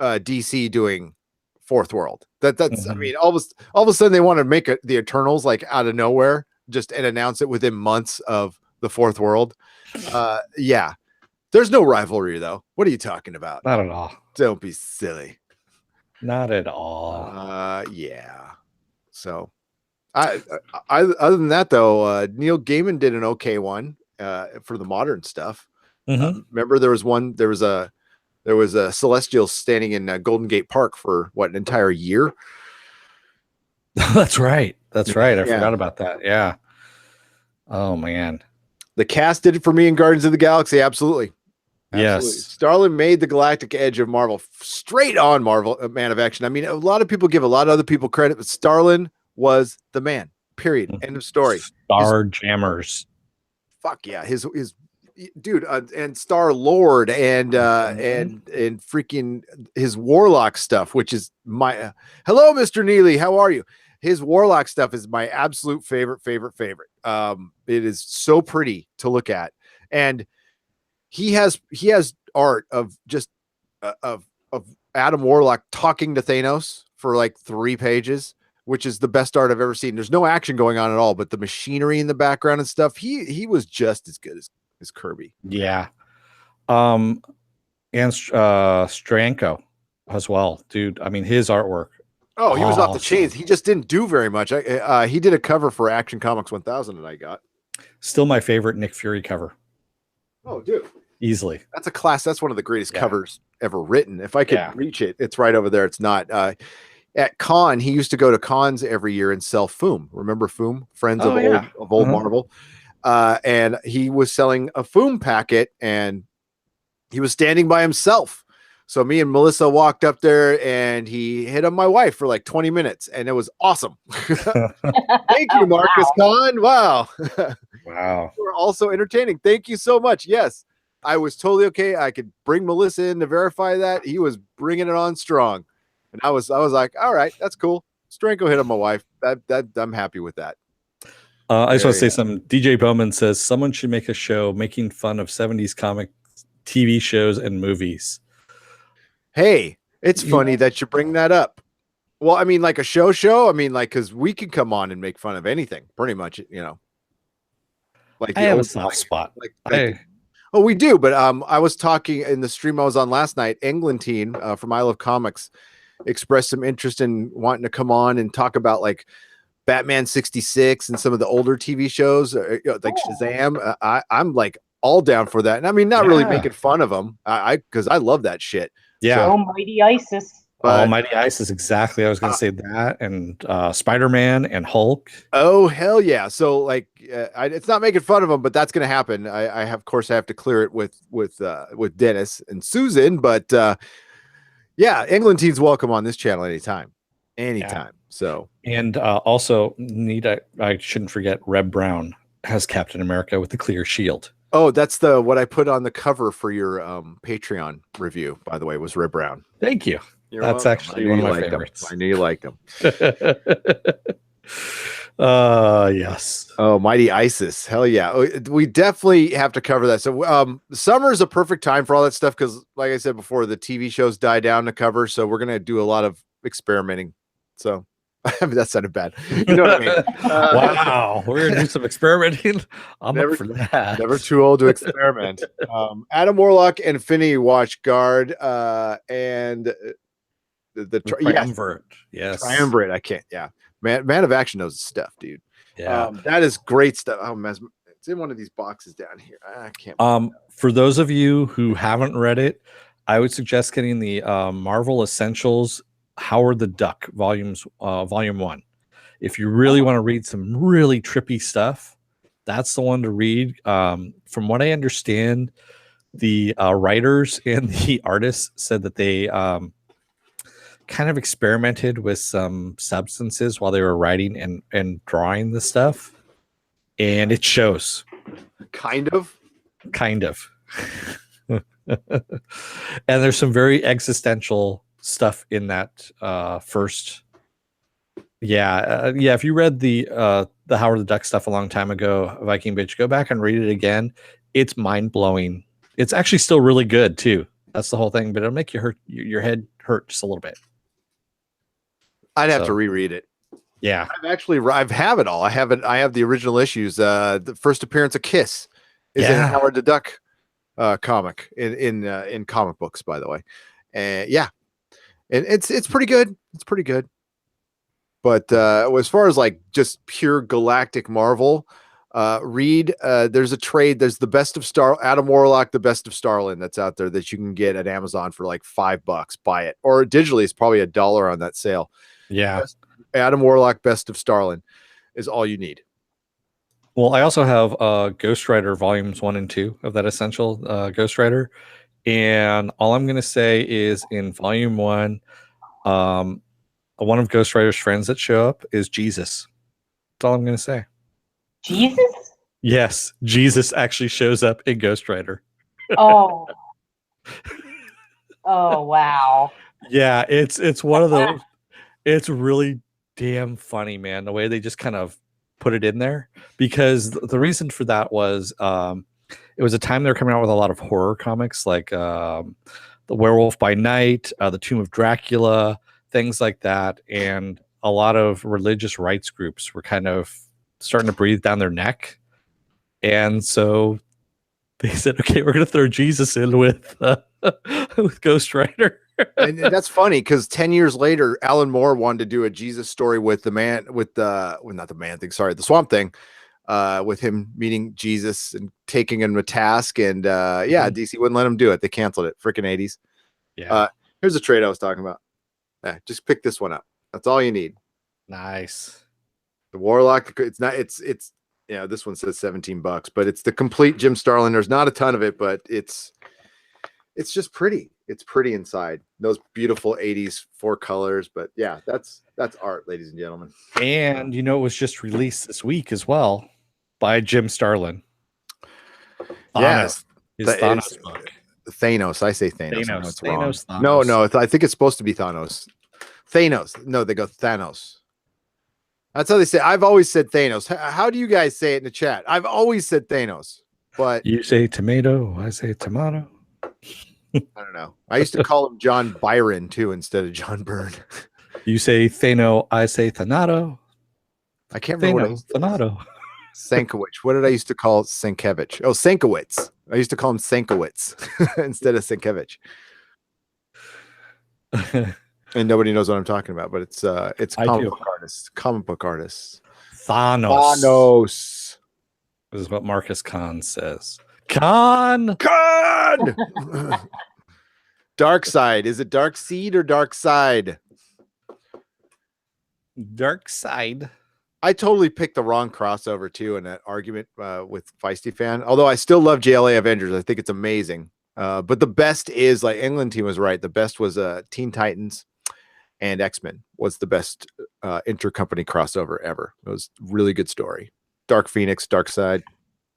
DC doing Fourth World. That's I mean, all of a sudden they want to make the Eternals like out of nowhere, just and announce it within months of the Fourth World. Yeah. There's no rivalry though. What are you talking about? Not at all. Don't be silly. Not at all. Yeah. So I other than that though, Neil Gaiman did an okay one for the modern stuff. Remember there was a Celestial standing in Golden Gate Park for what, an entire year. That's right. I forgot about that. Yeah. Oh man. The cast did it for me in Guardians of the Galaxy. Absolutely. Yes. Starlin made the galactic edge of Marvel straight on Marvel Man of Action. I mean, a lot of people give a lot of other people credit, but Starlin was the man. Period. End of story. Star Jammers. Fuck yeah. His dude, and Star Lord and freaking his Warlock stuff, which is my hello, Mr. Neely. How are you? His Warlock stuff is my absolute favorite. It is so pretty to look at. And he has art of just of Adam Warlock talking to Thanos for like 3 pages, which is the best art I've ever seen. There's no action going on at all, but the machinery in the background and stuff, he was just as good as Kirby. Yeah. And Stranko as well, dude. I mean, his artwork. Oh, he was off the chains. He just didn't do very much. He did a cover for Action Comics 1000 that I got. Still my favorite Nick Fury cover. Oh, dude. Easily. That's a class. That's one of the greatest covers ever written. If I could reach it, it's right over there. It's not. At con, he used to go to cons every year and sell Foom. Remember Foom? Friends of old Marvel. And he was selling a Foom packet, and he was standing by himself. So me and Melissa walked up there, and he hit on my wife for like 20 minutes, and it was awesome. Thank you, Marcus Kahn. Wow. Wow. We're also entertaining. Thank you so much. Yes, I was totally okay. I could bring Melissa in to verify that. He was bringing it on strong. And I was like, all right, that's cool. Stranko hit on my wife. That I'm happy with that. I just want to say something. DJ Bowman says someone should make a show making fun of 70s comic TV shows and movies. Hey, it's funny that you bring that up. Well, I mean, like a show. I mean, like, because we can come on and make fun of anything, pretty much, you know. Like I have a soft spot. Oh, we do. But I was talking in the stream I was on last night. Englantine from I Love Comics expressed some interest in wanting to come on and talk about like Batman 66 and some of the older TV shows, like Shazam. I'm like all down for that. And I mean, not really making fun of them, because I love that shit. Yeah. So, Almighty Isis. Almighty Isis, exactly. I was going to say that, and Spider-Man and Hulk. Oh hell yeah! So like, it's not making fun of them, but that's going to happen. I have, of course, I have to clear it with Dennis and Susan, but yeah, Englantine's welcome on this channel anytime. Yeah. So and also I shouldn't forget Reb Brown has Captain America with the clear shield. Oh, that's what I put on the cover for your Patreon review, by the way, was Reb Brown. Thank you. That's actually one of my favorites. I knew you liked them. Yes. Oh, Mighty Isis. Hell yeah. We definitely have to cover that. So summer is a perfect time for all that stuff because, like I said before, the TV shows die down to cover. So we're going to do a lot of experimenting. So I mean, that sounded bad. You know what I mean? Wow. We're going to do some experimenting. I'm up for that. Never too old to experiment. Adam Warlock and Infinity Watch Guard and the Triumvirate. Yes. Triumvirate. I can't. Yeah. Man of Action knows his stuff, dude. Yeah. That is great stuff. Oh, it's in one of these boxes down here. I can't. For those of you who haven't read it, I would suggest getting the Marvel Essentials Howard the Duck volume 1. If you really want to read some really trippy stuff, that's the one to read. From what I understand, the writers and the artists said that they kind of experimented with some substances while they were writing and drawing the stuff, and it shows. Kind of. And there's some very existential stuff in that first. If you read the Howard the Duck stuff a long time ago, Viking Bitch, go back and read it again. It's mind blowing. It's actually still really good too. That's the whole thing, but it'll make your head hurt just a little bit. I'd have to reread it. Yeah, I have it all. I have the original issues. The first appearance of Kiss is in Howard the Duck comic in comic books, by the way. And it's pretty good. It's pretty good. But as far as like just pure galactic Marvel, read. There's a trade. There's the Best of Adam Warlock, the Best of Starlin that's out there that you can get at Amazon for like $5. Buy it, or digitally it's probably $1 on that sale. Yeah. Adam Warlock, Best of Starlin is all you need. Well, I also have Ghost Rider volumes 1 and 2 of that essential Ghost Rider. And all I'm going to say is in volume 1, one of Ghost Rider's friends that show up is Jesus. That's all I'm going to say. Jesus? Yes, Jesus actually shows up in Ghost Rider. Oh. Oh, wow. Yeah, it's one of those. It's really damn funny, man, the way they just kind of put it in there, because the reason for that was it was a time they were coming out with a lot of horror comics like The Werewolf by Night, The Tomb of Dracula, things like that, and a lot of religious rights groups were kind of starting to breathe down their neck, and so they said, okay, we're going to throw Jesus in with Ghost Rider. And that's funny because 10 years later, Alan Moore wanted to do a Jesus story with the Swamp Thing, with him meeting Jesus and taking him to task. And DC wouldn't let him do it. They canceled it. Freaking 80s. Yeah. Here's the trade I was talking about. Just pick this one up. That's all you need. Nice. The Warlock. This one says $17, but it's the complete Jim Starlin. There's not a ton of it, but it's just pretty. It's pretty inside. Those beautiful 80s 4 colors. But yeah, that's art, ladies and gentlemen. And it was just released this week as well by Jim Starlin. Yes. His Thanos book. Thanos. I say Thanos. I know it's wrong. Thanos. No, I think it's supposed to be Thanos. Thanos. No, they go Thanos. That's how they say. I've always said Thanos. How do you guys say it in the chat? I've always said Thanos, but you say tomato, I say tomato. I don't know. I used to call him John Byron too instead of John Byrne. You say Thano, I say Thanato. I can't remember Thanato. Sankiewicz. What did I used to call Sankiewicz? Oh, Sankiewicz. I used to call him Sankiewicz instead of Sankiewicz. And nobody knows what I'm talking about, but it's comic book artists. Comic book artists. Thanos. This is what Marcus Khan says. Khan. Dark Side. Is it Dark Seed or Dark Side? Dark Side. I totally picked the wrong crossover too in that argument with Feisty Fan. Although I still love JLA Avengers. I think it's amazing. But the best is, like England team was right. The best was Teen Titans and X-Men was the best intercompany crossover ever. It was a really good story. Dark Phoenix, Dark Side.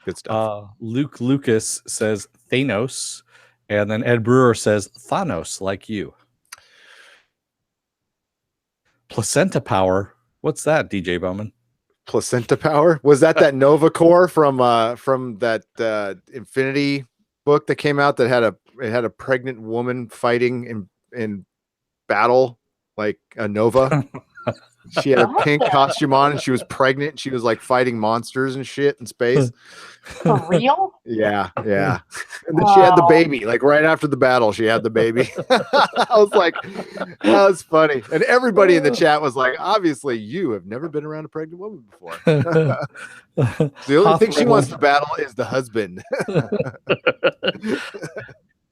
Good stuff. Luke Lucas says Thanos, and then Ed Brewer says Thanos, like you. Placenta Power. What's that, DJ Bowman? Placenta Power? Was that Nova Corps from that Infinity book that came out that had a pregnant woman fighting in battle like a Nova? She had a pink costume on and she was pregnant and she was like fighting monsters and shit in space. For real? Yeah. And then she had the baby, like right after the battle, she had the baby. I was like, that was funny. And everybody in the chat was like, obviously you have never been around a pregnant woman before. The only thing she wants to battle is the husband.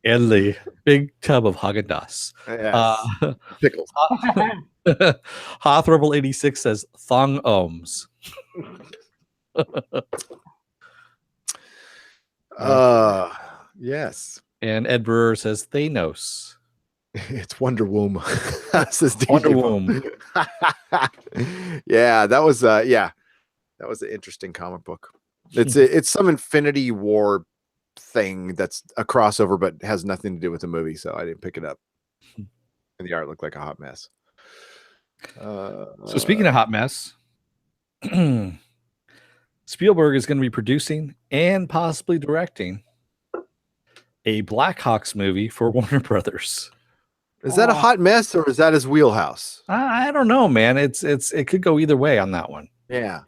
And the big tub of Haagen-Dazs. Yes. Pickles. Hoth Rebel 86 says thong ohms. Yes. And Ed Brewer says Thanos. It's Wonder Woman. Says Wonder DJ. Woman. Yeah, that was that was an interesting comic book. It's some Infinity War thing that's a crossover, but has nothing to do with the movie, so I didn't pick it up. And the art looked like a hot mess. So speaking of hot mess, Spielberg is going to be producing and possibly directing a Black Hawks movie for Warner Brothers. Is that a hot mess or is that his wheelhouse? I don't know, man. It could go either way on that one. Yeah.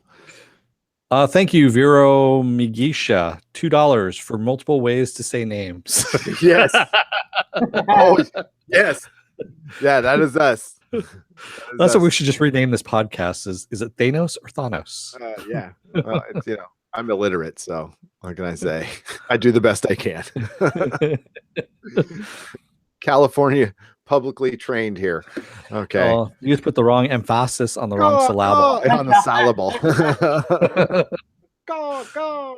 Thank you, Vero Migisha. $2 for multiple ways to say names. Yes. Oh, yes. Yeah, that is us. That's what we should just rename this podcast. Is it Thanos or Thanos? Yeah. Well, it's, I'm illiterate, so what can I say? I do the best I can. California publicly trained here. Okay. You just put the wrong emphasis on the wrong syllable. On the syllable. Go.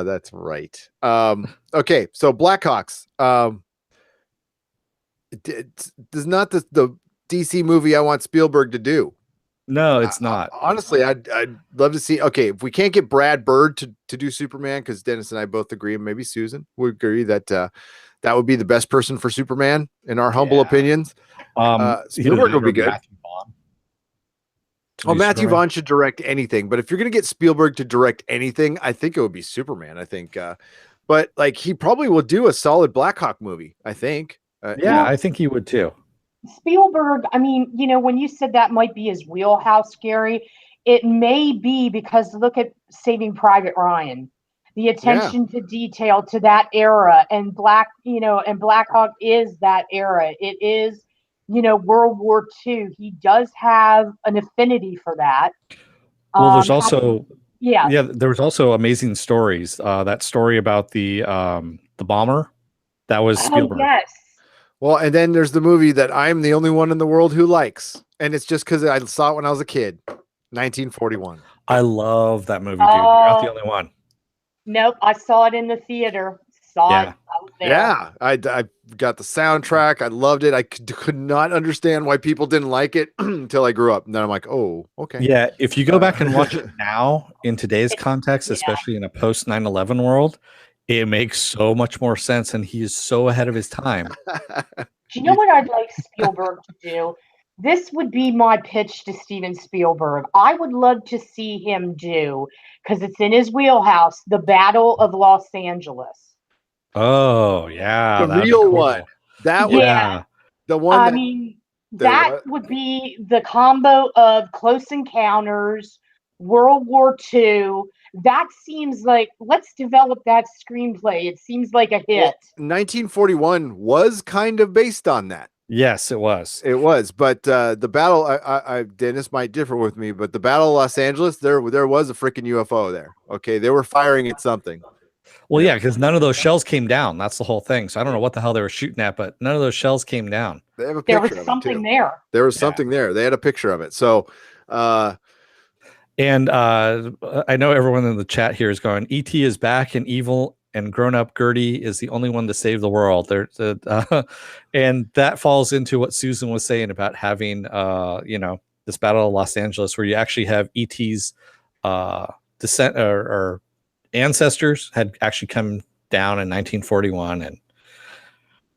That's right. Okay, so Blackhawks. Does not the DC movie I want Spielberg to do. No, it's not. Honestly, I'd love to see. Okay, if we can't get Brad Bird to do Superman, because Dennis and I both agree, and maybe Susan would agree that that would be the best person for Superman in our humble opinions. Spielberg would be good. Matthew Vaughn should direct anything, but if you're going to get Spielberg to direct anything, I think it would be Superman. I think, but like he probably will do a solid Blackhawk movie. I think. I think he would too. Spielberg, I mean, when you said that might be his wheelhouse, Gary, it may be because look at Saving Private Ryan, the attention to detail to that era, and Black Hawk is that era. It is, World War II. He does have an affinity for that. Well, there's also there was also Amazing Stories. That story about the bomber, that was Spielberg. Yes. Well, and then there's the movie that I'm the only one in the world who likes. And it's just because I saw it when I was a kid. 1941. I love that movie, dude. You're not the only one. Nope. I saw it in the theater. Saw it out there. Yeah. I got the soundtrack. I loved it. I could not understand why people didn't like it until I grew up. And then I'm like, oh, okay. Yeah. If you go back and watch it now in today's context, especially in a post 9/11 world, it makes so much more sense, and he is so ahead of his time. Do you know what I'd like Spielberg to do? This would be my pitch to Steven Spielberg. I would love to see him do, because it's in his wheelhouse, the Battle of Los Angeles. Oh, yeah. The real one. That was the one. I mean, that would be the combo of Close Encounters, World War II. That seems like, let's develop that screenplay. It seems like a hit. Well, 1941 was kind of based on that. Yes, it was. It was, but the battle, I Dennis might differ with me, but the Battle of Los Angeles, there was a freaking UFO there. Okay, they were firing at something. Well, yeah, because none of those shells came down. That's the whole thing. So I don't know what the hell they were shooting at, but none of those shells came down. They have a picture. There was something there. There was something there. They had a picture of it. So. And I know everyone in the chat here is going, E.T. is back and evil, and grown-up Gertie is the only one to save the world. And that falls into what Susan was saying about having, this Battle of Los Angeles, where you actually have E.T.'s descent or ancestors had actually come down in 1941 and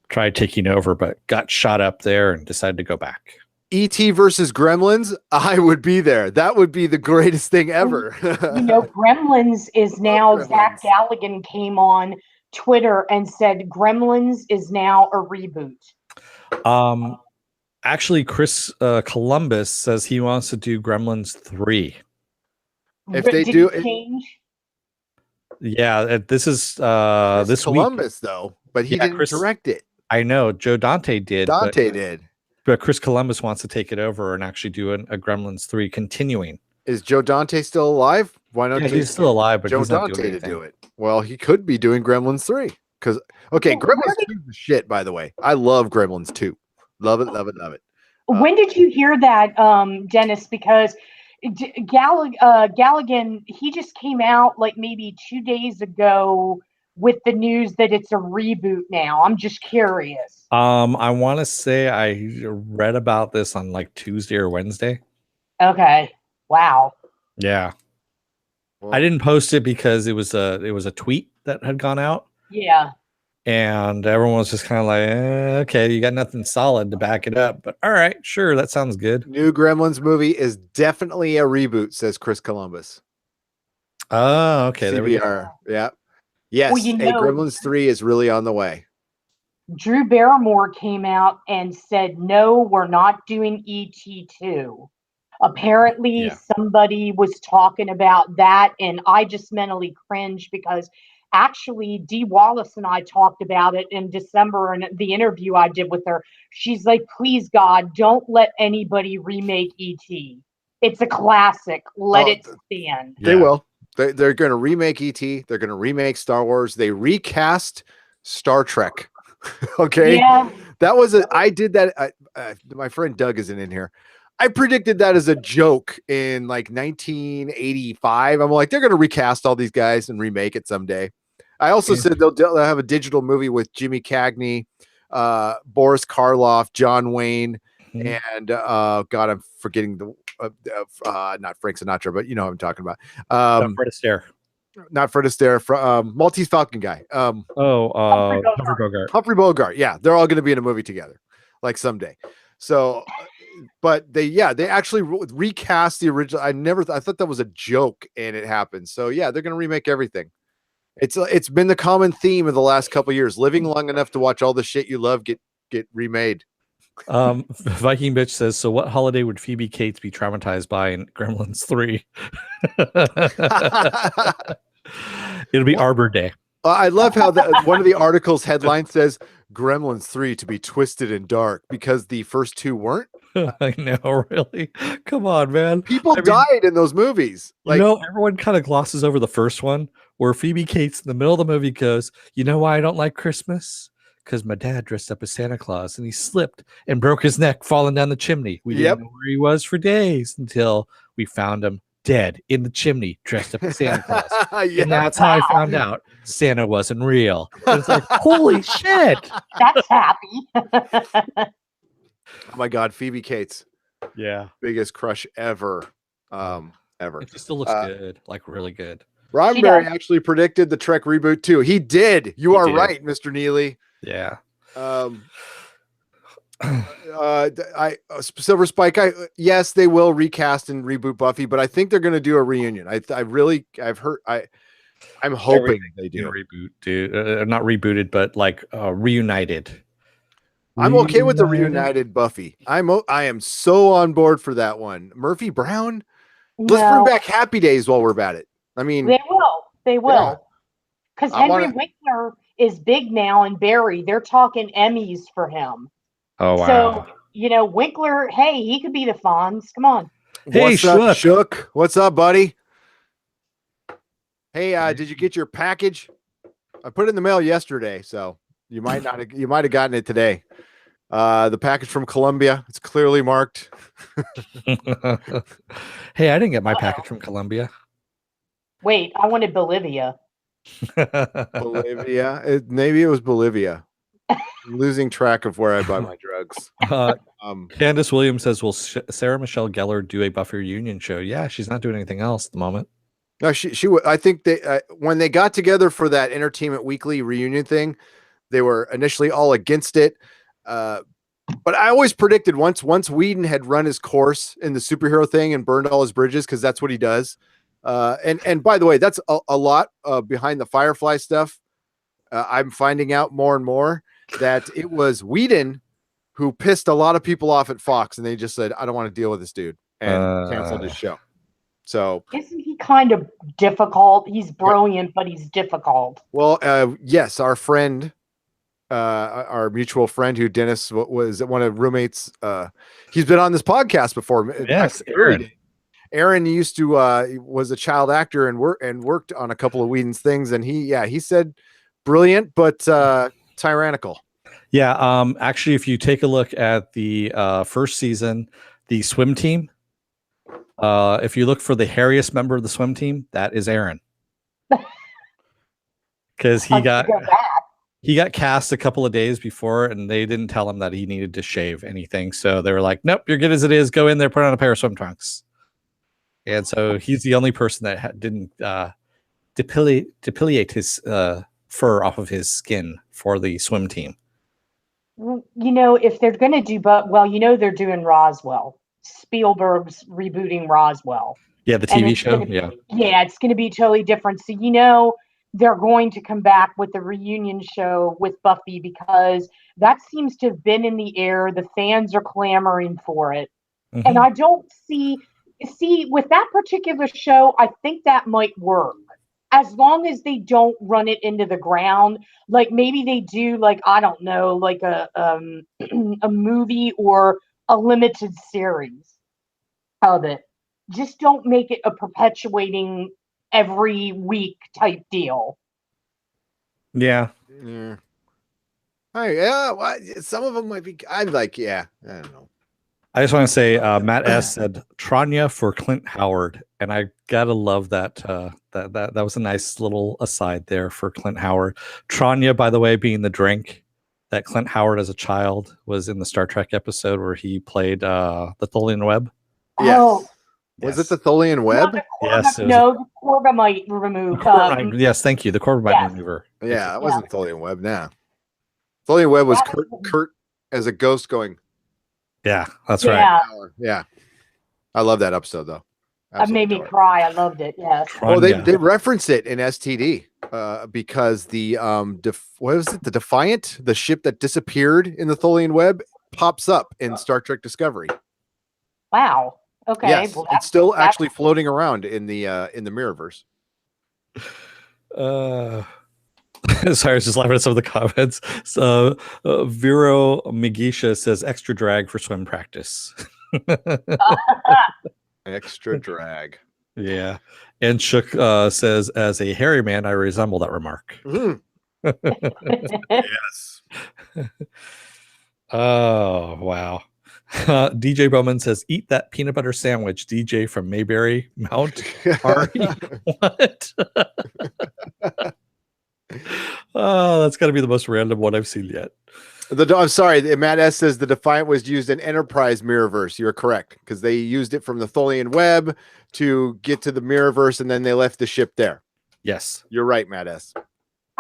tried taking over, but got shot up there and decided to go back. E.T. versus Gremlins, I would be there. That would be the greatest thing ever. Gremlins is now, Zach Galligan came on Twitter and said Gremlins is now a reboot. Actually, Chris Columbus says he wants to do Gremlins 3. If they do change? Yeah, this is this Columbus week. Though, but he didn't direct it. I know Joe Dante did. But Chris Columbus wants to take it over and actually do a Gremlins 3 continuing. Is Joe Dante still alive? Why not? Yeah, he's still alive, but Joe he's not Dante doing to anything. do it. Well, he could be doing Gremlins 3. Gremlins 2 is shit, by the way. I love Gremlins 2. Love it, love it, love it. When did you hear that, Dennis? Because Galligan, he just came out like maybe 2 days ago with the news that it's a reboot now. I'm just curious. I want to say I read about this on like Tuesday or Wednesday. Okay. Wow. Yeah. Well, I didn't post it because it was a tweet that had gone out. Yeah. And everyone was just kind of like, okay, you got nothing solid to back it up. But all right, sure, that sounds good. new Gremlins movie is definitely a reboot, says Chris Columbus. Oh, okay. There we go. CBR. Yeah. Yes. Well, Gremlins 3 is really on the way. Drew Barrymore came out and said, no, we're not doing ET2. Apparently, somebody was talking about that, and I just mentally cringed because actually, Dee Wallace and I talked about it in December in the interview I did with her. She's like, please, God, don't let anybody remake ET. It's a classic. Let it stand. They will. They're going to remake ET. They're going to remake Star Wars. They recast Star Trek. Okay. Yeah. I did that. My friend Doug isn't in here. I predicted that as a joke in like 1985. I'm like, they're going to recast all these guys and remake it someday. I also said they'll have a digital movie with Jimmy Cagney, Boris Karloff, John Wayne, and God, I'm forgetting the not Frank Sinatra, but you know what I'm talking about. Fred Astaire. Not Fred Astaire, from Maltese Falcon guy. Humphrey Bogart. Humphrey Bogart. Yeah, they're all going to be in a movie together, like someday. So, but they actually recast the original. I thought that was a joke, and it happened. So yeah, they're going to remake everything. It's been the common theme of the last couple of years. Living long enough to watch all the shit you love get remade. Viking Bitch says, so what holiday would Phoebe Cates be traumatized by in Gremlins 3? It'll be Arbor Day. I love how one of the articles headline says Gremlins 3 to be twisted and dark because the first two weren't. I know, really. Come on, man. People died in those movies. Like, everyone kind of glosses over the first one where Phoebe Cates in the middle of the movie goes, you know why I don't like Christmas? Because my dad dressed up as Santa Claus and he slipped and broke his neck falling down the chimney. We didn't know where he was for days until we found him dead in the chimney dressed up as Santa Claus. And that's how I found out Santa wasn't real. And it's like, holy shit. That's happy. Oh my God, Phoebe Cates. Yeah. Biggest crush ever. Ever. It still looks good. Like really good. Roddenberry actually predicted the Trek reboot too. He did. You are right, Mr. Neely. Yeah. Silver Spike. Yes, they will recast and reboot Buffy, but I think they're going to do a reunion. I'm hoping they do reboot, dude. Not rebooted, but like reunited. I'm okay with the reunited Buffy. I am so on board for that one. Murphy Brown. Let's bring back Happy Days while we're at it. I mean, they will. Because Henry Winkler is big now and Barry. They're talking Emmys for him. Oh, wow. So, Winkler, hey, he could be the Fonz. Come on. Hey, Shook. What's up, buddy? Hey, did you get your package? I put it in the mail yesterday, so you might have gotten it today. The package from Colombia. It's clearly marked. Hey, I didn't get my package from Colombia. Wait, I wanted Bolivia. Bolivia? Maybe it was Bolivia. I'm losing track of where I buy my drugs. Candace Williams says, will Sarah Michelle Gellar do a Buffy reunion show? Yeah, she's not doing anything else at the moment. No, she would. I think they when they got together for that Entertainment Weekly reunion thing, they were initially all against it. But I always predicted once Whedon had run his course in the superhero thing and burned all his bridges, because that's what he does. And by the way, that's a lot behind the Firefly stuff. I'm finding out more and more that it was Whedon who pissed a lot of people off at Fox, and they just said, I don't want to deal with this dude, and canceled his show. So isn't he kind of difficult? He's brilliant, but he's difficult. Well, yes, our friend, our mutual friend who Dennis was one of roommates. He's been on this podcast before. Yes, Aaron used to was a child actor and worked on a couple of Whedon's things, and he said brilliant but tyrannical. Yeah. Actually, if you take a look at the first season, the swim team, if you look for the hairiest member of the swim team, that is Aaron. Because he got cast a couple of days before, and they didn't tell him that he needed to shave anything. So they were like, "Nope, you're good as it is. Go in there, put on a pair of swim trunks." And so he's the only person that didn't depilate his fur off of his skin for the swim team. If they're going to do, they're doing Roswell. Spielberg's rebooting Roswell. Yeah, the TV show. Yeah, it's going to be totally different. So, they're going to come back with the reunion show with Buffy because that seems to have been in the air. The fans are clamoring for it. Mm-hmm. And I don't see with that particular show, I think that might work. As long as they don't run it into the ground, like maybe they do, like, I don't know, like a movie or a limited series of it. Just don't make it a perpetuating every week type deal. Yeah. Some of them might be. I'm like, I don't know. I just want to say, Matt S said Tranya for Clint Howard, and I gotta love that. That was a nice little aside there for Clint Howard. Tranya, by the way, being the drink that Clint Howard as a child was in the Star Trek episode where he played the Tholian Web. Yes. Oh. Was it the Tholian Web? Yes. No, the Corbomite remove. Yes, thank you. The Corbomite remover. Yeah, it wasn't Tholian Web now. Tholian Web was Kurt as a ghost going. Yeah, that's right. Yeah. I love that episode, though. That made me cry. I loved it. Yes. Oh, they reference it in STD because the what was it? The Defiant, the ship that disappeared in the Tholian Web, pops up in Star Trek Discovery. Wow. Okay. Yes, well, it's still actually floating around in the Mirrorverse. Sorry, I was just laughing at some of the comments. So Vero Migisha says extra drag for swim practice. Extra drag. Yeah. And Shook says, as a hairy man, I resemble that remark. Yes. Oh, wow. DJ Bowman says, eat that peanut butter sandwich, DJ from Mayberry Mount. What? Oh, that's got to be the most random one I've seen yet. I'm sorry. Matt S says the Defiant was used in Enterprise Mirrorverse. You're correct, because they used it from the Tholian Web to get to the Mirrorverse, and then they left the ship there. Yes. You're right, Matt S.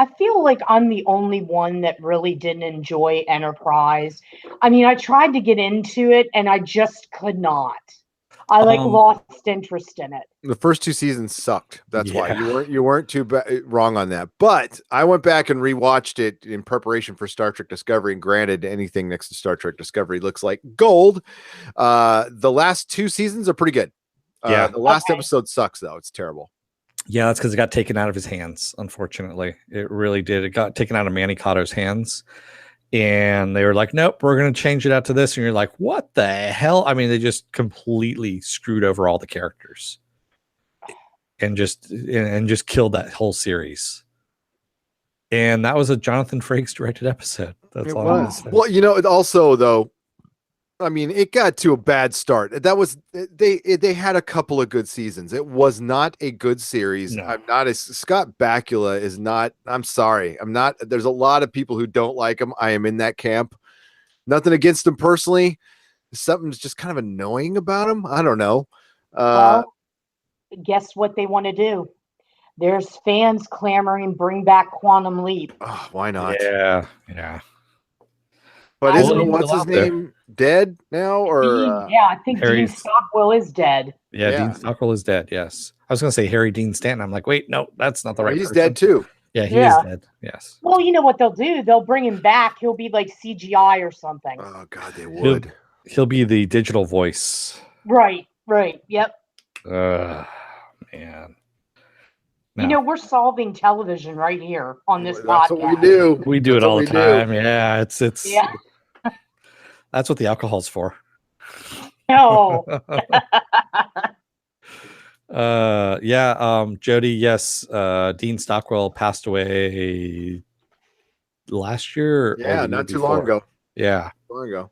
I feel like I'm the only one that really didn't enjoy Enterprise. I mean, I tried to get into it, and I just could not. I lost interest in it. The first 2 seasons sucked. That's why you weren't too wrong on that. But I went back and rewatched it in preparation for Star Trek Discovery. And granted, anything next to Star Trek Discovery looks like gold. The last 2 seasons are pretty good. The last episode sucks though. It's terrible. Yeah, that's because it got taken out of his hands. Unfortunately, it really did. It got taken out of Manny Cotto's hands. And they were like, nope, we're going to change it out to this. And you're like, what the hell? I mean, they just completely screwed over all the characters and just killed that whole series. And that was a Jonathan Frakes directed episode. That's all I was. Well, it also, though, I mean, it got to a bad start. That was they had a couple of good seasons. It was not a good series. No. Scott Bakula is not. I'm sorry. I'm not. There's a lot of people who don't like him. I am in that camp. Nothing against him personally. Something's just kind of annoying about him. I don't know. Well, guess what they want to do? There's fans clamoring, bring back Quantum Leap. Oh, why not? Yeah. But what's his name dead now? Or I think Dean Stockwell is dead. Yeah, Dean Stockwell is dead. Yes, I was going to say Harry Dean Stanton. I'm like, wait, no, that's not the right. He's dead too. Yeah, he is dead. Yes. Well, you know what they'll do? They'll bring him back. He'll be like CGI or something. Oh God, they would. He'll be the digital voice. Right. Yep. Man. No. We're solving television right here on this podcast. That's what we do. We do it all the time. Yeah, it's that's what the alcohol's for. No. Jody, yes, Dean Stockwell passed away last year. Or Yeah, the year not too long before. ago. Yeah. Long ago.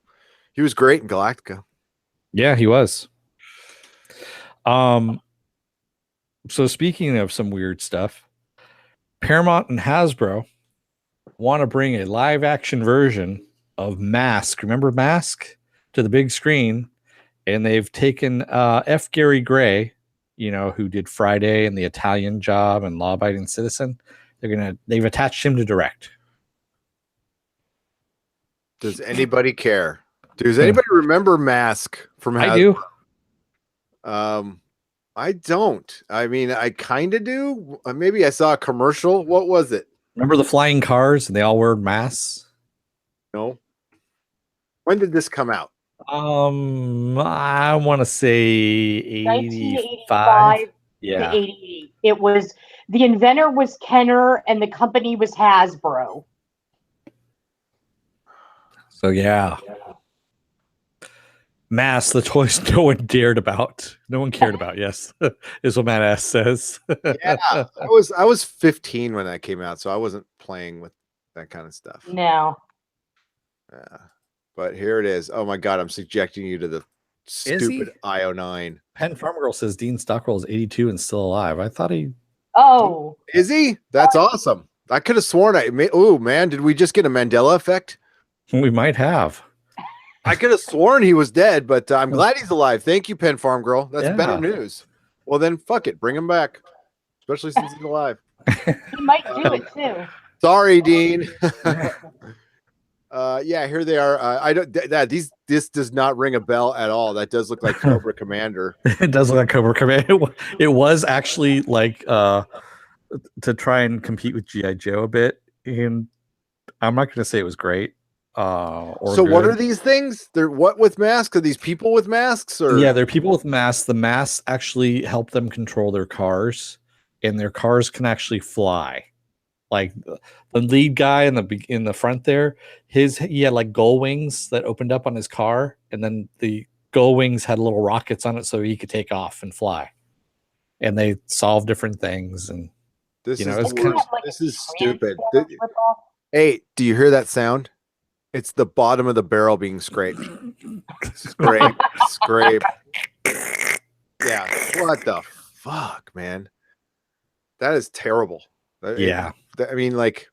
He was great in Galactica. Yeah, he was. So speaking of some weird stuff, Paramount and Hasbro want to bring a live action version of Mask. Remember Mask to the big screen, and they've taken F. Gary Gray, who did Friday and The Italian Job and Law Abiding Citizen. They've attached him to direct. Does anybody care? Does anybody remember Mask from Hasbro? I do. I don't. I mean, I kind of do. Maybe I saw a commercial. What was it? Remember the flying cars and they all wear masks? No. When did this come out? I want to say 1985 yeah. to 88. It was the inventor was Kenner and the company was Hasbro. So yeah. Mask, the toys no one cared about. No one cared about, yes. Is what Matt S says. Yeah. I was 15 when that came out, so I wasn't playing with that kind of stuff. No. Yeah. But here it is. Oh my god, I'm subjecting you to the stupid IO9. Penn Farm Girl says Dean Stockwell is 82 and still alive. I thought he Oh. Is he? That's awesome. I could have sworn oh man, did we just get a Mandela effect? We might have. I could have sworn he was dead, but I'm glad he's alive. Thank you, Penn Farm Girl. That's better news. Well, then fuck it. Bring him back, especially since he's alive. He might do it too. Sorry, Dean. Yeah, here they are. I don't. This does not ring a bell at all. That does look like Cobra Commander. It does look like Cobra Commander. It was actually like to try and compete with G.I. Joe a bit, and I'm not going to say it was great. So good. What are these things? They're what with masks? Are these people with masks? Or yeah, they're people with masks. The masks actually help them control their cars, and their cars can actually fly. Like the lead guy in the front there, he had like gull wings that opened up on his car, and then the gull wings had little rockets on it so he could take off and fly. And they solve different things. And this is stupid. Hey, do you hear that sound? It's the bottom of the barrel being scraped. Scrape. Yeah. What the fuck, man? That is terrible. Yeah. I mean, like,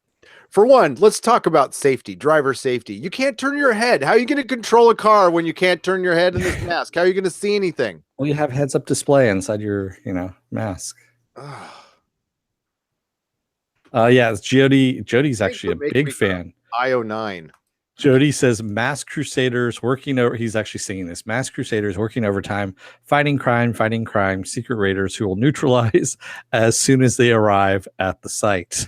for one, let's talk about safety, driver safety. You can't turn your head. How are you going to control a car when you can't turn your head in this mask? How are you going to see anything? Well, you have heads-up display inside your, mask. Yeah, it's Jody. Jody's actually a big fan. IO9. Jody says Masked Crusaders working over. He's actually singing this. Masked Crusaders working overtime, fighting crime, secret raiders who will neutralize as soon as they arrive at the site.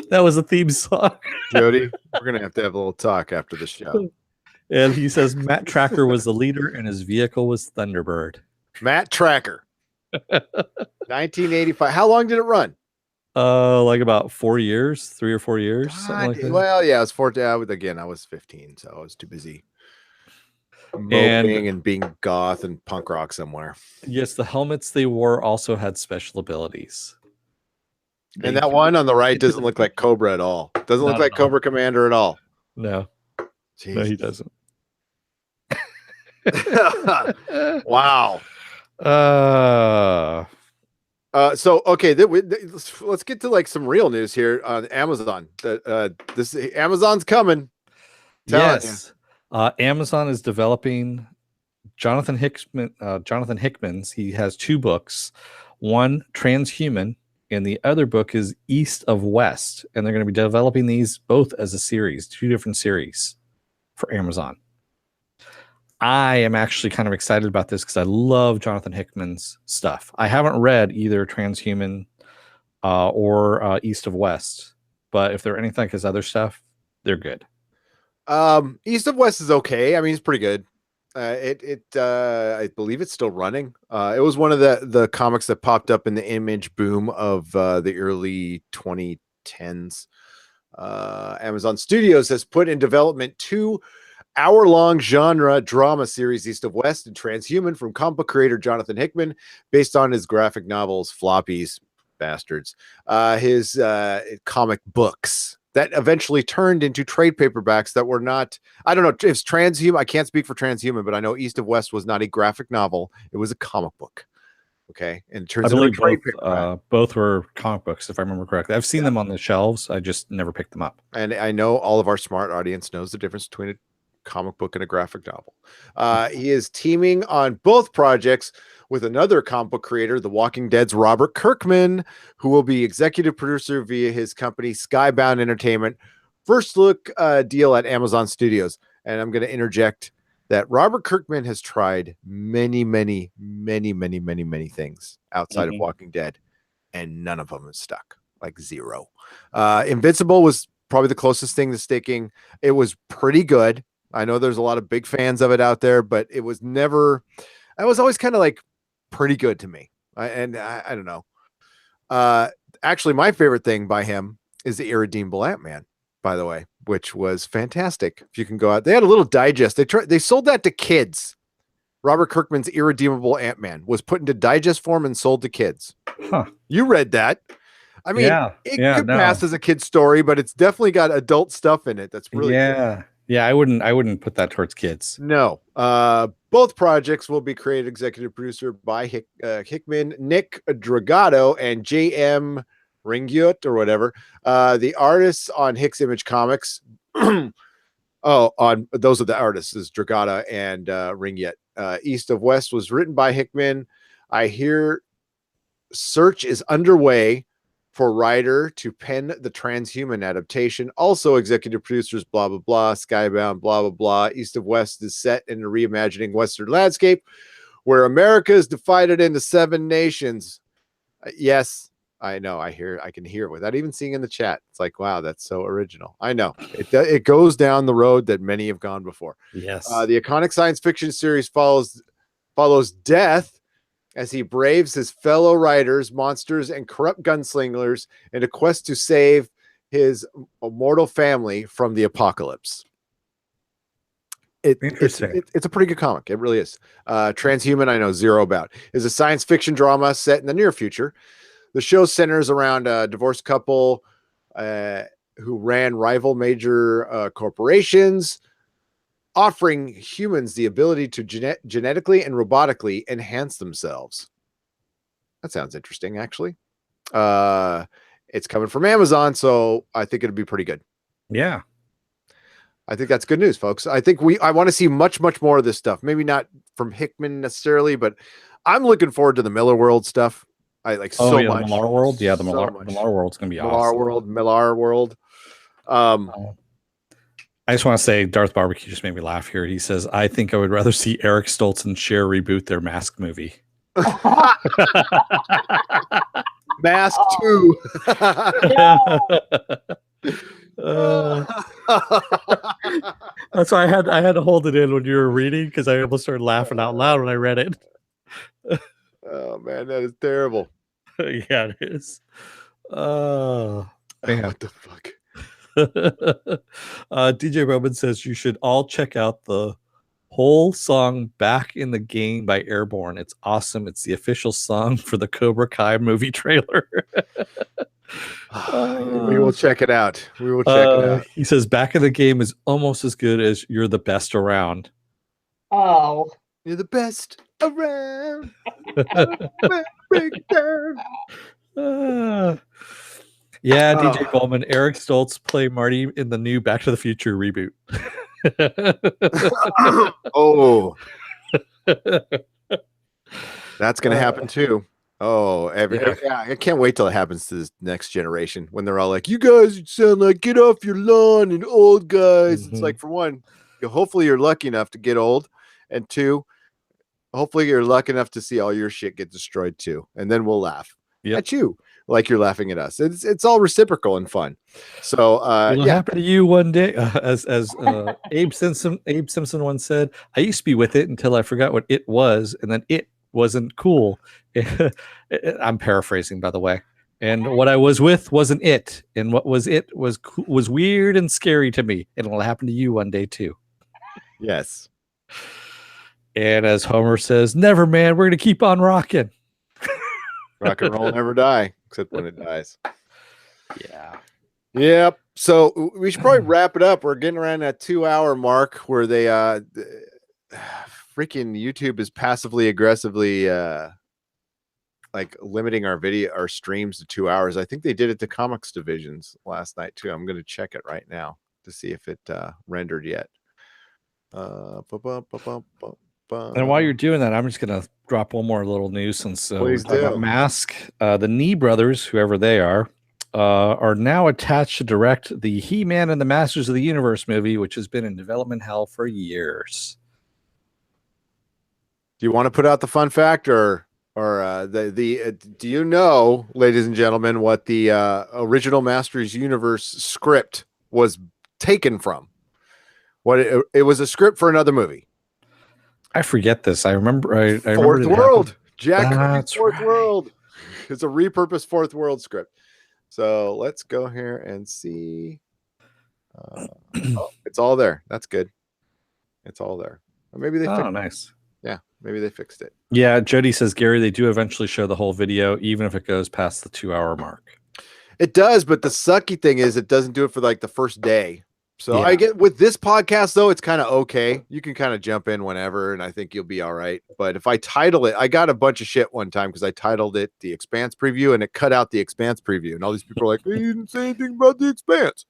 That was a theme song. Jody, we're going to have a little talk after the show. And he says Matt Tracker was the leader and his vehicle was Thunderbird. Matt Tracker. 1985. How long did it run? Like about 4 years, 3 or 4 years. Something like that. Well, yeah, it was 4. Again, I was 15, so I was too busy moping and being goth and punk rock somewhere. Yes, the helmets they wore also had special abilities. And that one on the right doesn't look like Cobra at all. Doesn't look like Cobra Commander at all. No. Jeez. No, he doesn't. Wow. So okay, let's get to like some real news here on Amazon. Amazon's coming. Yes, Amazon is developing Jonathan Hickman's. He has 2 books. One, Transhuman, and the other book is East of West. And they're going to be developing these both as a series, 2 different series for Amazon. I am actually kind of excited about this because I love Jonathan Hickman's stuff. I haven't read either Transhuman or East of West, but if they're anything like his other stuff, they're good. East of West is okay. I mean, it's pretty good. I believe it's still running. It was one of the comics that popped up in the Image boom of the early 2010s. Amazon Studios has put in development 2 hour-long genre drama series, East of West and Transhuman, from comic book creator Jonathan Hickman, based on his graphic novels Floppies, bastards. His comic books that eventually turned into trade paperbacks that were not, I don't know if it's Transhuman. I can't speak for Transhuman, but I know East of West was not a graphic novel. It was a comic book. Okay. And it turns I into a believe trade paperback. both were comic books, if I remember correctly. I've seen them on the shelves. I just never picked them up. And I know all of our smart audience knows the difference between a comic book and a graphic novel. He is teaming on both projects with another comic book creator, The Walking Dead's Robert Kirkman, who will be executive producer via his company Skybound Entertainment. First look deal at Amazon Studios. And I'm going to interject that Robert Kirkman has tried many things outside of Walking Dead, and none of them has stuck. Like zero. Invincible was probably the closest thing to sticking. It was pretty good. I know there's a lot of big fans of it out there, but it was always kind of like pretty good to me. I don't know. Actually, my favorite thing by him is the Irredeemable Ant-Man, by the way, which was fantastic. If you can go out, they had a little digest. They sold that to kids. Robert Kirkman's Irredeemable Ant-Man was put into digest form and sold to kids. Huh. You read that. I mean, it could pass as a kid's story, but it's definitely got adult stuff in it. That's really cool. Yeah, I wouldn't put that towards kids. No. Both projects will be created executive producer by Hickman, Nick Dragato, and J.M. Ringyut or whatever. The artists on Hicks Image Comics. On those are the artists is Dragata and Ringyut. East of West was written by Hickman. I hear search is underway for writer to pen the Transhuman adaptation. Also executive producers, blah, blah, blah, Skybound, blah, blah, blah. East of West is set in a reimagining Western landscape where America is divided into 7 nations. Yes, I know. I can hear it without even seeing in the chat. It's like, wow, that's so original. I know. It goes down the road that many have gone before. Yes. The iconic science fiction series follows Death as he braves his fellow writers, monsters, and corrupt gunslingers in a quest to save his immortal family from the apocalypse. Interesting. It's a pretty good comic. It really is. Transhuman, I know zero about. Is a science fiction drama set in the near future. The show centers around a divorced couple who ran rival major corporations, offering humans the ability to genetically and robotically enhance themselves. That sounds interesting, actually. It's coming from Amazon, so I think it'll be pretty good. Yeah. I think that's good news, folks. I think I want to see much more of this stuff. Maybe not from Hickman necessarily, but I'm looking forward to the Miller World stuff. I like so much. The Millar World? Yeah, the Millar World's going to be awesome. Millar World. I just want to say Darth Barbecue just made me laugh here. He says, I think I would rather see Eric Stoltz and Cher reboot their Mask movie. Mask 2. That's why I had to hold it in when you were reading because I almost started laughing out loud when I read it. Oh man, that is terrible. Yeah, it is. Oh man. What the fuck? DJ Roman says you should all check out the whole song Back in the Game by Airborne. It's awesome. It's the official song for the Cobra Kai movie trailer. We will check it out. We will check it out. He says Back in the Game is almost as good as You're the Best Around. Oh. You're the best around. Yeah, DJ Bowman, Eric Stoltz play Marty in the new Back to the Future reboot. Oh. That's going to happen too. Oh, I can't wait till it happens to this next generation when they're all like, you guys sound like get off your lawn and old guys. It's like, for one, hopefully you're lucky enough to get old. And 2, hopefully you're lucky enough to see all your shit get destroyed too. And then we'll laugh at you like you're laughing at us. It's all reciprocal and fun. So it'll happen to you one day. As Abe Simpson once said, I used to be with it until I forgot what it was, and then it wasn't cool. I'm paraphrasing, by the way. And what I was with wasn't it, and what was it was weird and scary to me. And it'll happen to you one day too. Yes. And as Homer says, never, man, we're going to keep on rocking. Rock and roll never die, except when it dies. Yeah. Yep. So we should probably wrap it up. We're getting around that 2-hour mark where they freaking YouTube is passively aggressively like limiting our streams to 2 hours. I think they did it to comics divisions last night too. I'm going to check it right now to see if it rendered yet. And while you're doing that, I'm just going to drop one more little news since we're talking about Mask. The Knee brothers, whoever they are now attached to direct the He-Man and the Masters of the Universe movie, which has been in development hell for years. Do you want to put out the fun fact or do you know, ladies and gentlemen, what the original Masters Universe script was taken from? What it was a script for another movie. I forget this. I remember. Fourth World. Jack That's Fourth right. World. It's a repurposed Fourth World script. So let's go here and see. It's all there. That's good. It's all there. Or maybe they. Oh, nice. Yeah, maybe they fixed it. Yeah, Jody says, Gary, they do eventually show the whole video, even if it goes past the 2-hour mark. It does, but the sucky thing is it doesn't do it for like the first day. So Yeah. I get with this podcast though, it's kind of okay. You can kind of jump in whenever, and I think you'll be all right. But if I title it, I got a bunch of shit one time because I titled it The Expanse Preview, and it cut out the Expanse Preview, and all these people are like, "You didn't say anything about the Expanse."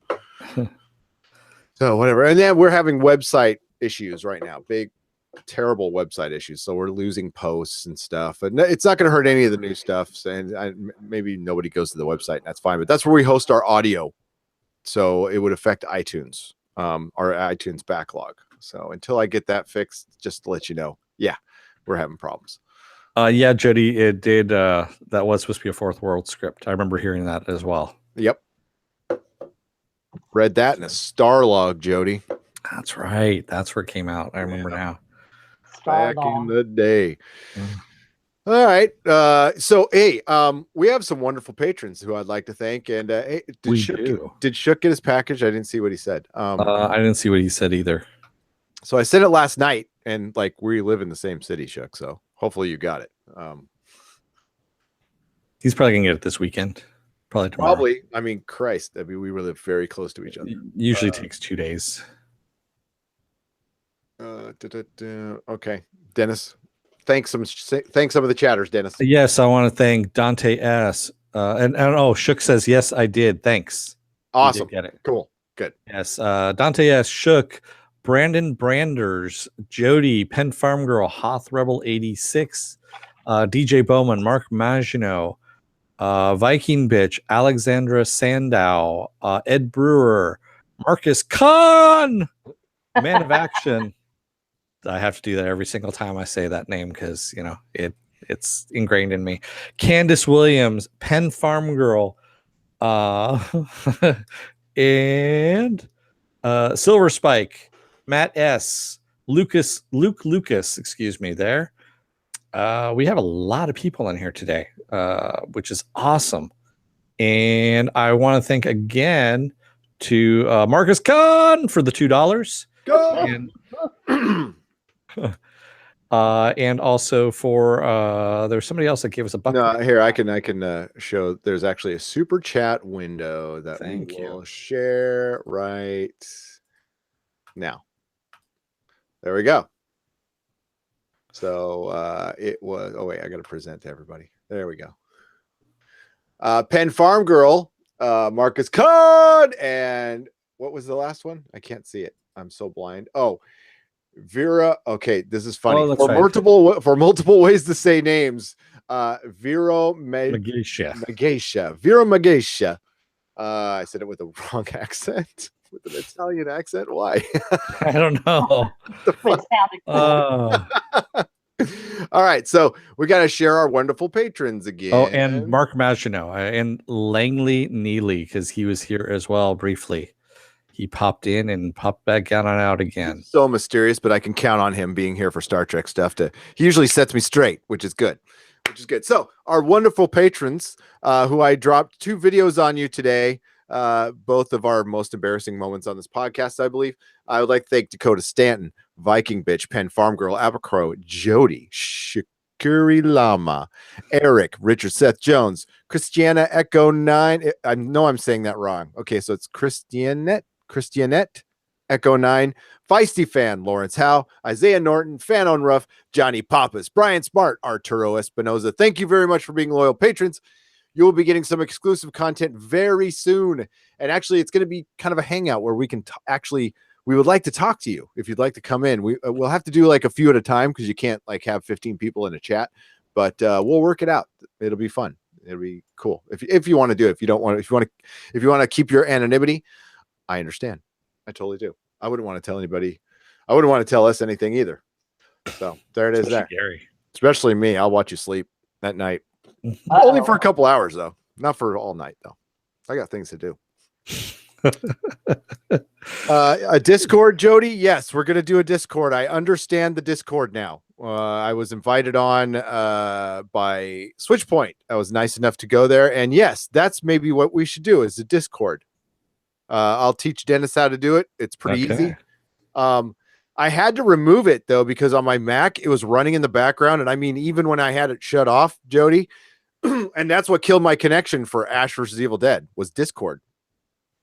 So whatever. And then we're having website issues right now, big, terrible website issues. So we're losing posts and stuff, and it's not going to hurt any of the new stuff. And maybe nobody goes to the website, and that's fine. But that's where we host our audio. So it would affect iTunes, our iTunes backlog. So until I get that fixed, just to let you know, yeah, we're having problems. Yeah, Jody, it did. That was supposed to be a Fourth World script. I remember hearing that as well. Yep. Read that in a Starlog, Jody. That's right. That's where it came out. I remember now. Back in the day. All right. So, hey, we have some wonderful patrons who I'd like to thank. And hey, did Shook get his package? I didn't see what he said. I didn't see what he said either. So I sent it last night, and like we live in the same city, Shook. So hopefully you got it. He's probably gonna get it this weekend. Probably tomorrow. Probably. I mean, Christ. I mean, we live very close to each other. It usually takes 2 days. Okay, Dennis. Thanks some of the chatters, Dennis. Yes, I want to thank Dante S. And Shook says yes, I did. Thanks. Awesome. Get it. Cool. Good. Yes. Dante S. Shook, Brandon Branders, Jody, Penn Farm Girl, Hoth Rebel 86, DJ Bowman, Mark Maginot, Viking Bitch, Alexandra Sandow, Ed Brewer, Marcus Kahn, Man of Action. I have to do that every single time I say that name because, it's ingrained in me. Candace Williams, Penn Farm Girl, and Silver Spike, Matt S, Luke Lucas, excuse me there. We have a lot of people in here today, which is awesome. And I want to thank again to Marcus Kahn for the $2. Go! And also for there's somebody else that gave us a buck. No, here I can show. There's actually a super chat window that Thank we you. will share right now. There we go. So it was. Oh wait, I got to present to everybody. There we go. Penn Farm Girl, Marcus Kahn, and what was the last one? I can't see it. I'm so blind. Oh. Vera, okay, this is funny. For multiple ways to say names, Vera Magesha. Vera Magesha. I said it with a wrong accent, with an Italian accent. Why? I don't know. All right, so we got to share our wonderful patrons again. Oh, and Mark Maginot and Langley Neely, because he was here as well briefly. He popped in and popped back out again. He's so mysterious, but I can count on him being here for Star Trek stuff. He usually sets me straight, which is good. So our wonderful patrons, who I dropped 2 videos on you today, both of our most embarrassing moments on this podcast, I believe. I would like to thank Dakota Stanton, Viking Bitch, Penn Farm Girl, Abercrow, Jody, Curry Lama, Eric, Richard Seth Jones, Christiana Echo 9. I know I'm saying that wrong. Okay, so it's Christianette Echo 9, Feisty Fan, Lawrence Howe, Isaiah Norton, Fan on Rough, Johnny Pappas, Brian Smart, Arturo Espinoza. Thank you very much for being loyal patrons. You will be getting some exclusive content very soon. And actually, it's going to be kind of a hangout where we can we would like to talk to you if you'd like to come in. We'll have to do like a few at a time because you can't like have 15 people in a chat, but we'll work it out. It'll be fun. It'll be cool. If you want to do it, if you want to keep your anonymity, I understand. I totally do. I wouldn't want to tell anybody. I wouldn't want to tell us anything either. So there it is. There. Gary. Especially me. I'll watch you sleep at night. Only for a couple hours though. Not for all night though. I got things to do. A Discord, Jody. Yes, we're gonna do a Discord. I understand the Discord now. I was invited on by Switchpoint. I was nice enough to go there, and yes, that's maybe what we should do is a Discord. I'll teach Dennis how to do it. It's pretty easy. I had to remove it though because on my Mac it was running in the background, and I mean even when I had it shut off, Jody, and that's what killed my connection for Ash versus Evil Dead was Discord.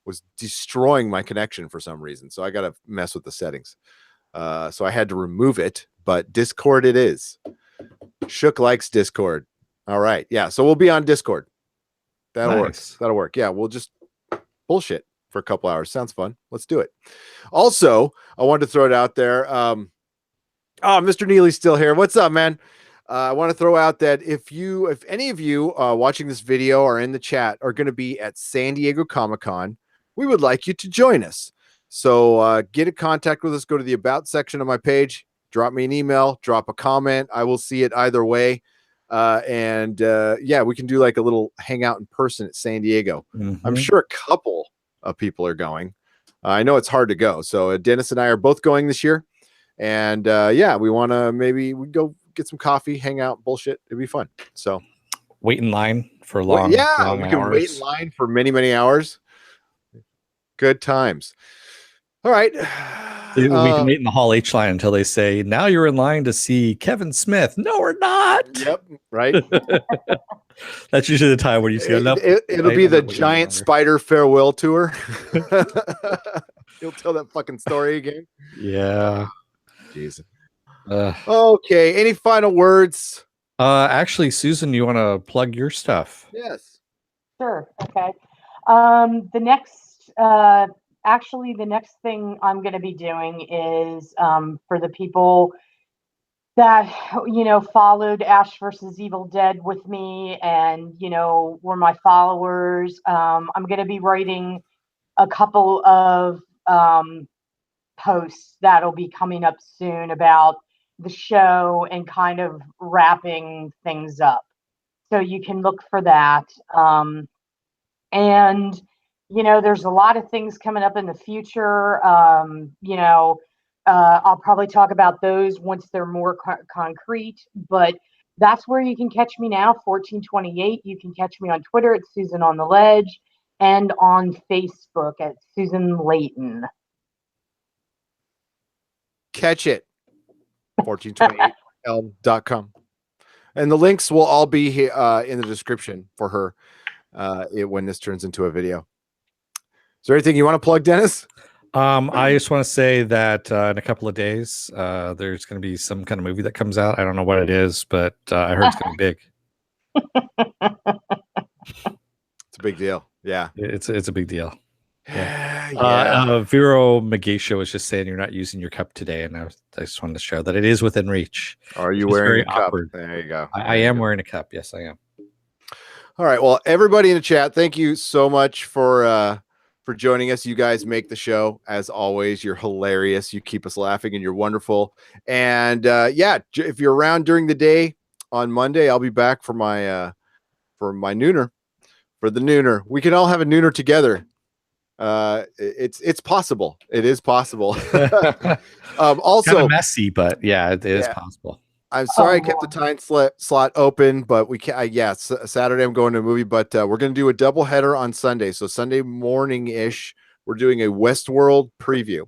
Was destroying my connection for some reason, so I got to mess with the settings. So I had to remove it, but Discord it is. Shook likes Discord. All right, yeah. So we'll be on Discord. That'll work. That'll work. Yeah, we'll just bullshit for a couple hours. Sounds fun. Let's do it. Also, I wanted to throw it out there. Mr. Neely's still here. What's up, man? I want to throw out that if any of you watching this video or in the chat are going to be at San Diego Comic-Con, we would like you to join us. So get in contact with us. Go to the About section of my page. Drop me an email. Drop a comment. I will see it either way. Yeah, we can do like a little hangout in person at San Diego. Mm-hmm. I'm sure a couple of people are going. I know it's hard to go. So Dennis and I are both going this year. And yeah, we want to we go get some coffee, hang out, bullshit. It'd be fun. So wait in line for long. We can wait in line for many, many hours. Good times. All right. We can wait in the Hall H line until they say, now you're in line to see Kevin Smith. No, we're not. Yep. Right. That's usually the time when you see enough. It'll be the giant spider farewell tour. You'll tell that fucking story again. Yeah. Jesus. Okay. Any final words? Actually, Susan, you want to plug your stuff? Yes. Sure. Okay. The next thing I'm going to be doing is for the people that followed Ash versus Evil Dead with me and were my followers. I'm going to be writing a couple of posts that'll be coming up soon about the show and kind of wrapping things up. So you can look for that. And there's a lot of things coming up in the future. I'll probably talk about those once they're more concrete, but that's where you can catch me now, 1428. You can catch me on Twitter at Susan on the Ledge and on Facebook at Susan Leighton. Catch it. 1428elm.com. And the links will all be here in the description for her when this turns into a video. Is there anything you want to plug, Dennis? I just want to say that in a couple of days, there's going to be some kind of movie that comes out. I don't know what it is, but I heard it's going to be big. It's a big deal. Yeah. It's a big deal. Yeah. Vero Magisha was just saying you're not using your cup today, and I just wanted to show that it is within reach. Are you wearing a cup? Awkward. There you go. I am wearing a cup. Yes, I am. All right. Well, everybody in the chat, thank you so much for joining us. You guys make the show as always. You're hilarious. You keep us laughing, and you're wonderful. And yeah, if you're around during the day on Monday, I'll be back for my nooner. For the nooner, we can all have a nooner together. It's possible. It is possible. Also kind of messy, but yeah, it is possible. I'm sorry I kept the time slot open, but we can't. Saturday I'm going to a movie, but we're going to do a double header on Sunday. So Sunday morning ish, we're doing a Westworld preview,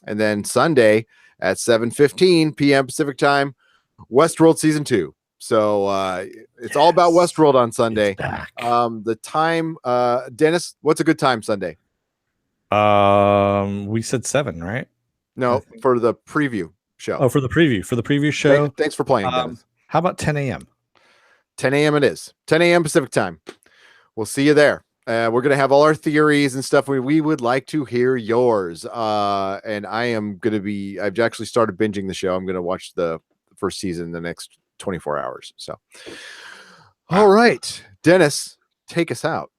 and then Sunday at 7:15 p.m. Pacific time, Westworld season 2. So it's all about Westworld on Sunday. It's back. The time, Dennis, what's a good time Sunday? We said 7, right? No, for the preview show. Oh, for the preview show. Thanks for playing, Dennis. How about 10 a.m.? 10 a.m. it is. 10 a.m. Pacific time. We'll see you there. We're going to have all our theories and stuff. We would like to hear yours. And I've actually started binging the show. I'm going to watch the first season in the next 24 hours. So, all right, Dennis, take us out.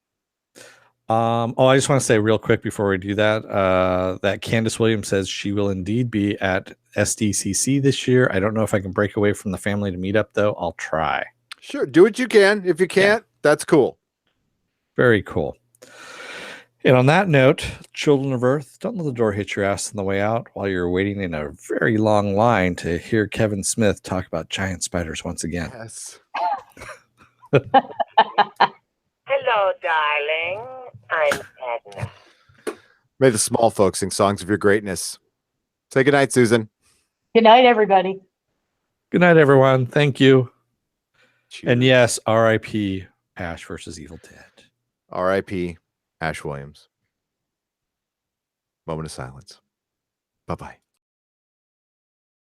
I just want to say real quick before we do that, that Candace Williams says she will indeed be at SDCC this year. I don't know if I can break away from the family to meet up, though. I'll try. Sure. Do what you can. If you can't, that's cool. Very cool. And on that note, children of Earth, don't let the door hit your ass on the way out while you're waiting in a very long line to hear Kevin Smith talk about giant spiders once again. Yes. Hello, darling. I'm Edna. May the small folks sing songs of your greatness. Say goodnight, Susan. Good night, everybody. Good night, everyone. Thank you. Cheers. And yes, R.I.P. Ash versus Evil Dead. R.I.P. Ash Williams. Moment of silence. Bye-bye.